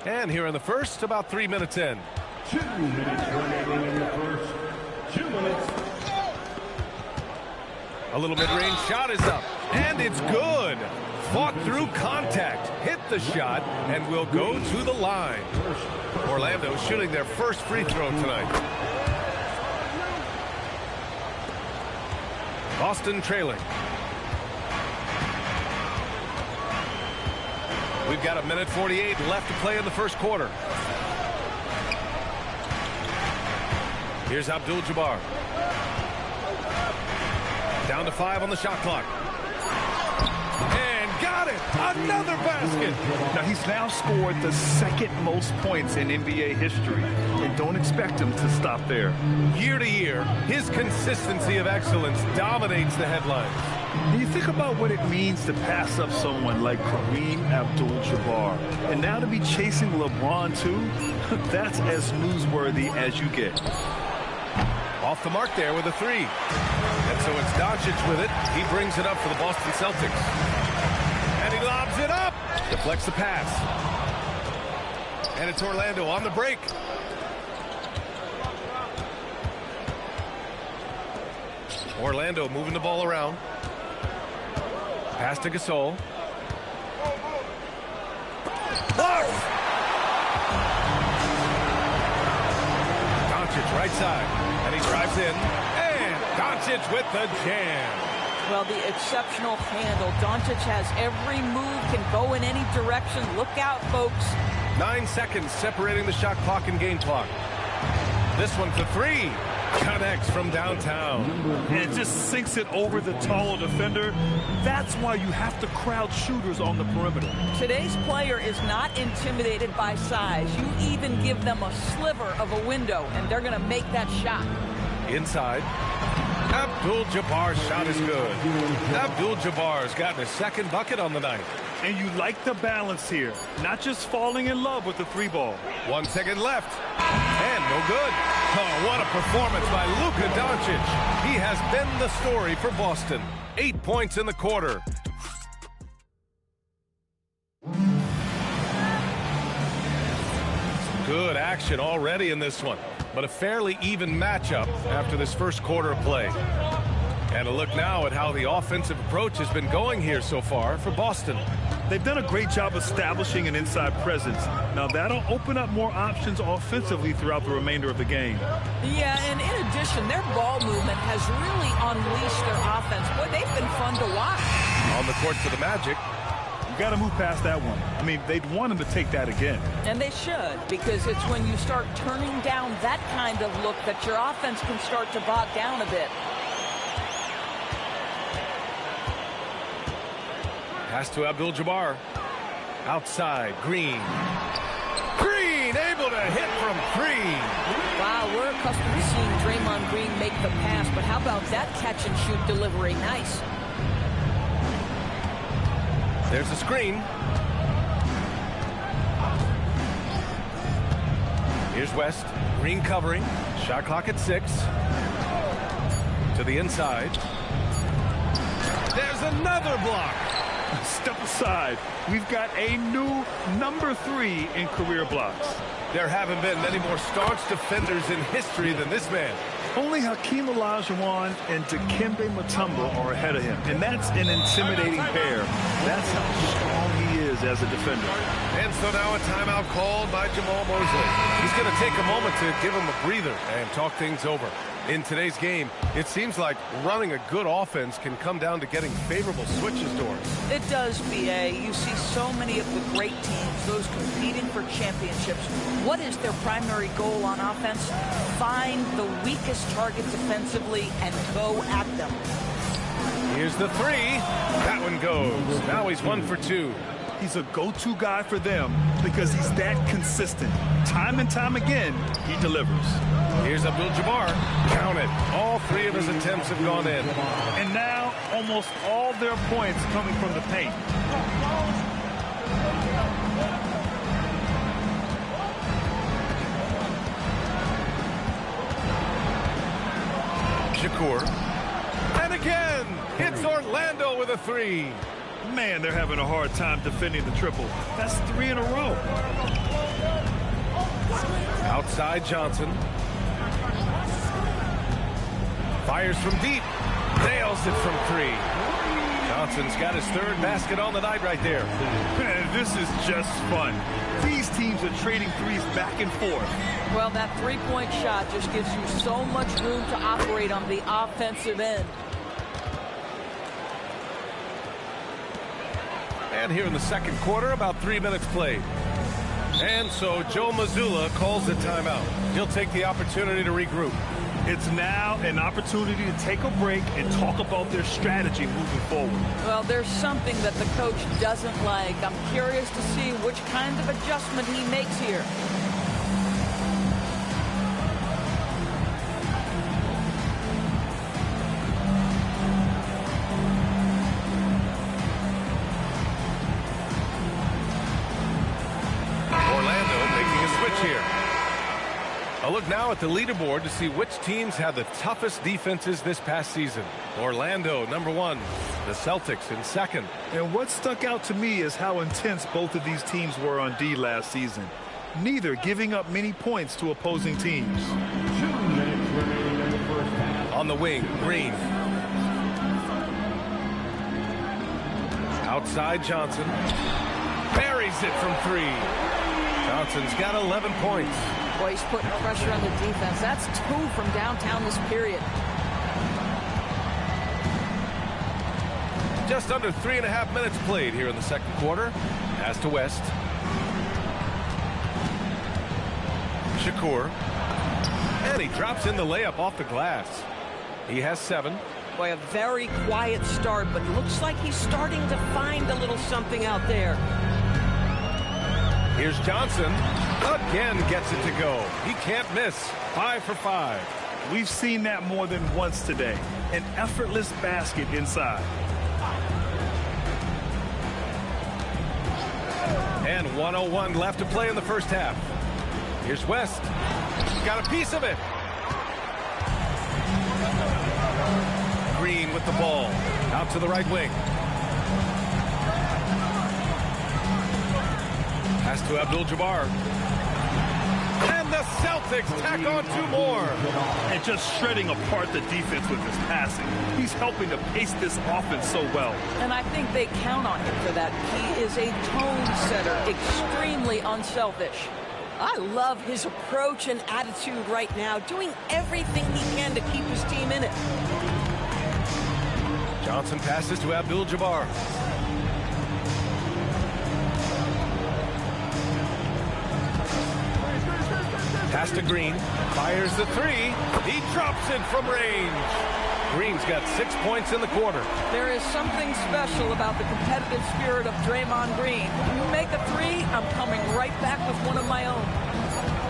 And here in the first, about 3 minutes in. 2 minutes remaining in the first. 2 minutes. A little mid-range shot is up, and it's good. Fought through contact, hit the shot, and will go to the line. Orlando shooting their first free throw tonight. Boston trailing. We've got 1:48 left to play in the first quarter. Here's Abdul-Jabbar. Down to 5 on the shot clock. And got it! Another basket! Now, he's now scored the second most points in NBA history, and don't expect him to stop there. Year to year, his consistency of excellence dominates the headlines. And you think about what it means to pass up someone like Kareem Abdul-Jabbar, and now to be chasing LeBron too, that's as newsworthy as you get. Off the mark there with a 3. And so it's Doncic with it. He brings it up for the Boston Celtics. And he lobs it up. Deflects the pass. And it's Orlando on the break. Orlando moving the ball around. Pass to Gasol. Blocked! Doncic right side. And he drives in. And Doncic with the jam. Well, the exceptional handle. Doncic has every move, can go in any direction. Look out, folks. 9 seconds separating the shot clock and game clock. This one for 3. Connects from downtown. And it just sinks it over the taller defender. That's why you have to crowd shooters on the perimeter. Today's player is not intimidated by size. You even give them a sliver of a window, and they're going to make that shot. Inside. Abdul-Jabbar's shot is good. Abdul-Jabbar's gotten his second bucket on the night. And you like the balance here. Not just falling in love with the 3 ball. 1 second left. And no good. Oh, what a performance by Luka Doncic. He has been the story for Boston. 8 points in the quarter. Good action already in this one, but a fairly even matchup after this first quarter of play. And a look now at how the offensive approach has been going here so far for Boston. They've done a great job establishing an inside presence. Now that'll open up more options offensively throughout the remainder of the game. Yeah, and in addition, their ball movement has really unleashed their offense. Boy, they've been fun to watch. On the court for the Magic. You got to move past that one. I mean, they'd want him to take that again. And they should, because it's when you start turning down that kind of look that your offense can start to bog down a bit. Pass to Abdul-Jabbar. Outside, Green. Green able to hit from 3. Wow, we're accustomed to seeing Draymond Green make the pass, but how about that catch-and-shoot delivery? Nice. There's a screen. Here's West. Green covering. Shot clock at 6. To the inside. There's another block. Step aside. We've got a new number 3 in career blocks. There haven't been many more staunch defenders in history than this man. Only Hakeem Olajuwon and Dikembe Mutombo are ahead of him, and that's an intimidating pair. That's how strong he is as a defender. And so now a timeout called by Jamal Mosley. He's going to take a moment to give him a breather and talk things over. In today's game, it seems like running a good offense can come down to getting favorable switches, Doris. It does, B.A. You see so many of the great teams, those competing for championships. What is their primary goal on offense? Find the weakest targets defensively and go at them. Here's the 3. That one goes. Now he's 1 for 2. He's a go-to guy for them because he's that consistent. Time and time again, he delivers. Here's Abdul-Jabbar. Count it. All 3 of his attempts have gone in. And now almost all their points coming from the paint. Shakur. And again, it's Orlando with a 3. Man, they're having a hard time defending the triple. That's 3 in a row. Outside Johnson. Fires from deep. Nails it from 3. Johnson's got his 3rd basket on the night right there. Man, this is just fun. These teams are trading threes back and forth. Well, that 3-point shot just gives you so much room to operate on the offensive end. And here in the second quarter, about 3 minutes played. And so Joe Mazzulla calls the timeout. He'll take the opportunity to regroup. It's now an opportunity to take a break and talk about their strategy moving forward. Well, there's something that the coach doesn't like. I'm curious to see which kind of adjustment he makes here. A look now at the leaderboard to see which teams had the toughest defenses this past season. Orlando, number 1. The Celtics in 2nd. And what stuck out to me is how intense both of these teams were on D last season. Neither giving up many points to opposing teams. On the wing, Green. Outside Johnson. Buries it from 3. Johnson's got 11 points. Boy, he's putting pressure on the defense. That's 2 from downtown this period. Just under 3.5 minutes played here in the second quarter. Pass to West. Shakur. And he drops in the layup off the glass. He has 7. Boy, a very quiet start, but looks like he's starting to find a little something out there. Here's Johnson. Again gets it to go. He can't miss. 5 for 5. We've seen that more than once today. An effortless basket inside. And 1:01 left to play in the first half. Here's West. Got a piece of it. Green with the ball. Out to the right wing. Pass to Abdul-Jabbar. And the Celtics tack on 2 more. And just shredding apart the defense with his passing. He's helping to pace this offense so well. And I think they count on him for that. He is a tone setter, extremely unselfish. I love his approach and attitude right now, doing everything he can to keep his team in it. Johnson passes to Abdul-Jabbar. Pass to Green. Fires the 3. He drops it from range. Green's got 6 points in the quarter. There is something special about the competitive spirit of Draymond Green. You make a 3, I'm coming right back with one of my own.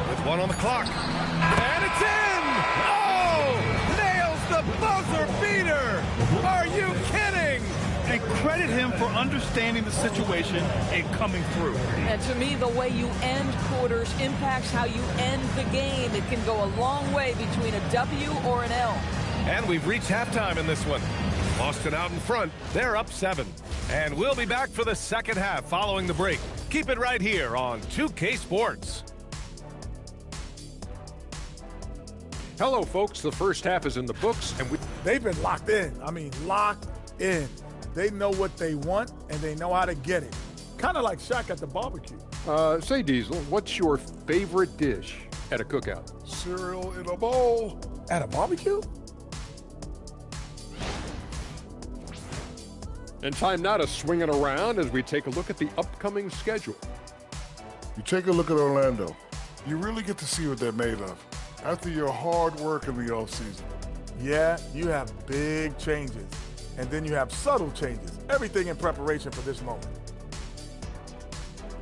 With 1 on the clock. And it's in! Oh! Nails the buzzer beater! Are you kidding? And credit him for understanding the situation and coming through. And to me, the way you end quarters impacts how you end the game. It can go a long way between a W or an L. And we've reached halftime in this one. Boston out in front. They're up 7. And we'll be back for the second half following the break. Keep it right here on 2K Sports. Hello, folks. The first half is in the books, and they've been locked in. I mean, locked in. They know what they want, and they know how to get it. Kind of like Shaq at the barbecue. Say, Diesel, what's your favorite dish at a cookout? Cereal in a bowl. At a barbecue? And time now to swing it around as we take a look at the upcoming schedule. You take a look at Orlando. You really get to see what they're made of after your hard work in the offseason. Yeah, you have big changes. And then you have subtle changes. Everything in preparation for this moment.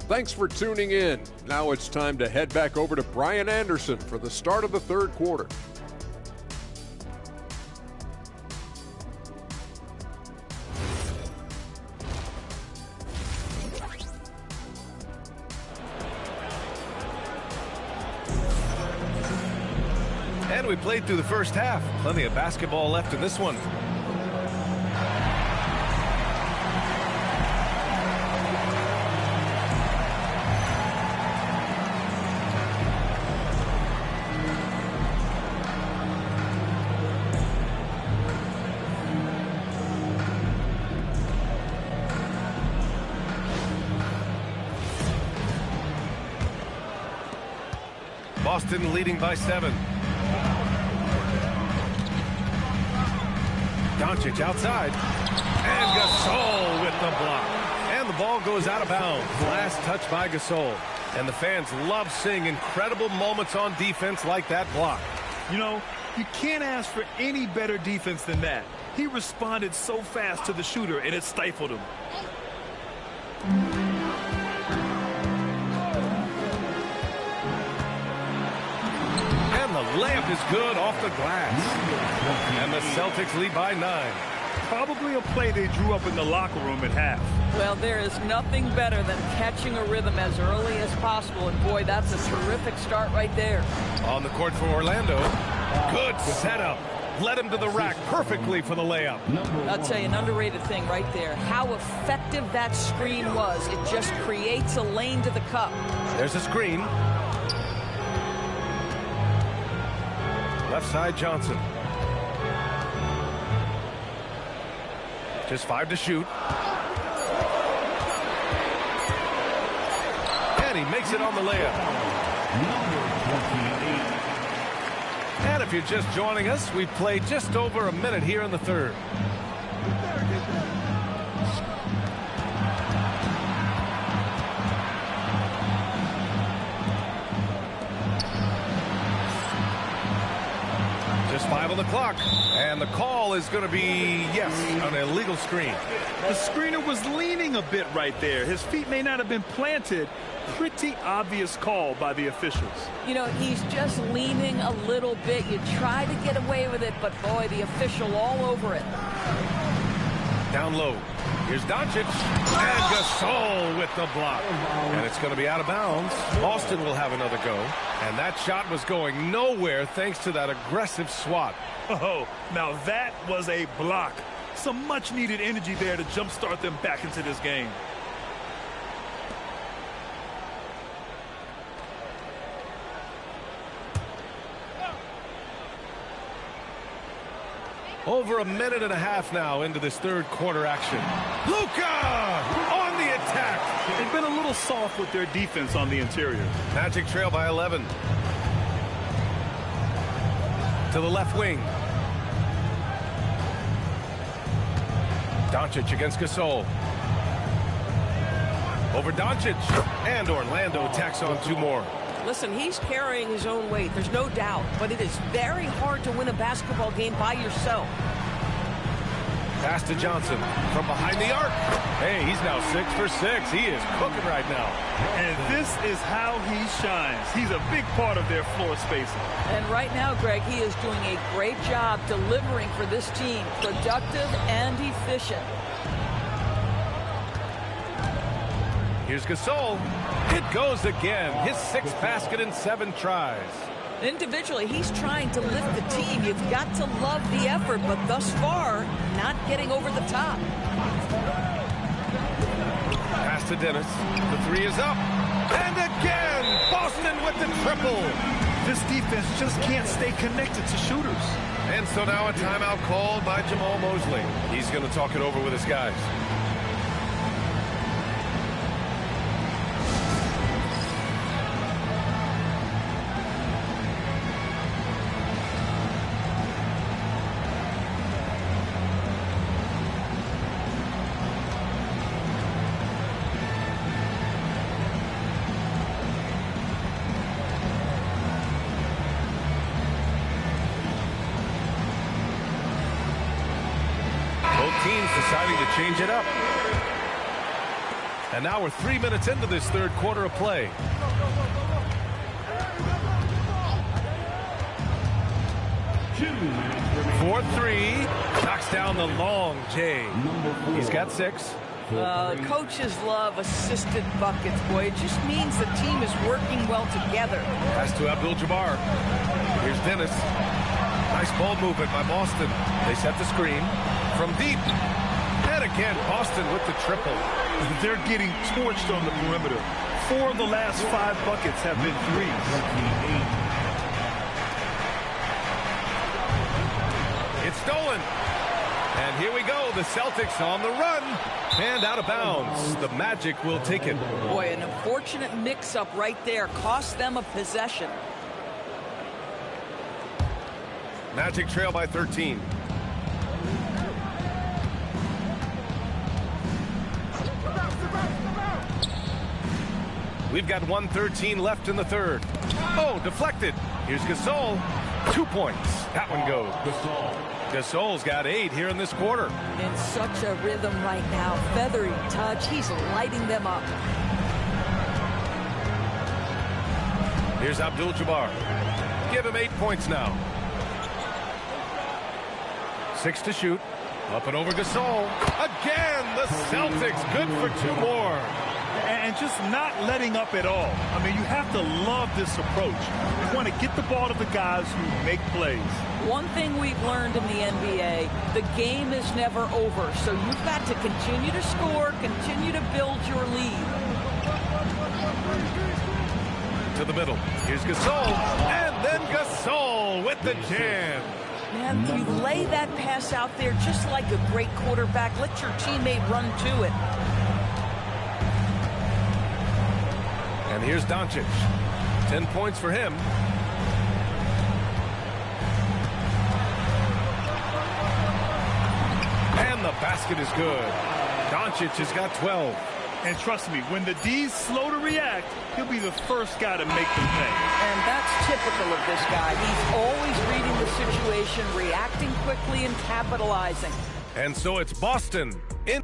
Thanks for tuning in. Now it's time to head back over to Brian Anderson for the start of the third quarter. And we played through the first half. Plenty of basketball left in this one. Boston leading by 7. Doncic outside. And Gasol with the block. And the ball goes out of bounds. Last touch by Gasol. And the fans love seeing incredible moments on defense like that block. You know, You can't ask for any better defense than that. He responded so fast to the shooter, and it stifled him. And the layup is good off the glass. And the Celtics lead by 9. Probably a play they drew up in the locker room at half. Well, there is nothing better than catching a rhythm as early as possible. And, boy, that's a terrific start right there. On the court for Orlando. Good setup. Led him to the rack perfectly for the layup. I'll tell you, an underrated thing right there. How effective that screen was. It just creates a lane to the cup. There's a screen. Left side, Johnson. Just 5 to shoot. And he makes it on the layup. And if you're just joining us, we've played just over a minute here in the third. Just 5 on the clock. And the call is going to be, yes, an illegal screen. The screener was leaning a bit right there. His feet may not have been planted. Pretty obvious call by the officials. You know, he's just leaning a little bit. You try to get away with it, but, boy, the official all over it. Down low. Here's Doncic. And Gasol with the block. And it's going to be out of bounds. Boston will have another go. And that shot was going nowhere thanks to that aggressive swat. Oh, now that was a block. Some much-needed energy there to jumpstart them back into this game. Over a minute and a half now into this third quarter action. Luka on the attack. They've been a little soft with their defense on the interior. Magic trail by 11. To the left wing. Doncic against Gasol. Over Doncic. And Orlando tacks on 2 more. Listen, he's carrying his own weight. There's no doubt. But it is very hard to win a basketball game by yourself. Pass to Johnson from behind the arc. Hey, he's now 6 for 6. He is cooking right now. And this is how he shines. He's a big part of their floor spacing. And right now, Greg, he is doing a great job delivering for this team. Productive and efficient. Here's Gasol. It goes again. His 6th basket in 7 tries. Individually, he's trying to lift the team. You've got to love the effort, but thus far, not getting over the top. Pass to Dennis. The 3 is up. And again, Boston with the triple. This defense just can't stay connected to shooters. And so now a timeout called by Jamal Mosley. He's going to talk it over with his guys. Teams deciding to change it up. And now we're 3 minutes into this third quarter of play. For 3, knocks down the long J. He's got 6. Coaches love assisted buckets, boy. It just means the team is working well together. Pass to Abdul-Jabbar. Here's Dennis. Nice ball movement by Boston. They set the screen from deep. And again, Boston with the triple. They're getting torched on the perimeter. 4 of the last 5 buckets have been threes. It's stolen. And here we go. The Celtics on the run. And out of bounds. The Magic will take it. Boy, an unfortunate mix-up right there. Cost them a possession. Magic trail by 13. We've got 1:13 left in the third. Oh, deflected. Here's Gasol. 2 points. That one goes. Gasol's got 8 here in this quarter. In such a rhythm right now. Feathery touch. He's lighting them up. Here's Abdul-Jabbar. Give him 8 points now. 6 to shoot. Up and over Gasol. Again, the Celtics good for 2 more. And just not letting up at all. I mean, you have to love this approach. You want to get the ball to the guys who make plays. One thing we've learned in the NBA, the game is never over. So you've got to continue to score, continue to build your lead. To the middle. Here's Gasol. And then Gasol with the jam. Man, you lay that pass out there just like a great quarterback. Let your teammate run to it. And here's Doncic. 10 points for him. And the basket is good. Doncic has got 12. And trust me, when the D's slow to react, he'll be the first guy to make them pay. And that's typical of this guy. He's always reading the situation, reacting quickly, and capitalizing. And so it's Boston in.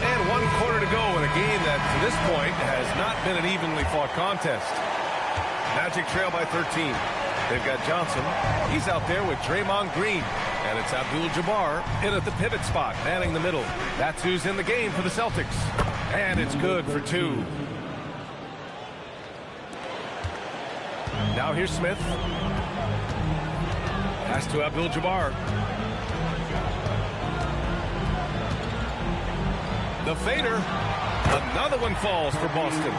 And 1 quarter to go in a game that, to this point, has not been an evenly fought contest. Magic trail by 13. They've got Johnson. He's out there with Draymond Green. And it's Abdul-Jabbar in at the pivot spot, manning the middle. That's who's in the game for the Celtics. And it's good for 2. Now here's Smith. Pass to Abdul-Jabbar. The fader. Another one falls for Boston.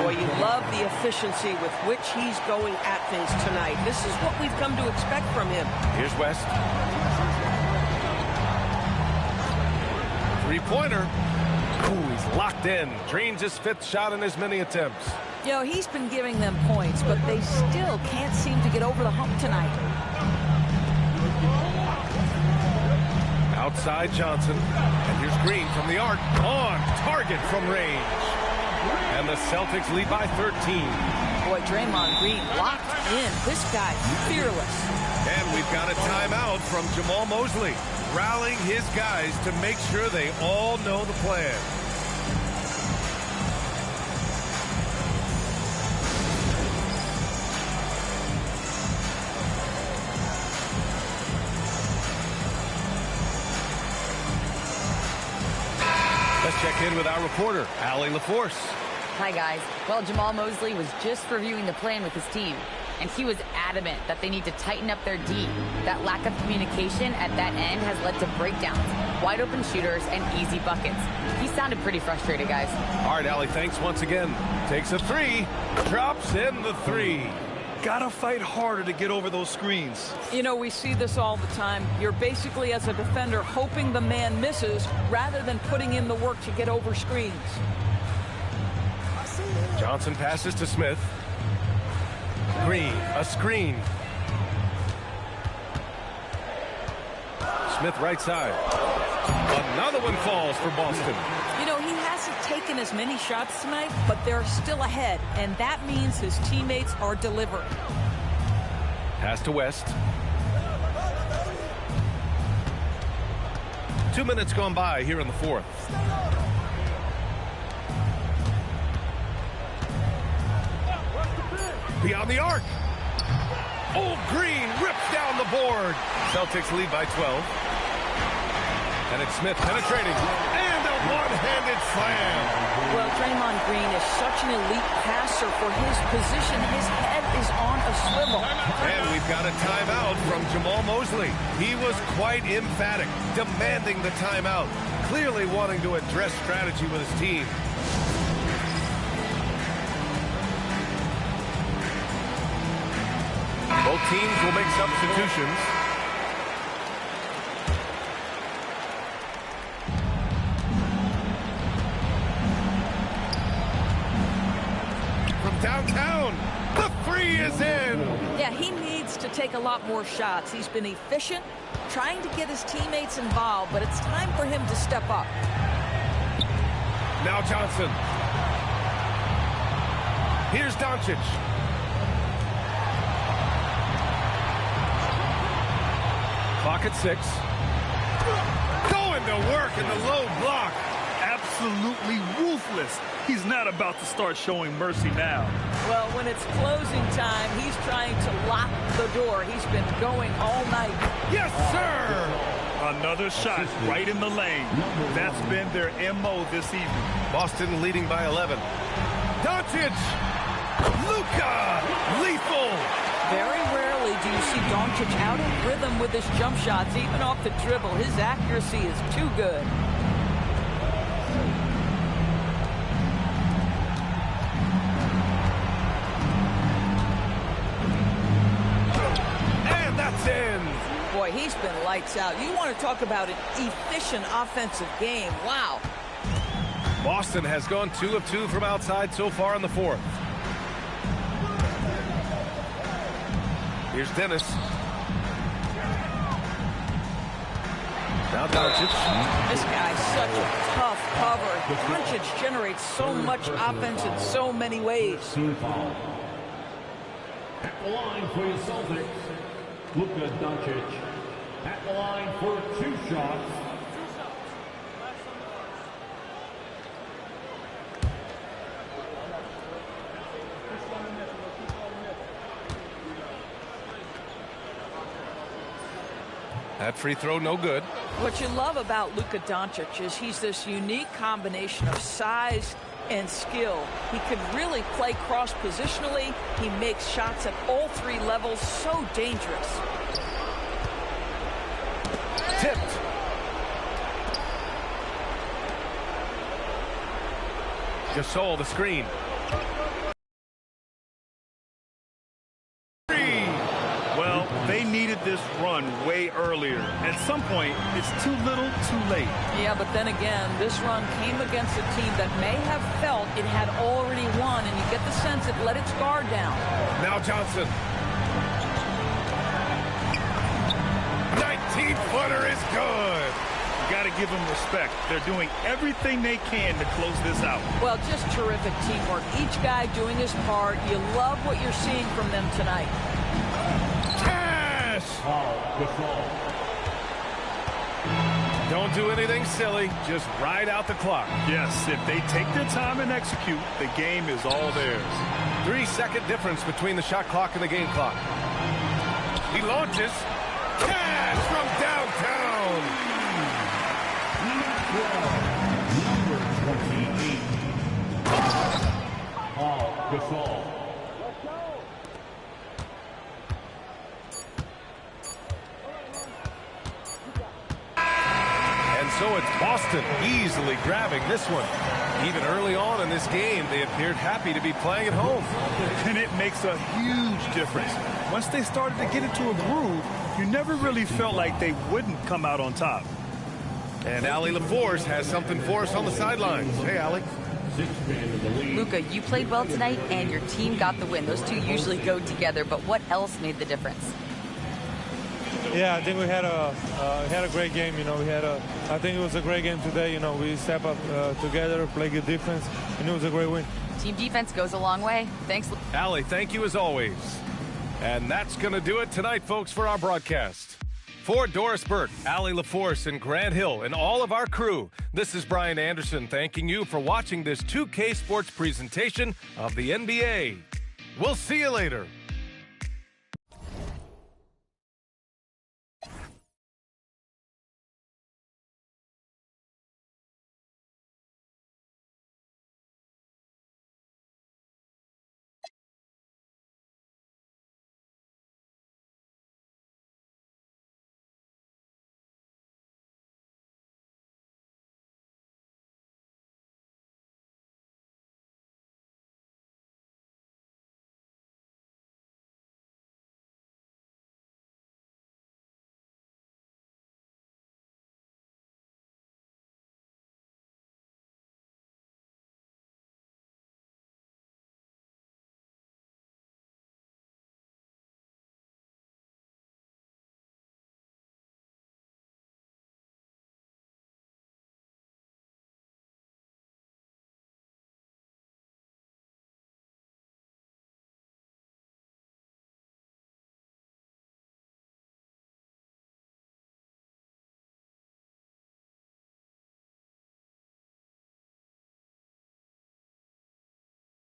Boy, you love the efficiency with which he's going at things tonight. This is what we've come to expect from him. Here's West. 3-pointer. Ooh, he's locked in. Drains his 5th shot in as many attempts. You know, he's been giving them points, but they still can't seem to get over the hump tonight. Outside Johnson. And here's Green from the arc. On target from range. And the Celtics lead by 13. Boy, Draymond Green locked in. This guy, fearless. And we've got a timeout from Jamal Mosley, rallying his guys to make sure they all know the plan. Let's check in with our reporter, Allie LaForce. Hi, guys. Well, Jamal Mosley was just reviewing the plan with his team, and he was adamant that they need to tighten up their D. That lack of communication at that end has led to breakdowns, wide open shooters, and easy buckets. He sounded pretty frustrated, guys. All right, Allie, thanks once again. Takes a 3, drops in the 3. Gotta fight harder to get over those screens. You know, we see this all the time. You're basically, as a defender, hoping the man misses rather than putting in the work to get over screens. Johnson passes to Smith. Green, a screen. Smith right side. Another one falls for Boston. You know, he hasn't taken as many shots tonight, but they're still ahead, and that means his teammates are delivering. Pass to West. 2 minutes gone by here in the 4th. Beyond the arc. Oh, Green rips down the board. Celtics lead by 12. And it's Smith penetrating. And a one-handed slam. Well, Draymond Green is such an elite passer for his position. His head is on a swivel. And we've got a timeout from Jamal Mosley. He was quite emphatic, demanding the timeout, clearly wanting to address strategy with his team. Both teams will make substitutions. From downtown, the 3 is in. Yeah, he needs to take a lot more shots. He's been efficient, trying to get his teammates involved, but it's time for him to step up. Now Johnson. Here's Doncic. Clock at 6. Going to work in the low block. Absolutely ruthless. He's not about to start showing mercy now. Well, when it's closing time, he's trying to lock the door. He's been going all night. Yes, sir! Another shot right in the lane. That's been their MO this evening. Boston leading by 11. Doncic! Luka! Lethal! Very rarely do you see Doncic out of rhythm with his jump shots, even off the dribble. His accuracy is too good. And that's in! Boy, he's been lights out. You want to talk about an efficient offensive game. Wow. Boston has gone 2 of 2 from outside so far in the 4th. Here's Dennis. Now Doncic. This guy's such a tough cover. Doncic generates so much offense in so many ways. At the line for the Celtics, Luka Doncic. At the line for 2 shots. That free throw no good. What you love about Luka Doncic is he's this unique combination of size and skill. He can really play cross-positionally. He makes shots at all 3 levels. So dangerous. Tipped. Gasol the screen. Well, they needed this run way earlier. At some point, it's too little, too late. Yeah, but then again, this run came against a team that may have felt it had already won, and you get the sense it let its guard down. Now Johnson. 19-footer is good. You got to give them respect. They're doing everything they can to close this out. Well, just terrific teamwork. Each guy doing his part. You love what you're seeing from them tonight. Cash! Don't do anything silly. Just ride out the clock. Yes, if they take their time and execute, the game is all theirs. 3-second difference between the shot clock and the game clock. He launches. Cash from downtown. Number 28. Paul Gasol. And so it's Boston easily grabbing this one. Even early on in this game, they appeared happy to be playing at home. And it makes a huge difference. Once they started to get into a groove, you never really felt like they wouldn't come out on top. And Allie LaForce has something for us on the sidelines. Hey, Allie. Luka, you played well tonight, and your team got the win. Those two usually go together, but what else made the difference? Yeah, I think we had a great game. You know, I think it was a great game today. You know, we step up together, play good defense, and it was a great win. Team defense goes a long way. Thanks, Allie. Thank you as always. And that's going to do it tonight, folks, for our broadcast. For Doris Burke, Allie LaForce, and Grant Hill, and all of our crew, this is Brian Anderson thanking you for watching this 2K Sports presentation of the NBA. We'll see you later.